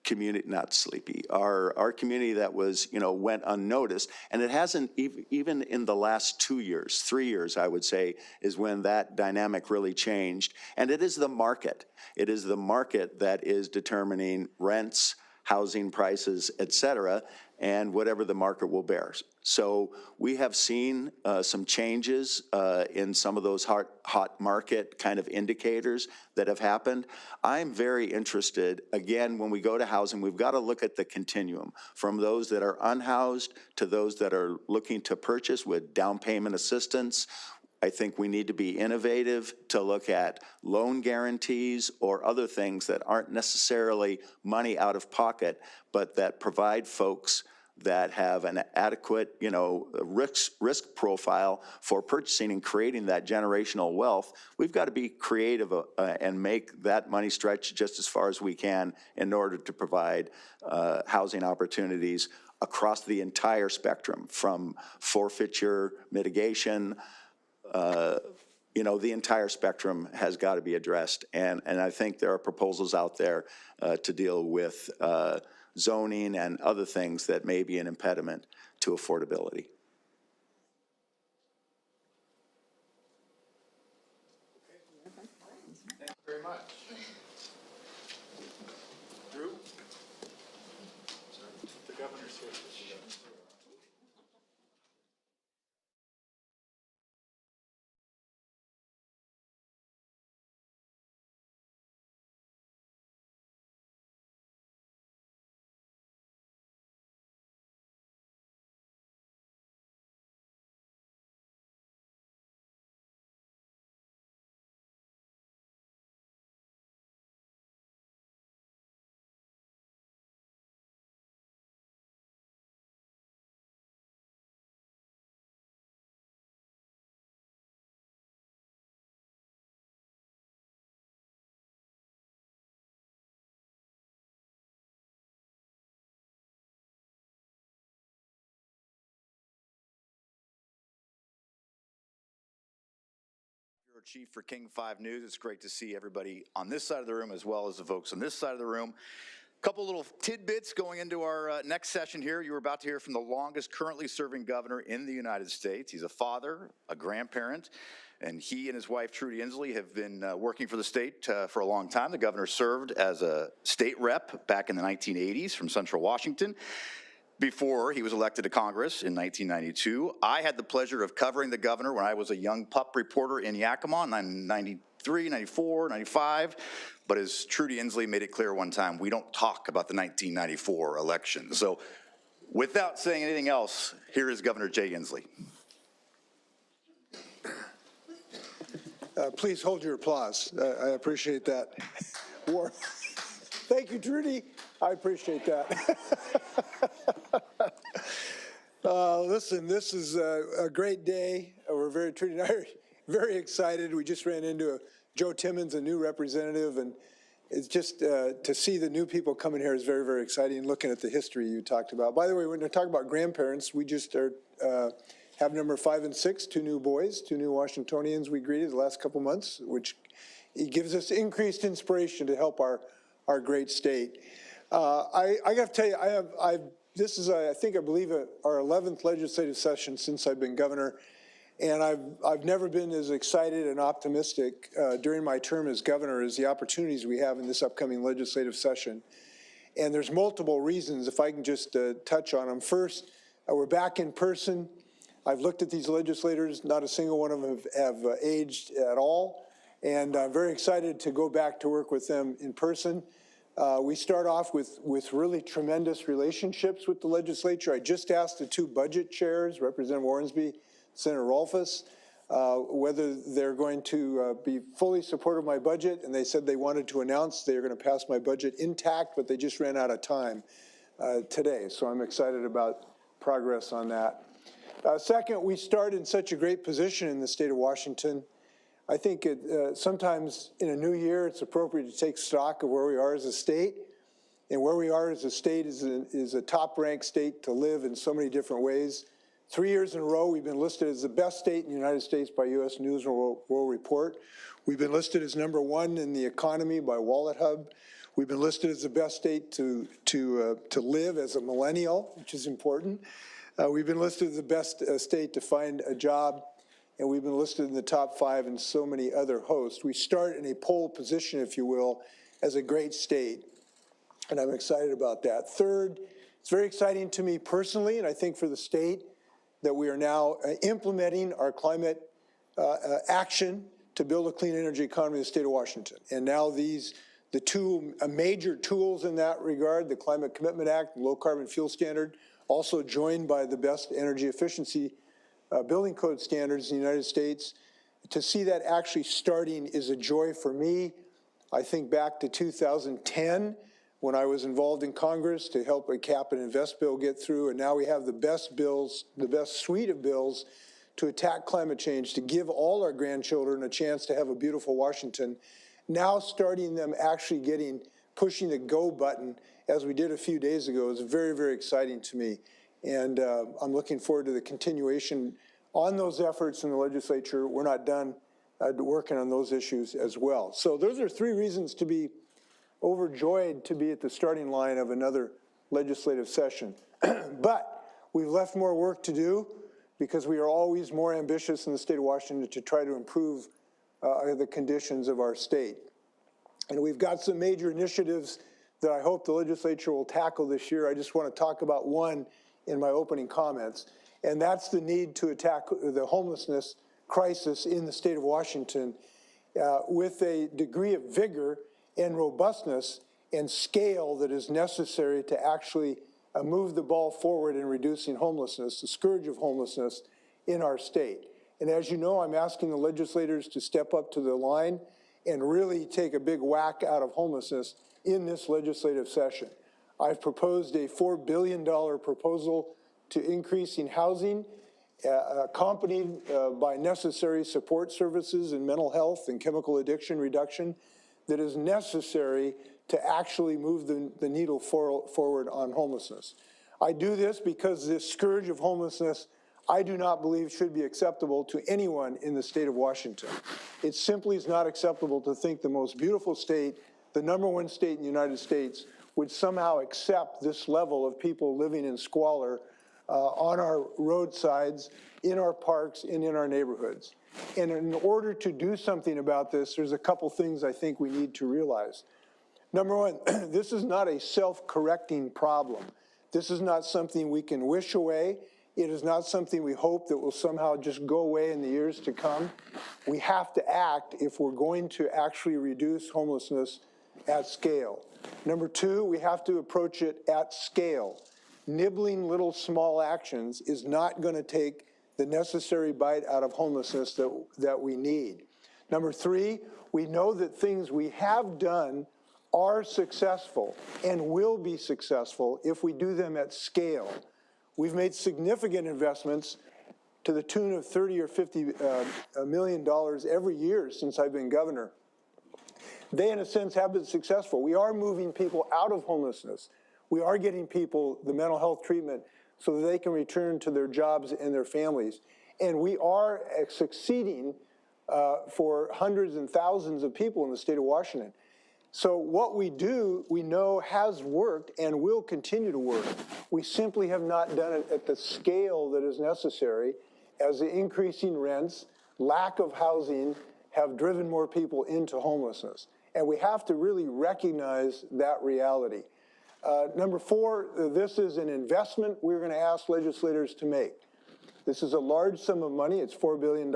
community, not sleepy, our community that was, went unnoticed. And it hasn't, even in the last 2 years, 3 years, I would say, is when that dynamic really changed. And it is the market. It is the market that is determining rents, housing prices, et cetera, and whatever the market will bear. So we have seen some changes in some of those hot market kind of indicators that have happened. I'm very interested, again, when we go to housing, we've got to look at the continuum from those that are unhoused to those that are looking to purchase with down payment assistance. I think we need to be innovative to look at loan guarantees or other things that aren't necessarily money out of pocket, but that provide folks that have an adequate, risk profile for purchasing and creating that generational wealth. We've got to be creative and make that money stretch just as far as we can in order to provide housing opportunities across the entire spectrum, from forfeiture, mitigation. The entire spectrum has got to be addressed. And I think there are proposals out there to deal with zoning and other things that may be an impediment to affordability. Thank you very much. Drew? The governor's here. Chief for King 5 News. It's great to see everybody on this side of the room as well as the folks on this side of the room. A couple little tidbits going into our next session here. You were about to hear from the longest currently serving governor in the United States. He's a father, a grandparent, and he and his wife, Trudy Inslee, have been working for the state for a long time. The governor served as a state rep back in the 1980s from Central Washington. Before he was elected to Congress in 1992, I had the pleasure of covering the governor when I was a young pup reporter in Yakima in 93, 94, 95. But as Trudy Inslee made it clear one time, we don't talk about the 1994 election. So without saying anything else, here is Governor Jay Inslee. Please hold your applause. I appreciate that. Thank you, Trudy. I appreciate that. Listen, this is a great day. Trudy and I are very excited. We just ran into Joe Timmons, a new representative, and it's just to see the new people coming here is very, very exciting, looking at the history you talked about. By the way, when you're talking about grandparents, we just have number 5 and 6, 2 new boys, 2 new Washingtonians we greeted the last couple months, which it gives us increased inspiration to help our great state. I got to tell you, this is, I believe, our 11th legislative session since I've been governor, and I've never been as excited and optimistic during my term as governor as the opportunities we have in this upcoming legislative session. And there's multiple reasons, if I can just touch on them. First, we're back in person. I've looked at these legislators, not a single one of them have aged at all, and I'm very excited to go back to work with them in person. We start off with really tremendous relationships with the legislature. I just asked the two budget chairs, Representative Ornsby, Senator Rolfes, whether they're going to be fully supportive of my budget, and they said they wanted to announce they're going to pass my budget intact, but they just ran out of time today. So I'm excited about progress on that. Second, we start in such a great position in the state of Washington. I think sometimes in a new year, it's appropriate to take stock of where we are as a state. And where we are as a state is a top-ranked state to live in so many different ways. 3 years in a row, we've been listed as the best state in the United States by U.S. News and World Report. We've been listed as #1 in the economy by Wallet Hub. We've been listed as the best state to live as a millennial, which is important. We've been listed as the best state to find a job, and we've been listed in the top 5 in so many other hosts. We start in a pole position, if you will, as a great state, and I'm excited about that. Third, it's very exciting to me personally, and I think for the state, that we are now implementing our climate action to build a clean energy economy in the state of Washington. And now the two major tools in that regard, the Climate Commitment Act, the Low Carbon Fuel Standard, also joined by the best energy efficiency building code standards in the United States. To see that actually starting is a joy for me. I think back to 2010 when I was involved in Congress to help a cap and invest bill get through, and now we have the best bills, the best suite of bills to attack climate change, to give all our grandchildren a chance to have a beautiful Washington. Now starting them actually pushing the go button as we did a few days ago is very, very exciting to me. And I'm looking forward to the continuation on those efforts in the legislature. We're not done working on those issues as well. So those are 3 reasons to be overjoyed to be at the starting line of another legislative session. But we've left more work to do because we are always more ambitious in the state of Washington to try to improve the conditions of our state. And we've got some major initiatives that I hope the legislature will tackle this year. I just want to talk about one in my opening comments, and that's the need to attack the homelessness crisis in the state of Washington with a degree of vigor and robustness and scale that is necessary to actually move the ball forward in reducing homelessness, the scourge of homelessness in our state. And as you know, I'm asking the legislators to step up to the line and really take a big whack out of homelessness in this legislative session. I've proposed a $4 billion proposal to increasing housing, accompanied by necessary support services in mental health and chemical addiction reduction that is necessary to actually move the needle forward on homelessness. I do this because this scourge of homelessness, I do not believe should be acceptable to anyone in the state of Washington. It simply is not acceptable to think the most beautiful state, the #1 state in the United States, would somehow accept this level of people living in squalor on our roadsides, in our parks, and in our neighborhoods. And in order to do something about this, there's a couple things I think we need to realize. #1, this is not a self-correcting problem. This is not something we can wish away. It is not something we hope that will somehow just go away in the years to come. We have to act if we're going to actually reduce homelessness at scale. #2, we have to approach it at scale. Nibbling little small actions is not going to take the necessary bite out of homelessness that we need. #3, we know that things we have done are successful and will be successful if we do them at scale. We've made significant investments to the tune of $30 or $50 million every year since I've been governor. They, in a sense, have been successful. We are moving people out of homelessness. We are getting people the mental health treatment so that they can return to their jobs and their families. And we are succeeding for hundreds and thousands of people in the state of Washington. So what we do, we know has worked and will continue to work. We simply have not done it at the scale that is necessary, as the increasing rents, lack of housing have driven more people into homelessness. And we have to really recognize that reality. #4, this is an investment we're going to ask legislators to make. This is a large sum of money. It's $4 billion.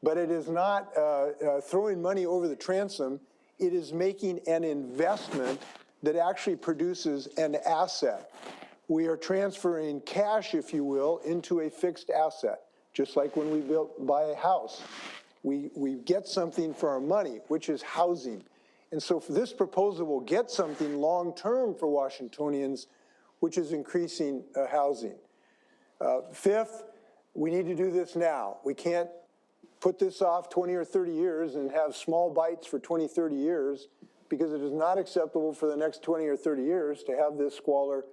But it is not throwing money over the transom. It is making an investment that actually produces an asset. We are transferring cash, if you will, into a fixed asset, just like when we buy a house. We get something for our money, which is housing. And so for this proposal will get something long-term for Washingtonians, which is increasing housing. Fifth, we need to do this now. We can't put this off 20 or 30 years and have small bites for 20, 30 years, because it is not acceptable for the next 20 or 30 years to have this squalor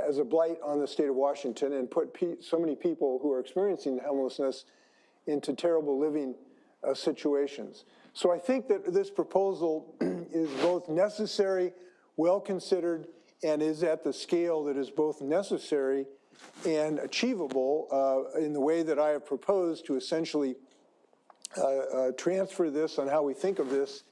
as a blight on the state of Washington and put so many people who are experiencing homelessness into terrible living situations. So I think that this proposal is both necessary, well-considered, and is at the scale that is both necessary and achievable in the way that I have proposed to essentially transfer this on how we think of this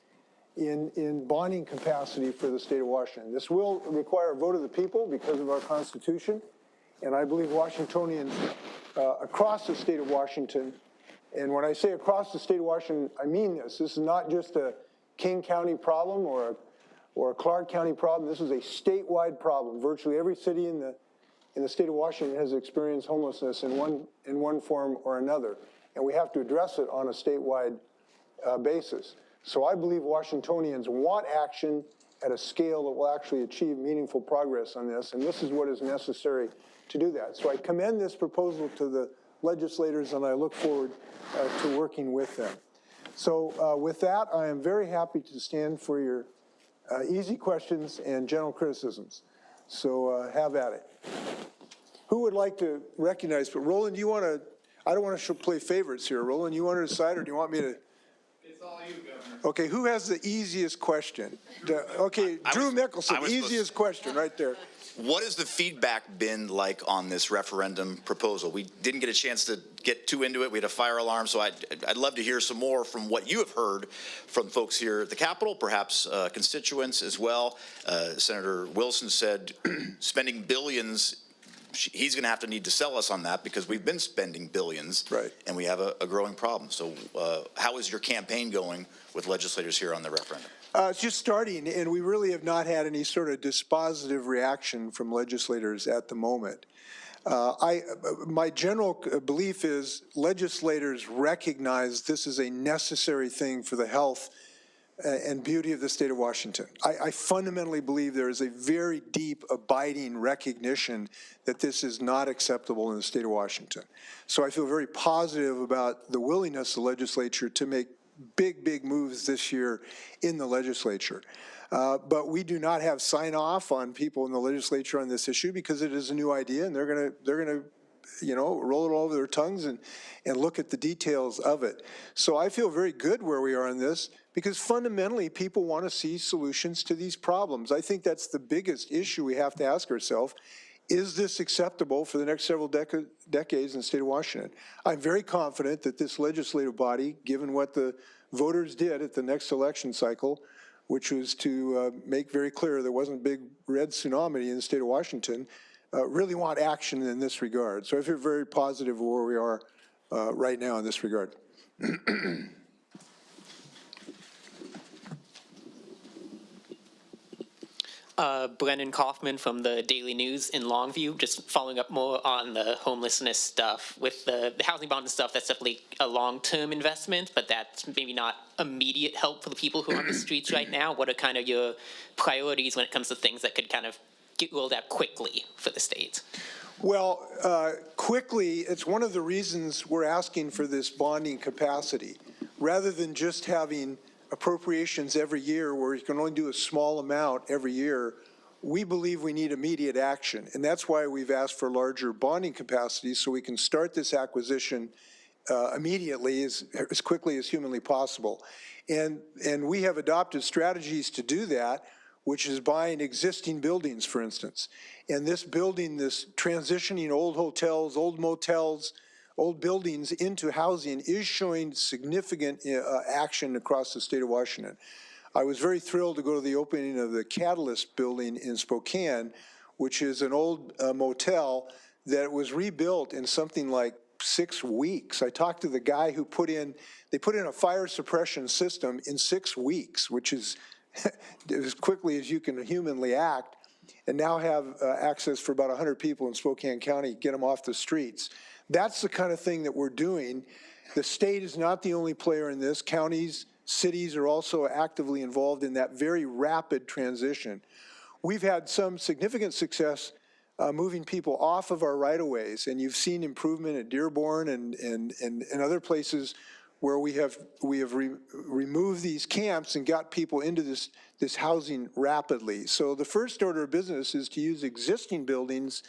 in bonding capacity for the state of Washington. This will require a vote of the people because of our Constitution, and I believe Washingtonians across the state of Washington, and when I say across the state of Washington, I mean this. This is not just a King County problem or a Clark County problem. This is a statewide problem. Virtually every city in the state of Washington has experienced homelessness in one form or another, and we have to address it on a statewide basis. So I believe Washingtonians want action at a scale that will actually achieve meaningful progress on this, and this is what is necessary to do that. So I commend this proposal to the legislators, and I look forward to working with them. So with that, I am very happy to stand for your easy questions and general criticisms. So have at it. Who would like to recognize? But Roland, do you want to? I don't want to play favorites here. Roland, you want to decide, or do you want me to? It's all you, Governor. Okay, who has the easiest question? Okay, Drew Mickelson, easiest question right there. What has the feedback been like on this referendum proposal? We didn't get a chance to get too into it. We had a fire alarm, so I'd love to hear some more from what you have heard from folks here at the Capitol, perhaps constituents as well. Senator Wilson said spending billions, he's going to have to need to sell us on that because we've been spending billions, right, and we have a growing problem. So how is your campaign going with legislators here on the referendum? It's just starting, and we really have not had any sort of dispositive reaction from legislators at the moment. My general belief is legislators recognize this is a necessary thing for the health and beauty of the state of Washington. I fundamentally believe there is a very deep, abiding recognition that this is not acceptable in the state of Washington. So I feel very positive about the willingness of the legislature to make big moves this year in the legislature. But we do not have sign off on people in the legislature on this issue because it is a new idea, and they're gonna roll it all over their tongues and look at the details of it. So I feel very good where we are on this because fundamentally people want to see solutions to these problems. I think that's the biggest issue we have to ask ourselves. Is this acceptable for the next several decades in the state of Washington? I'm very confident that this legislative body, given what the voters did at the next election cycle, which was to make very clear there wasn't a big red tsunami in the state of Washington, really want action in this regard. So I feel very positive where we are right now in this regard. Brennan Kaufman from the Daily News in Longview, just following up more on the homelessness stuff. With the housing bond and stuff, that's definitely a long-term investment, but that's maybe not immediate help for the people who are on the streets right now. What are kind of your priorities when it comes to things that could kind of get rolled out quickly for the state? Well, quickly, it's one of the reasons we're asking for this bonding capacity. Rather than just having appropriations every year where you can only do a small amount every year, we believe we need immediate action. And that's why we've asked for larger bonding capacity so we can start this acquisition immediately as quickly as humanly possible. And we have adopted strategies to do that, which is buying existing buildings, for instance. And this building, this transitioning old hotels, old motels, old buildings into housing is showing significant action across the state of Washington. I was very thrilled to go to the opening of the Catalyst building in Spokane, which is an old motel that was rebuilt in something like 6 weeks. I talked to the guy who they put in a fire suppression system in 6 weeks, which is as quickly as you can humanly act, and now have access for about 100 people in Spokane County, get them off the streets. That's the kind of thing that we're doing. The state is not the only player in this. Counties, cities are also actively involved in that very rapid transition. We've had some significant success moving people off of our right-of-ways, and you've seen improvement at Dearborn and other places where we have removed these camps and got people into this housing rapidly. So the first order of business is to use existing buildings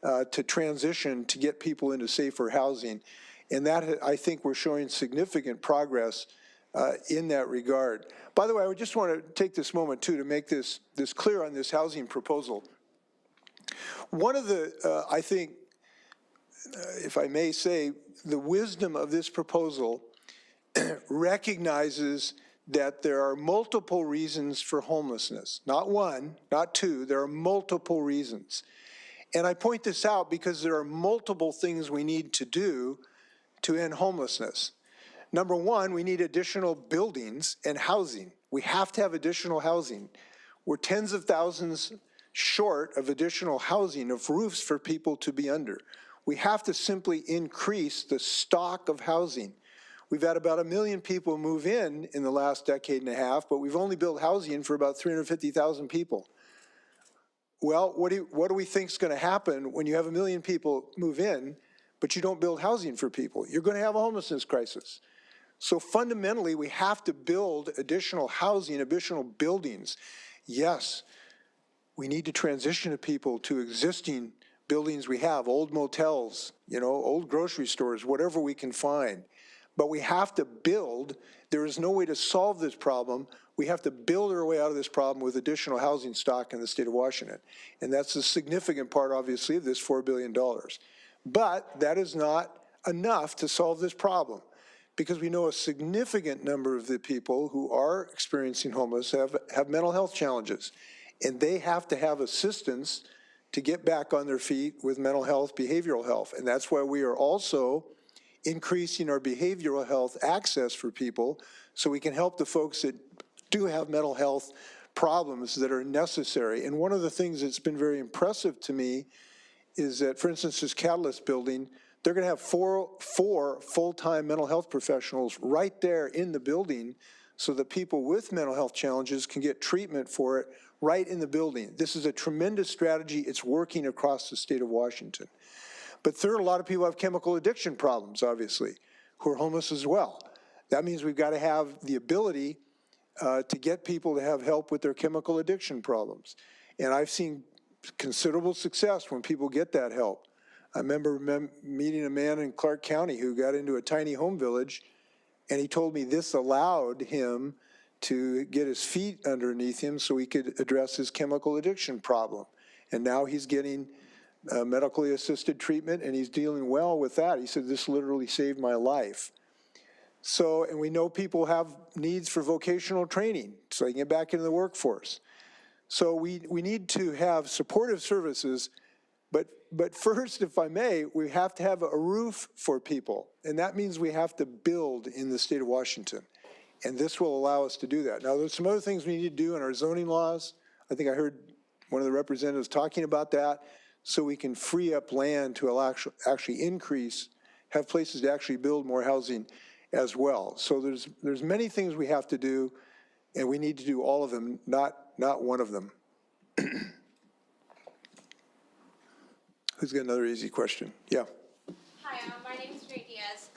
to transition to get people into safer housing. And that, I think we're showing significant progress in that regard. By the way, I just want to take this moment, too, to make this clear on this housing proposal. One of the, I think, if I may say, the wisdom of this proposal recognizes that there are multiple reasons for homelessness. Not one, not two, there are multiple reasons. And I point this out because there are multiple things we need to do to end homelessness. Number one, we need additional buildings and housing. We have to have additional housing. We're tens of thousands short of additional housing, of roofs for people to be under. We have to simply increase the stock of housing. We've had about 1 million people move in the last decade and a half, but we've only built housing for about 350,000 people. Well, what do we think is going to happen when you have 1 million people move in, but you don't build housing for people? You're going to have a homelessness crisis. So fundamentally, we have to build additional housing, additional buildings. Yes, we need to transition people to existing buildings we have, old motels, old grocery stores, whatever we can find. But we have to build. There is no way to solve this problem. We have to build our way out of this problem with additional housing stock in the state of Washington. And that's a significant part, obviously, of this $4 billion. But that is not enough to solve this problem, because we know a significant number of the people who are experiencing homelessness have mental health challenges. And they have to have assistance to get back on their feet with mental health, behavioral health. And that's why we are also increasing our behavioral health access for people so we can help the folks that do have mental health problems that are necessary. And one of the things that's been very impressive to me is that, for instance, this Catalyst building, they're going to have four full-time mental health professionals right there in the building so that people with mental health challenges can get treatment for it right in the building. This is a tremendous strategy. It's working across the state of Washington. But third, a lot of people have chemical addiction problems, obviously, who are homeless as well. That means we've got to have the ability to get people to have help with their chemical addiction problems. And I've seen considerable success when people get that help. I remember meeting a man in Clark County who got into a tiny home village, and he told me this allowed him to get his feet underneath him so he could address his chemical addiction problem. And now he's getting medically assisted treatment, and he's dealing well with that. He said, this literally saved my life. So, and we know people have needs for vocational training so they can get back into the workforce. So we need to have supportive services, but first, if I may, we have to have a roof for people. And that means we have to build in the state of Washington. And this will allow us to do that. Now, there's some other things we need to do in our zoning laws. I think I heard one of the representatives talking about that, so we can free up land to actually increase, have places to actually build more housing as well. So there's many things we have to do, and we need to do all of them, not one of them. Who's got another easy question? Yeah. Hi, my name is Renee Diaz.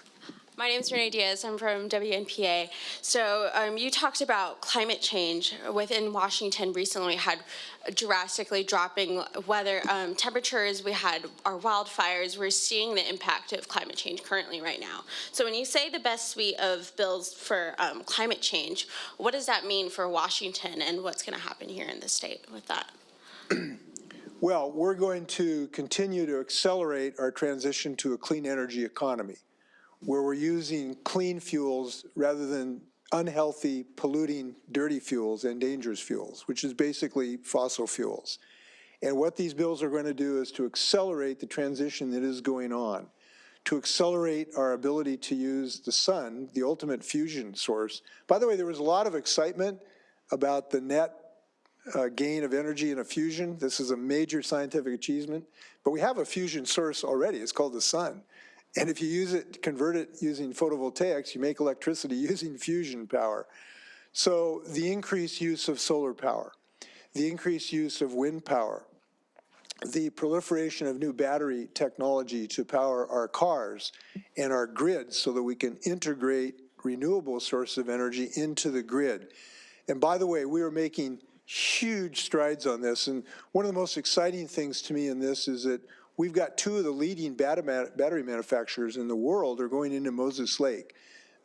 My name is Renee Diaz. I'm from WNPA. So you talked about climate change within Washington. Recently, we had drastically dropping weather temperatures. We had our wildfires. We're seeing the impact of climate change currently right now. So when you say the best suite of bills for climate change, what does that mean for Washington, and what's going to happen here in the state with that? Well, we're going to continue to accelerate our transition to a clean energy economy, where we're using clean fuels rather than unhealthy, polluting, dirty fuels and dangerous fuels, which is basically fossil fuels. And what these bills are going to do is to accelerate the transition that is going on, to accelerate our ability to use the sun, the ultimate fusion source. By the way, there was a lot of excitement about the net gain of energy in a fusion. This is a major scientific achievement, but we have a fusion source already. It's called the sun. And if you use it, convert it using photovoltaics, you make electricity using fusion power. So the increased use of solar power, the increased use of wind power, the proliferation of new battery technology to power our cars and our grids so that we can integrate renewable sources of energy into the grid. And by the way, we are making huge strides on this. And one of the most exciting things to me in this is that we've got two of the leading battery manufacturers in the world are going into Moses Lake,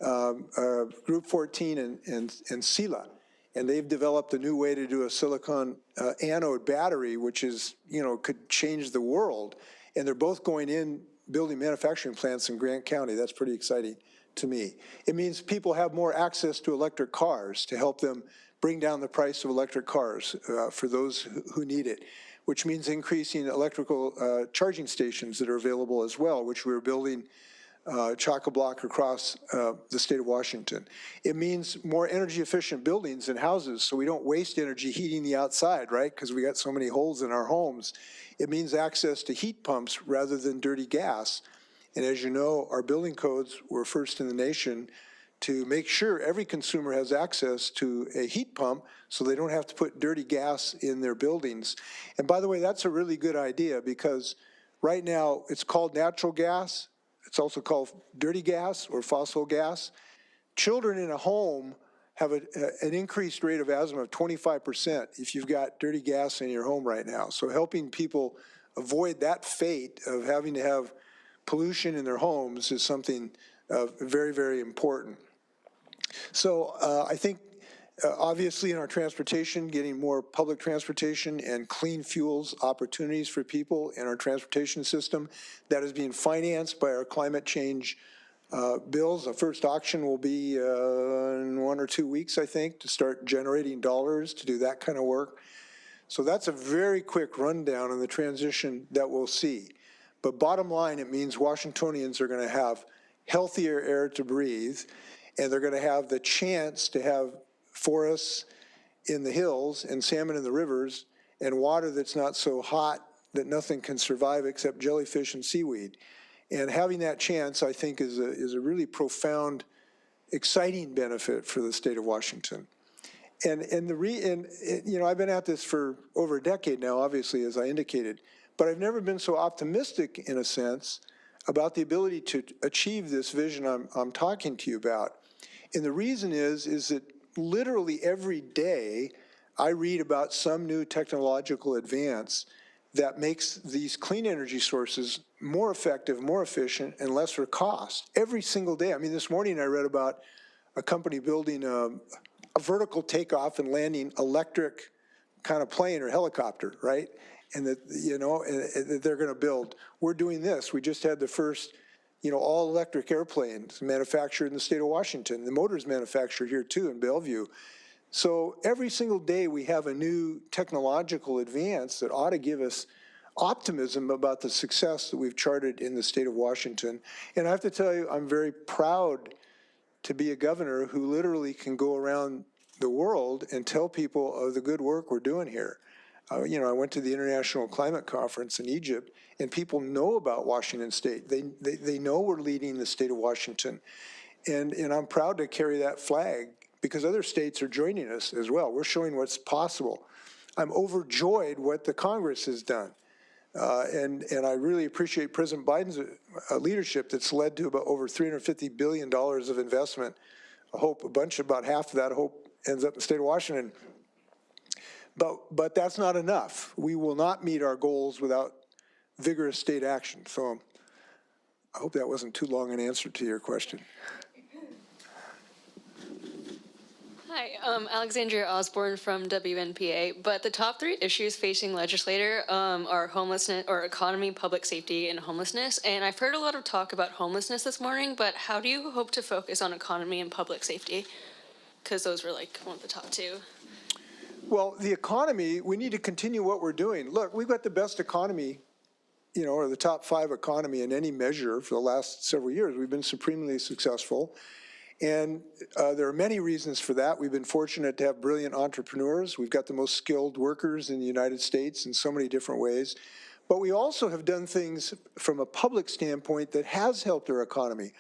Group 14 and Sila. And they've developed a new way to do a silicon anode battery, which is, could change the world. And they're both going in building manufacturing plants in Grant County. That's pretty exciting to me. It means people have more access to electric cars to help them bring down the price of electric cars for those who need it, which means increasing electrical charging stations that are available as well, which we're building chock-a-block across the state of Washington. It means more energy efficient buildings and houses so we don't waste energy heating the outside, right? Because we got so many holes in our homes. It means access to heat pumps rather than dirty gas. And as you know, our building codes were first in the nation to make sure every consumer has access to a heat pump so they don't have to put dirty gas in their buildings. And by the way, that's a really good idea because right now it's called natural gas. It's also called dirty gas or fossil gas. Children in a home have an increased rate of asthma of 25% if you've got dirty gas in your home right now. So helping people avoid that fate of having to have pollution in their homes is something very, very important. So I think obviously in our transportation, getting more public transportation and clean fuels opportunities for people in our transportation system, that is being financed by our climate change bills. The first auction will be in 1 or 2 weeks, I think, to start generating dollars to do that kind of work. So that's a very quick rundown on the transition that we'll see. But bottom line, it means Washingtonians are going to have healthier air to breathe, and they're going to have the chance to have forests in the hills and salmon in the rivers and water that's not so hot that nothing can survive except jellyfish and seaweed. And having that chance, I think, is a really profound, exciting benefit for the state of Washington. And I've been at this for over a decade now, obviously, as I indicated, but I've never been so optimistic, in a sense, about the ability to achieve this vision I'm talking to you about. And the reason is that literally every day I read about some new technological advance that makes these clean energy sources more effective, more efficient, and lesser cost. Every single day. I mean, this morning I read about a company building a vertical takeoff and landing electric kind of plane or helicopter, right? And that, that they're going to build. We're doing this. We just had the first, all electric airplanes manufactured in the state of Washington. The motor's manufactured here too in Bellevue. So every single day we have a new technological advance that ought to give us optimism about the success that we've charted in the state of Washington. And I have to tell you, I'm very proud to be a governor who literally can go around the world and tell people of the good work we're doing here. I went to the International Climate Conference in Egypt, and people know about Washington State. They know we're leading the state of Washington. And I'm proud to carry that flag because other states are joining us as well. We're showing what's possible. I'm overjoyed what the Congress has done. And I really appreciate President Biden's leadership that's led to about over $350 billion of investment. I hope about half of that, I hope ends up in the state of Washington. But that's not enough. We will not meet our goals without vigorous state action. So I hope that wasn't too long an answer to your question. Hi, Alexandria Osborne from WNPA. But the top 3 issues facing legislator are homelessness, or economy, public safety, and homelessness. And I've heard a lot of talk about homelessness this morning, but how do you hope to focus on economy and public safety? Because those were like one of the top 2. Well, the economy, we need to continue what we're doing. Look, we've got the best economy, or the top 5 economy in any measure for the last several years. We've been supremely successful. And there are many reasons for that. We've been fortunate to have brilliant entrepreneurs. We've got the most skilled workers in the United States in so many different ways. But we also have done things from a public standpoint that has helped our economy.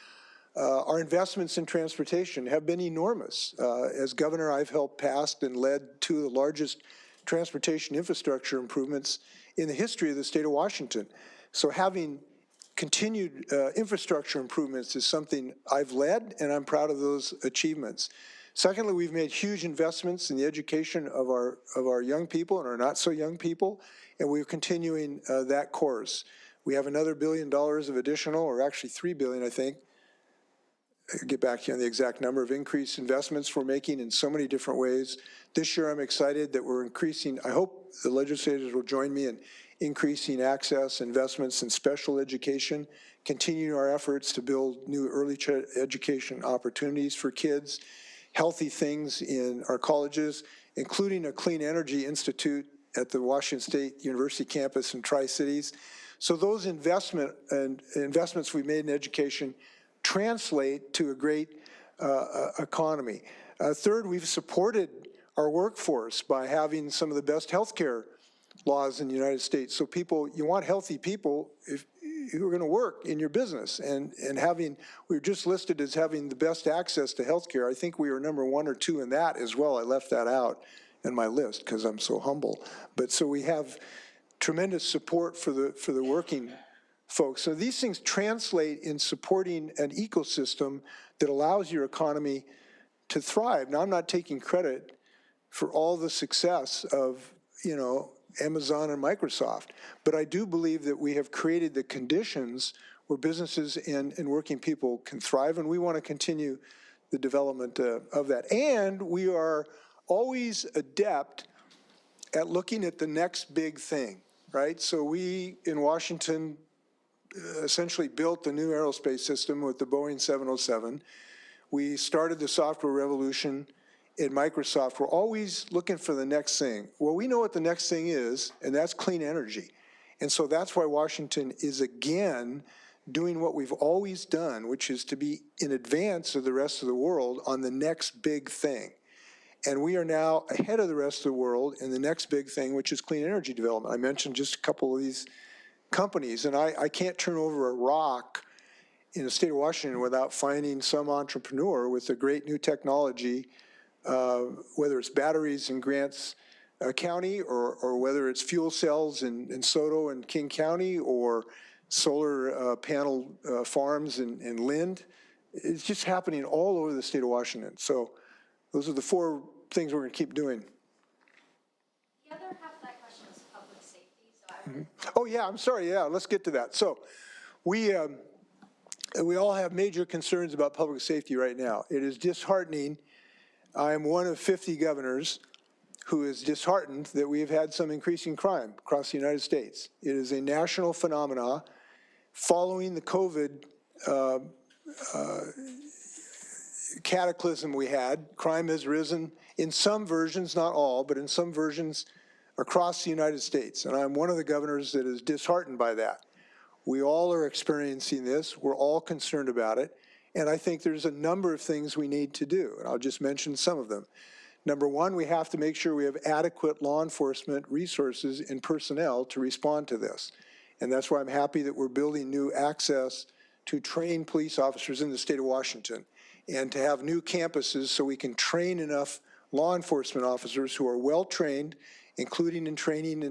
Our investments in transportation have been enormous. As governor, I've helped pass and led two of the largest transportation infrastructure improvements in the history of the state of Washington. So having continued infrastructure improvements is something I've led, and I'm proud of those achievements. Secondly, we've made huge investments in the education of our young people and our not so young people, and we're continuing that course. We have another $1 billion of additional, or actually $3 billion, I think. I'll get back to you on the exact number of increased investments we're making in so many different ways. This year, I'm excited that we're increasing. I hope the legislators will join me in increasing access, investments in special education, continuing our efforts to build new early education opportunities for kids, healthy things in our colleges, including a Clean Energy Institute at the Washington State University campus in Tri-Cities. So those investments we made in education translate to a great economy. Third, we've supported our workforce by having some of the best healthcare laws in the United States. So people, you want healthy people who are going to work in your business, and we're just listed as having the best access to healthcare. I think we are number 1 or 2 in that as well. I left that out in my list because I'm so humble. But so we have tremendous support for the working folks. So these things translate in supporting an ecosystem that allows your economy to thrive. Now, I'm not taking credit for all the success of, Amazon and Microsoft, but I do believe that we have created the conditions where businesses and working people can thrive, and we want to continue the development of that. And we are always adept at looking at the next big thing, right? So we, in Washington, essentially built the new aerospace system with the Boeing 707. We started the software revolution at Microsoft. We're always looking for the next thing. Well, we know what the next thing is, and that's clean energy. And so that's why Washington is again doing what we've always done, which is to be in advance of the rest of the world on the next big thing. And we are now ahead of the rest of the world in the next big thing, which is clean energy development. I mentioned just a couple of these companies, and I can't turn over a rock in the state of Washington without finding some entrepreneur with a great new technology, whether it's batteries in Grants County or whether it's fuel cells in Soto and King County or solar panel farms in Lind. It's just happening all over the state of Washington. So those are the 4 things we're going to keep doing. The other half of that question is public safety. Oh, yeah, I'm sorry. Yeah, let's get to that. So we all have major concerns about public safety right now. It is disheartening. I am one of 50 governors who is disheartened that we have had some increasing crime across the United States. It is a national phenomenon. Following the COVID cataclysm we had, crime has risen in some versions, not all, but in some versions across the United States. And I'm one of the governors that is disheartened by that. We all are experiencing this. We're all concerned about it. And I think there's a number of things we need to do, and I'll just mention some of them. Number 1, we have to make sure we have adequate law enforcement resources and personnel to respond to this. And that's why I'm happy that we're building new access to train police officers in the state of Washington and to have new campuses so we can train enough law enforcement officers who are well-trained, including in training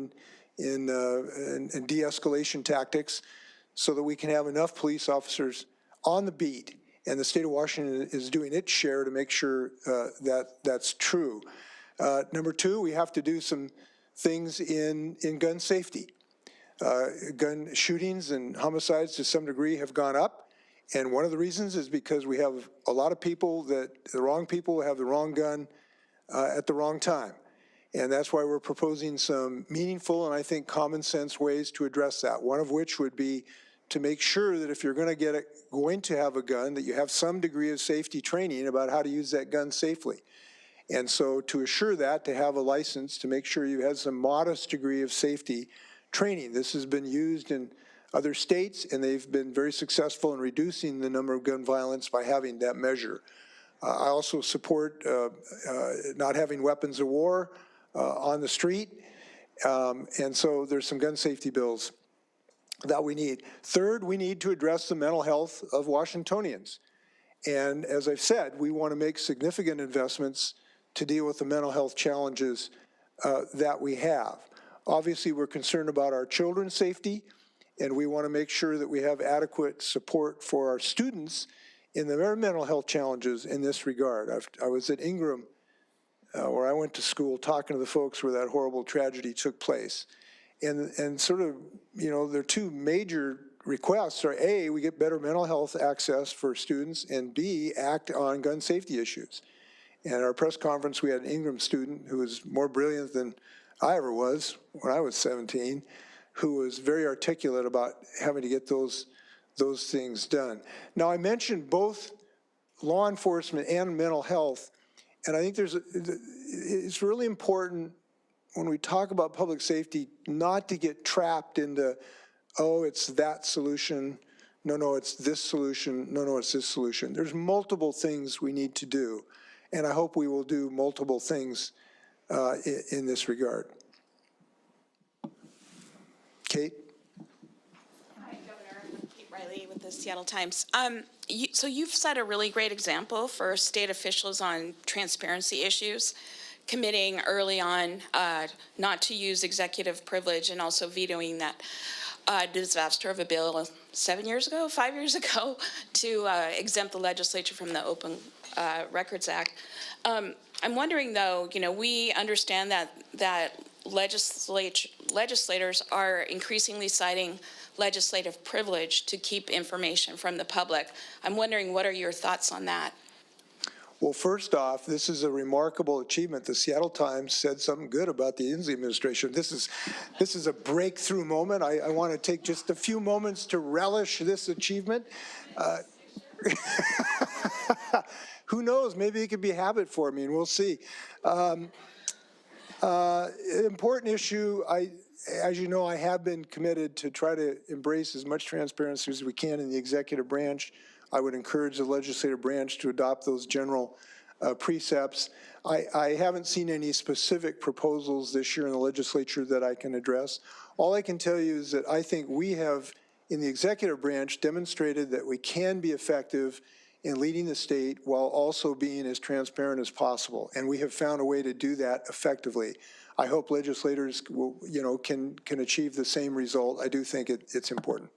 in de-escalation tactics, so that we can have enough police officers on the beat. And the state of Washington is doing its share to make sure that that's true. Number 2, we have to do some things in gun safety. Gun shootings and homicides to some degree have gone up. And one of the reasons is because we have a lot of people the wrong people have the wrong gun at the wrong time. And that's why we're proposing some meaningful and I think common sense ways to address that. One of which would be to make sure that if you're going to have a gun, that you have some degree of safety training about how to use that gun safely. And so to assure that, to have a license, to make sure you have some modest degree of safety training. This has been used in other states, and they've been very successful in reducing the number of gun violence by having that measure. I also support not having weapons of war on the street. And so there's some gun safety bills that we need. Third, we need to address the mental health of Washingtonians. And as I've said, we want to make significant investments to deal with the mental health challenges that we have. Obviously, we're concerned about our children's safety, and we want to make sure that we have adequate support for our students in their mental health challenges in this regard. I was at Ingram, where I went to school, talking to the folks where that horrible tragedy took place. And sort of, you know, their two major requests are A, we get better mental health access for students, and B, act on gun safety issues. And at our press conference, we had an Ingram student who was more brilliant than I ever was when I was 17, who was very articulate about having to get those things done. Now, I mentioned both law enforcement and mental health, and I think it's really important when we talk about public safety not to get trapped into, oh, it's that solution, no, it's this solution, no, it's this solution. There's multiple things we need to do, and I hope we will do multiple things in this regard. Kate? Hi, Governor. I'm Kate Riley with the Seattle Times. So you've set a really great example for state officials on transparency issues, committing early on not to use executive privilege and also vetoing that disaster of a bill 7 years ago, 5 years ago, to exempt the legislature from the Open Records Act. I'm wondering, though, you know, we understand that legislators are increasingly citing legislative privilege to keep information from the public. I'm wondering, what are your thoughts on that? Well, first off, this is a remarkable achievement. The Seattle Times said something good about the Inslee administration. This is a breakthrough moment. I want to take just a few moments to relish this achievement. Who knows? Maybe it could be a habit for me, and we'll see. Important issue. As you know, I have been committed to try to embrace as much transparency as we can in the executive branch. I would encourage the legislative branch to adopt those general precepts. I haven't seen any specific proposals this year in the legislature that I can address. All I can tell you is that I think we have, in the executive branch, demonstrated that we can be effective in leading the state while also being as transparent as possible. And we have found a way to do that effectively. I hope legislators will, you know, can achieve the same result. I do think it's important.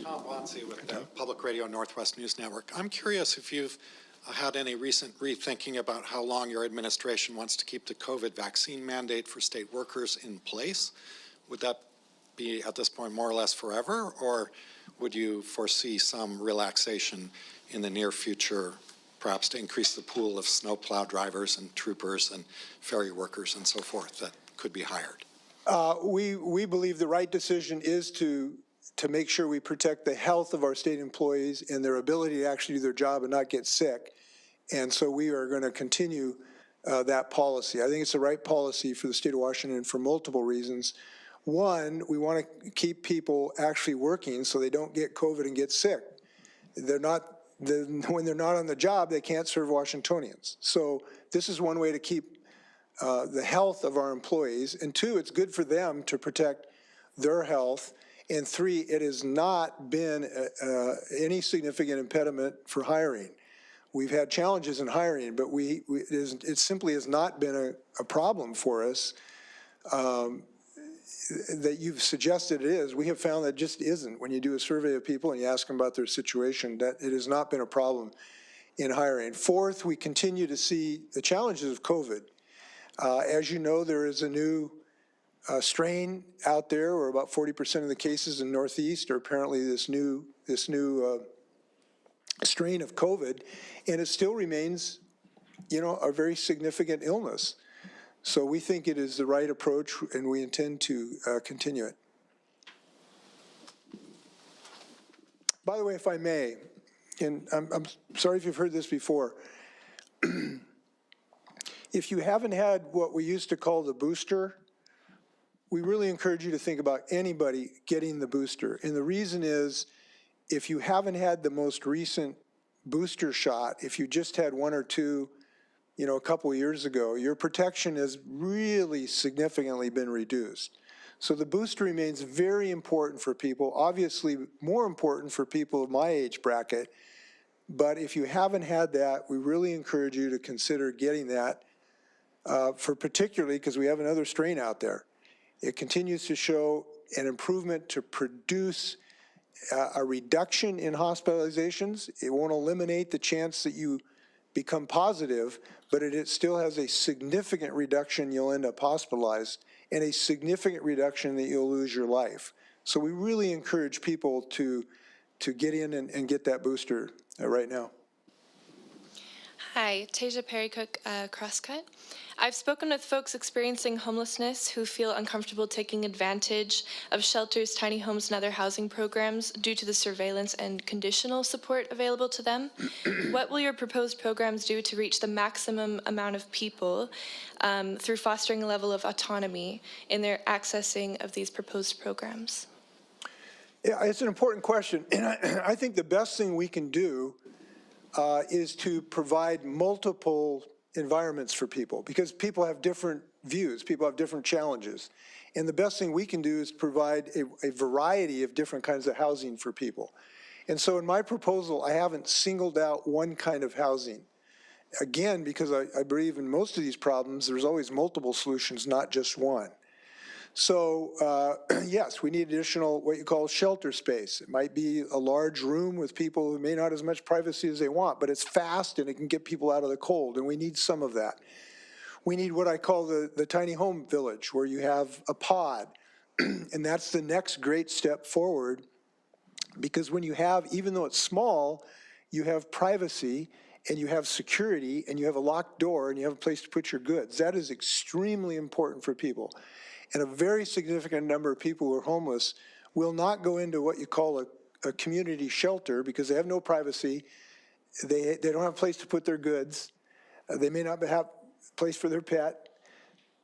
Tom Bonsey with Public Radio Northwest News Network. I'm curious if you've had any recent rethinking about how long your administration wants to keep the COVID vaccine mandate for state workers in place. Would that be at this point more or less forever, or would you foresee some relaxation in the near future, perhaps to increase the pool of snowplow drivers and troopers and ferry workers and so forth that could be hired? We believe the right decision is to make sure we protect the health of our state employees and their ability to actually do their job and not get sick. And so we are going to continue that policy. I think it's the right policy for the state of Washington for multiple reasons. One, we want to keep people actually working so they don't get COVID and get sick. When they're not on the job, they can't serve Washingtonians. So this is one way to keep the health of our employees. And two, it's good for them to protect their health. And three, it has not been any significant impediment for hiring. We've had challenges in hiring, but it simply has not been a problem for us that you've suggested it is. We have found that it just isn't. When you do a survey of people and you ask them about their situation, that it has not been a problem in hiring. Fourth, we continue to see the challenges of COVID. As you know, there is a new strain out there, where about 40% of the cases in Northeast are apparently this new strain of COVID, and it still remains, you know, a very significant illness. So we think it is the right approach, and we intend to continue it. By the way, if I may, and I'm sorry if you've heard this before, if you haven't had what we used to call the booster, we really encourage you to think about anybody getting the booster. And the reason is, if you haven't had the most recent booster shot, if you just had one or two, a couple of years ago, your protection has really significantly been reduced. So the booster remains very important for people, obviously more important for people of my age bracket. But if you haven't had that, we really encourage you to consider getting that, for particularly because we have another strain out there. It continues to show an improvement to produce a reduction in hospitalizations. It won't eliminate the chance that you become positive, but it still has a significant reduction you'll end up hospitalized, and a significant reduction that you'll lose your life. So we really encourage people to get in and get that booster right now. Hi, Tasia Perrycook, Crosscut. I've spoken with folks experiencing homelessness who feel uncomfortable taking advantage of shelters, tiny homes, and other housing programs due to the surveillance and conditional support available to them. What will your proposed programs do to reach the maximum amount of people through fostering a level of autonomy in their accessing of these proposed programs? Yeah, it's an important question. And I think the best thing we can do is to provide multiple environments for people, because people have different views, people have different challenges. And the best thing we can do is provide a variety of different kinds of housing for people. And so in my proposal, I haven't singled out one kind of housing. Again, because I believe in most of these problems, there's always multiple solutions, not just one. So yes, we need additional what you call shelter space. It might be a large room with people who may not have as much privacy as they want, but it's fast and it can get people out of the cold, and we need some of that. We need what I call the tiny home village, where you have a pod, and that's the next great step forward, because when you have, even though it's small, you have privacy and you have security and you have a locked door and you have a place to put your goods. That is extremely important for people. And a very significant number of people who are homeless will not go into what you call a community shelter because they have no privacy. They don't have a place to put their goods. They may not have a place for their pet.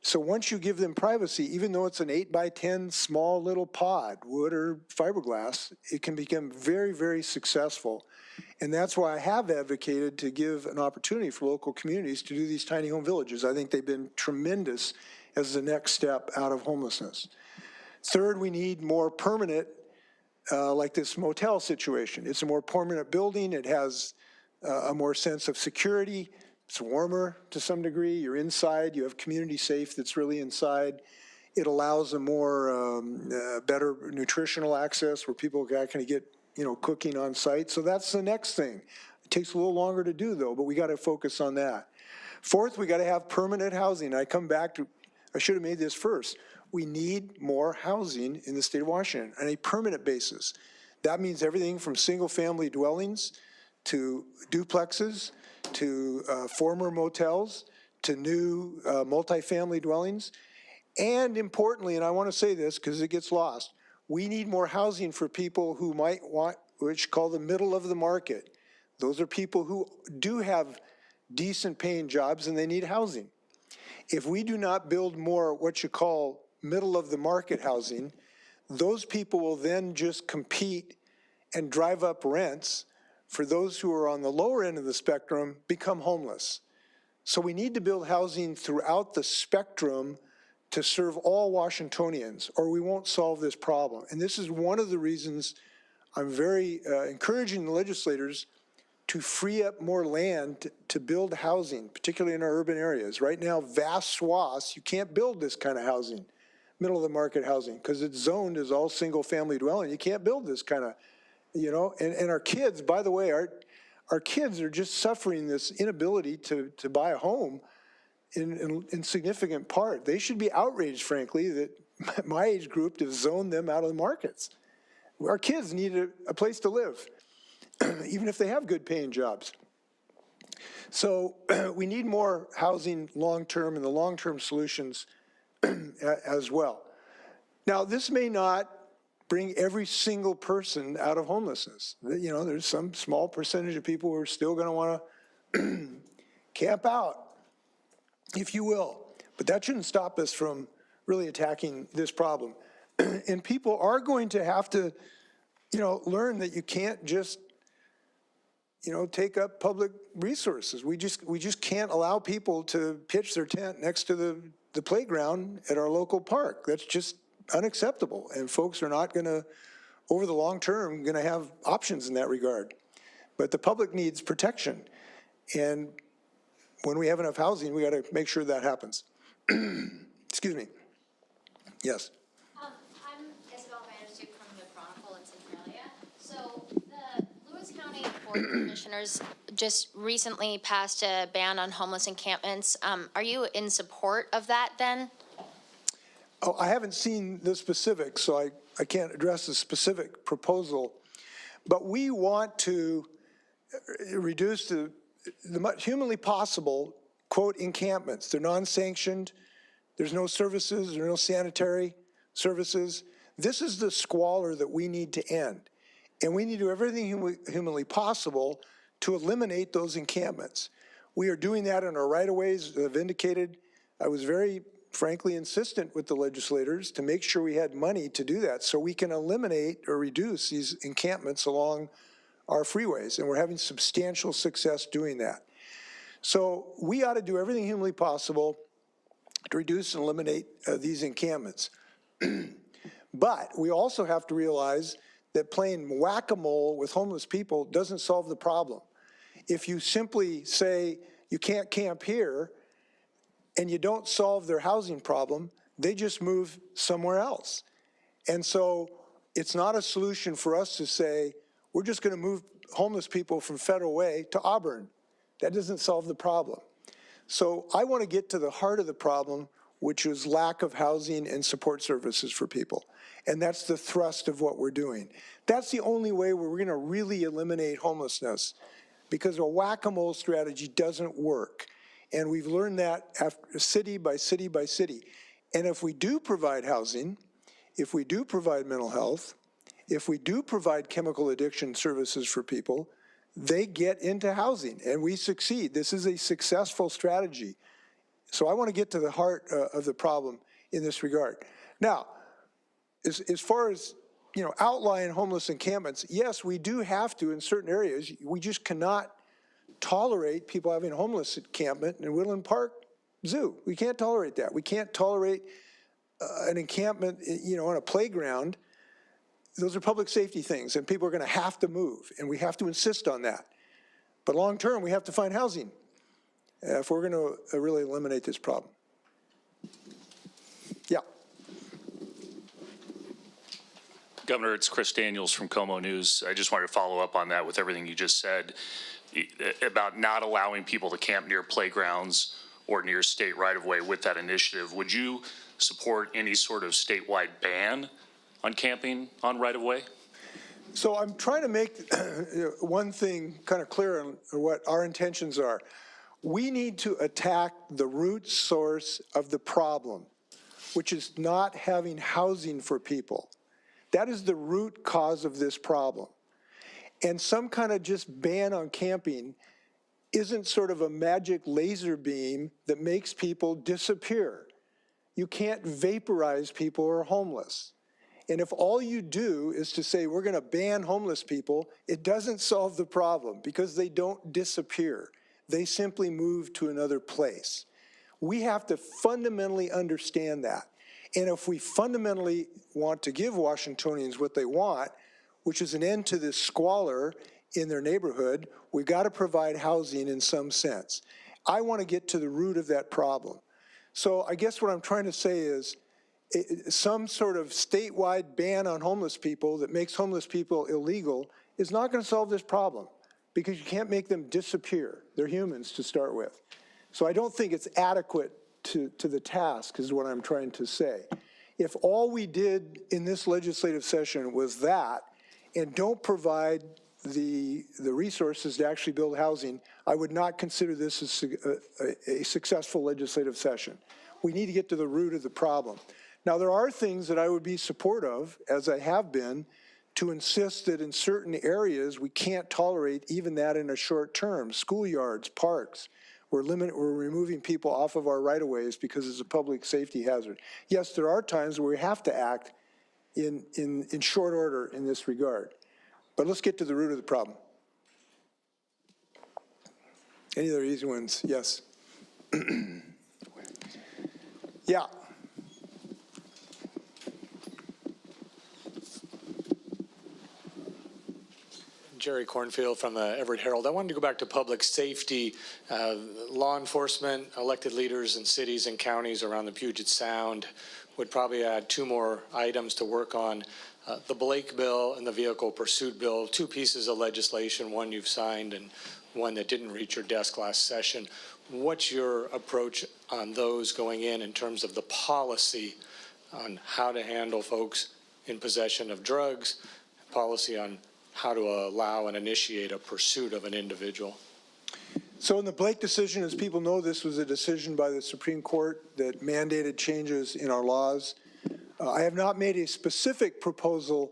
So once you give them privacy, even though it's an 8x10 small little pod, wood or fiberglass, it can become very, very successful. And that's why I have advocated to give an opportunity for local communities to do these tiny home villages. I think they've been tremendous as the next step out of homelessness. Third, we need more permanent, like this motel situation. It's a more permanent building. It has a more sense of security. It's warmer to some degree. You're inside. You have community safe that's really inside. It allows a more better nutritional access where people can get cooking on site. So that's the next thing. It takes a little longer to do, though, but we got to focus on that. Fourth, we got to have permanent housing. I come back to, I should have made this first. We need more housing in the state of Washington on a permanent basis. That means everything from single-family dwellings to duplexes to former motels to new multifamily dwellings. And importantly, and I want to say this because it gets lost, we need more housing for people who might want, which call the middle of the market. Those are people who do have decent paying jobs and they need housing. If we do not build more what you call middle of the market housing, those people will then just compete and drive up rents for those who are on the lower end of the spectrum become homeless. So we need to build housing throughout the spectrum to serve all Washingtonians, or we won't solve this problem. And this is one of the reasons I'm very encouraging the legislators to free up more land to build housing, particularly in our urban areas. Right now, vast swaths, you can't build this kind of housing, middle of the market housing, because it's zoned as all single family dwelling. You can't build this kind of, and our kids, by the way, our kids are just suffering this inability to buy a home in significant part. They should be outraged, frankly, that my age group has zoned them out of the markets. Our kids need a place to live, even if they have good paying jobs. So we need more housing long-term and the long-term solutions as well. Now, this may not bring every single person out of homelessness. There's some small percentage of people who are still going to want to camp out, if you will. But that shouldn't stop us from really attacking this problem. And people are going to have to, learn that you can't just, take up public resources. We just can't allow people to pitch their tent next to the playground at our local park. That's just unacceptable. And folks are not going to, over the long term, going to have options in that regard. But the public needs protection. And when we have enough housing, we got to make sure that happens. Excuse me. Yes. I'm Isabel Vanderstuk from the Chronicle in Centralia. So the Lewis County Board of Commissioners just recently passed a ban on homeless encampments. Are you in support of that then? Oh, I haven't seen the specifics, so I can't address the specific proposal. But we want to reduce the much humanly possible, quote, encampments. They're non-sanctioned. There's no services. There's no sanitary services. This is the squalor that we need to end. And we need to do everything humanly possible to eliminate those encampments. We are doing that in our right-of-ways, as I've indicated. I was very, frankly, insistent with the legislators to make sure we had money to do that so we can eliminate or reduce these encampments along our freeways, and we're having substantial success doing that. So we ought to do everything humanly possible to reduce and eliminate these encampments. But we also have to realize that playing whack-a-mole with homeless people doesn't solve the problem. If you simply say you can't camp here and you don't solve their housing problem, they just move somewhere else. And so it's not a solution for us to say, we're just going to move homeless people from Federal Way to Auburn. That doesn't solve the problem. So I want to get to the heart of the problem, which is lack of housing and support services for people. And that's the thrust of what we're doing. That's the only way where we're going to really eliminate homelessness, because a whack-a-mole strategy doesn't work. And we've learned that after city by city by city. And if we do provide housing, if we do provide mental health, if we do provide chemical addiction services for people, they get into housing and we succeed. This is a successful strategy. So I want to get to the heart of the problem in this regard. Now, as far as, outlying homeless encampments, yes, we do have to in certain areas. We just cannot tolerate people having a homeless encampment in Woodland Park Zoo. We can't tolerate that. We can't tolerate an encampment, on a playground. Those are public safety things, and people are going to have to move, and we have to insist on that. But long term, we have to find housing if we're going to really eliminate this problem. Yeah. Governor, it's Chris Daniels from Como News. I just wanted to follow up on that with everything you just said about not allowing people to camp near playgrounds or near state right-of-way with that initiative. Would you support any sort of statewide ban on camping on right-of-way? So I'm trying to make one thing kind of clear on what our intentions are. We need to attack the root source of the problem, which is not having housing for people. That is the root cause of this problem. And some kind of just ban on camping isn't sort of a magic laser beam that makes people disappear. You can't vaporize people who are homeless. And if all you do is to say, we're going to ban homeless people, it doesn't solve the problem because they don't disappear. They simply move to another place. We have to fundamentally understand that. And if we fundamentally want to give Washingtonians what they want, which is an end to this squalor in their neighborhood, we've got to provide housing in some sense. I want to get to the root of that problem. So I guess what I'm trying to say is some sort of statewide ban on homeless people that makes homeless people illegal is not going to solve this problem because you can't make them disappear. They're humans to start with. So I don't think it's adequate to the task is what I'm trying to say. If all we did in this legislative session was that and don't provide the resources to actually build housing, I would not consider this a successful legislative session. We need to get to the root of the problem. Now, there are things that I would be supportive, as I have been, to insist that in certain areas we can't tolerate even that in a short term, schoolyards, parks, we're removing people off of our right-of-ways because it's a public safety hazard. Yes, there are times where we have to act in short order in this regard. But let's get to the root of the problem. Any other easy ones? Yes. Yeah. Jerry Cornfield from the Everett Herald. I wanted to go back to public safety. Law enforcement, elected leaders in cities and counties around the Puget Sound would probably add 2 more items to work on. The Blake bill and the vehicle pursuit bill, 2 pieces of legislation, one you've signed and one that didn't reach your desk last session. What's your approach on those going in terms of the policy on how to handle folks in possession of drugs, policy on how to allow and initiate a pursuit of an individual? So in the Blake decision, as people know, this was a decision by the Supreme Court that mandated changes in our laws. I have not made a specific proposal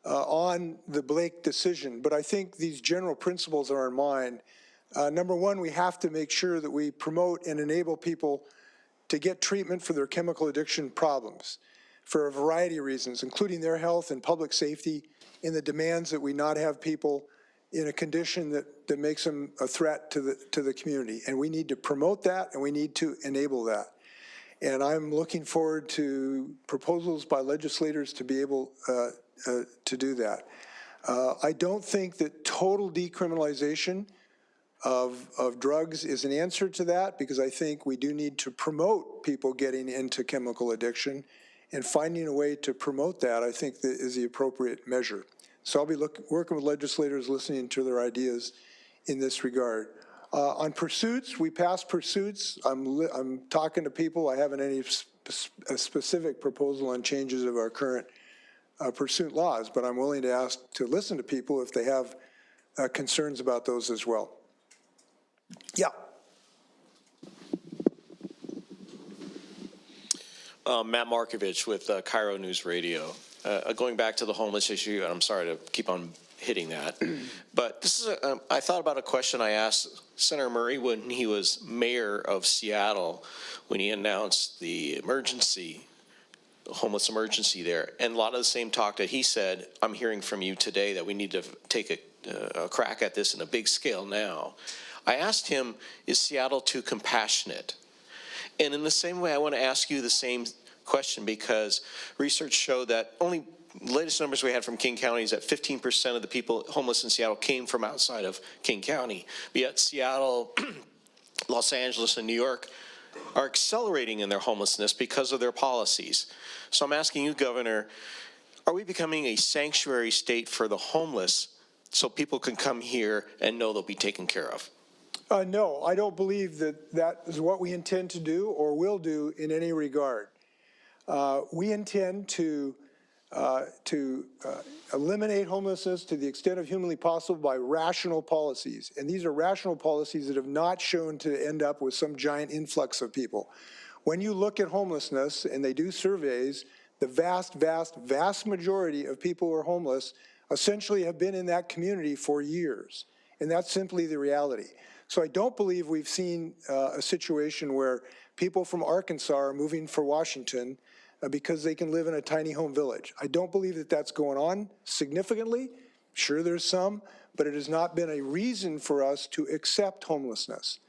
on the Blake decision, but I think these general principles are in mind. Number one, we have to make sure that we promote and enable people to get treatment for their chemical addiction problems for a variety of reasons, including their health and public safety, and the demands that we not have people in a condition that makes them a threat to the community. And we need to promote that, and we need to enable that. And I'm looking forward to proposals by legislators to be able to do that. I don't think that total decriminalization of drugs is an answer to that, because I think we do need to promote people getting into chemical addiction, and finding a way to promote that, I think, that is the appropriate measure. So I'll be working with legislators, listening to their ideas in this regard. On pursuits, we passed pursuits. I'm talking to people. I haven't any specific proposal on changes of our current pursuit laws, but I'm willing to listen to people if they have concerns about those as well. Yeah. Matt Markovich with Cairo News Radio. Going back to the homeless issue, and I'm sorry to keep on hitting that, but this is I thought about a question I asked Senator Murray when he was mayor of Seattle, when he announced the homeless emergency there, and a lot of the same talk that he said, I'm hearing from you today that we need to take a crack at this in a big scale now. I asked him, is Seattle too compassionate? And in the same way, I want to ask you the same question, because research showed that the latest numbers we had from King County is that 15% of the people homeless in Seattle came from outside of King County. But yet Seattle, Los Angeles, and New York are accelerating in their homelessness because of their policies. So I'm asking you, Governor, are we becoming a sanctuary state for the homeless so people can come here and know they'll be taken care of? No, I don't believe that is what we intend to do or will do in any regard. We intend to eliminate homelessness to the extent of humanly possible by rational policies. And these are rational policies that have not shown to end up with some giant influx of people. When you look at homelessness, and they do surveys, the vast, vast, vast majority of people who are homeless essentially have been in that community for years. And that's simply the reality. So I don't believe we've seen a situation where people from Arkansas are moving for Washington because they can live in a tiny home village. I don't believe that that's going on significantly. Sure, there's some, but it has not been a reason for us to accept homelessness.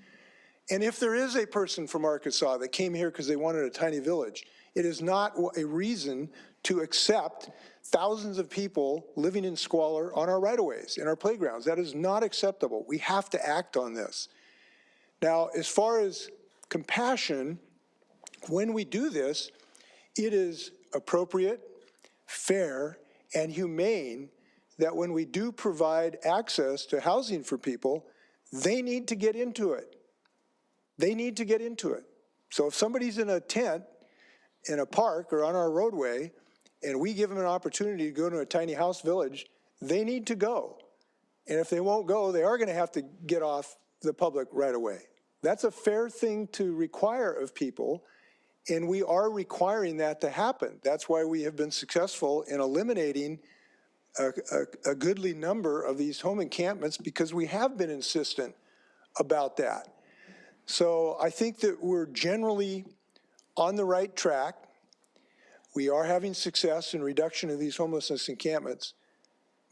And if there is a person from Arkansas that came here because they wanted a tiny village, it is not a reason to accept thousands of people living in squalor on our right-of-ways, in our playgrounds. That is not acceptable. We have to act on this. Now, as far as compassion, when we do this, it is appropriate, fair, and humane that when we do provide access to housing for people, they need to get into it. They need to get into it. So if somebody's in a tent in a park or on our roadway, and we give them an opportunity to go to a tiny house village, they need to go. And if they won't go, they are going to have to get off the public right away. That's a fair thing to require of people, and we are requiring that to happen. That's why we have been successful in eliminating a goodly number of these home encampments, because we have been insistent about that. So I think that we're generally on the right track. We are having success in reduction of these homelessness encampments.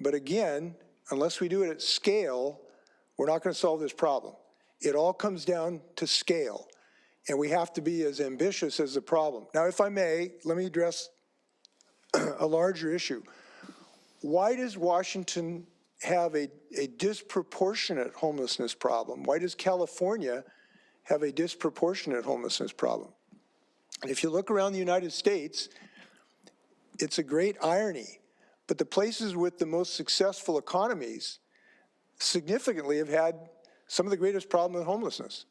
But again, unless we do it at scale, we're not going to solve this problem. It all comes down to scale, and we have to be as ambitious as the problem. Now, if I may, let me address a larger issue. Why does Washington have a disproportionate homelessness problem? Why does California have a disproportionate homelessness problem? And if you look around the United States, it's a great irony, but the places with the most successful economies significantly have had some of the greatest problems with homelessness.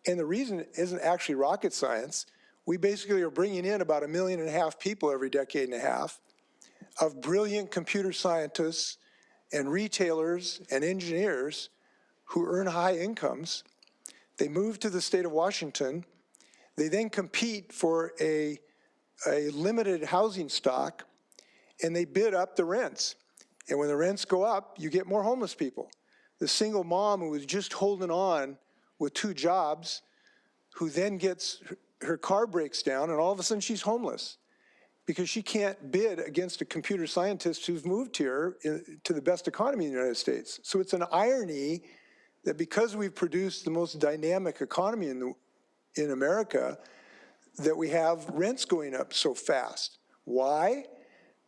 And the reason isn't actually rocket science. We basically are bringing in about 1.5 million people every decade and a half of brilliant computer scientists and retailers and engineers who earn high incomes. They move to the state of Washington. They then compete for a limited housing stock, and they bid up the rents. And when the rents go up, you get more homeless people. The single mom who was just holding on with 2 jobs, who then gets, her car breaks down, and all of a sudden she's homeless because she can't bid against a computer scientist who's moved here to the best economy in the United States. So it's an irony that because we've produced the most dynamic economy in America, that we have rents going up so fast. Why?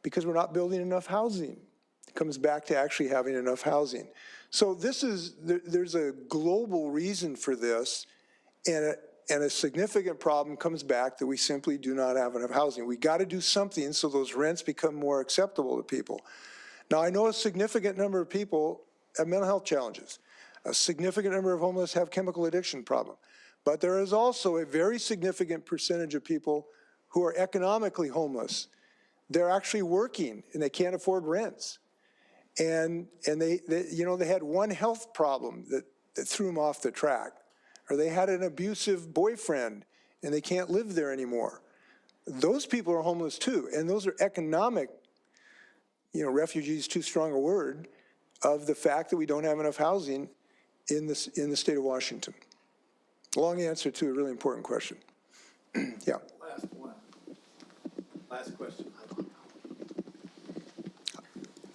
Because we're not building enough housing. It comes back to actually having enough housing. So there's a global reason for this, and a significant problem comes back that we simply do not have enough housing. We got to do something so those rents become more acceptable to people. Now, I know a significant number of people have mental health challenges. A significant number of homeless have chemical addiction problem. But there is also a very significant percentage of people who are economically homeless. They're actually working and they can't afford rents. And they had one health problem that threw them off the track. Or they had an abusive boyfriend and they can't live there anymore. Those people are homeless too. And those are economic, refugees, too strong a word, of the fact that we don't have enough housing in the state of Washington. Long answer to a really important question. Yeah. Last one. Last question.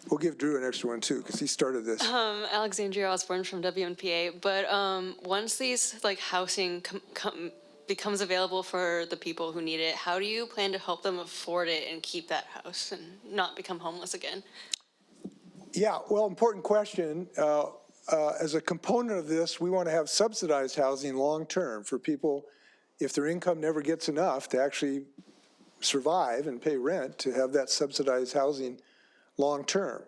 We'll give Drew an extra one too, because he started this. Alexandria Osborne from WNPA. But once these housing becomes available for the people who need it, how do you plan to help them afford it and keep that house and not become homeless again? Yeah, well, important question. As a component of this, we want to have subsidized housing long-term for people, if their income never gets enough to actually survive and pay rent, to have that subsidized housing long-term.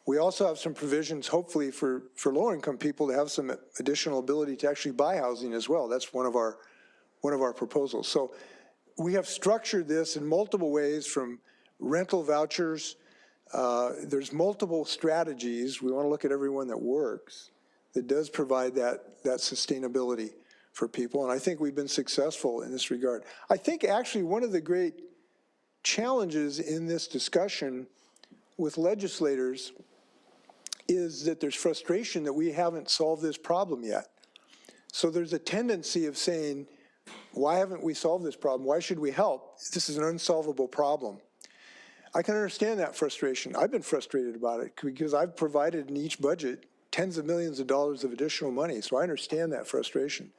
We also have some provisions, hopefully, for low-income people to have some additional ability to actually buy housing as well. That's one of our proposals. So we have structured this in multiple ways, from rental vouchers. There's multiple strategies. We want to look at every one that works, that does provide that sustainability for people. And I think we've been successful in this regard. I think actually one of the great challenges in this discussion with legislators is that there's frustration that we haven't solved this problem yet. So there's a tendency of saying, why haven't we solved this problem? Why should we help? This is an unsolvable problem. I can understand that frustration. I've been frustrated about it because I've provided in each budget tens of millions of dollars of additional money, so I understand that frustration.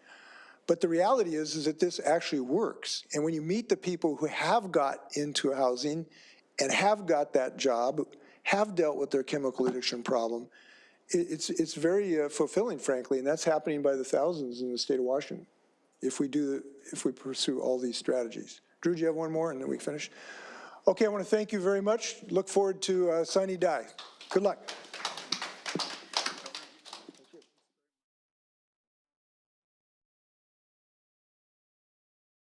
But the reality is that this actually works. And when you meet the people who have got into housing and have got that job, have dealt with their chemical addiction problem, it's very fulfilling, frankly, and that's happening by the thousands in the state of Washington if we pursue all these strategies. Drew, do you have one more, and then we finish? Okay, I want to thank you very much. Look forward to sine die. Good luck.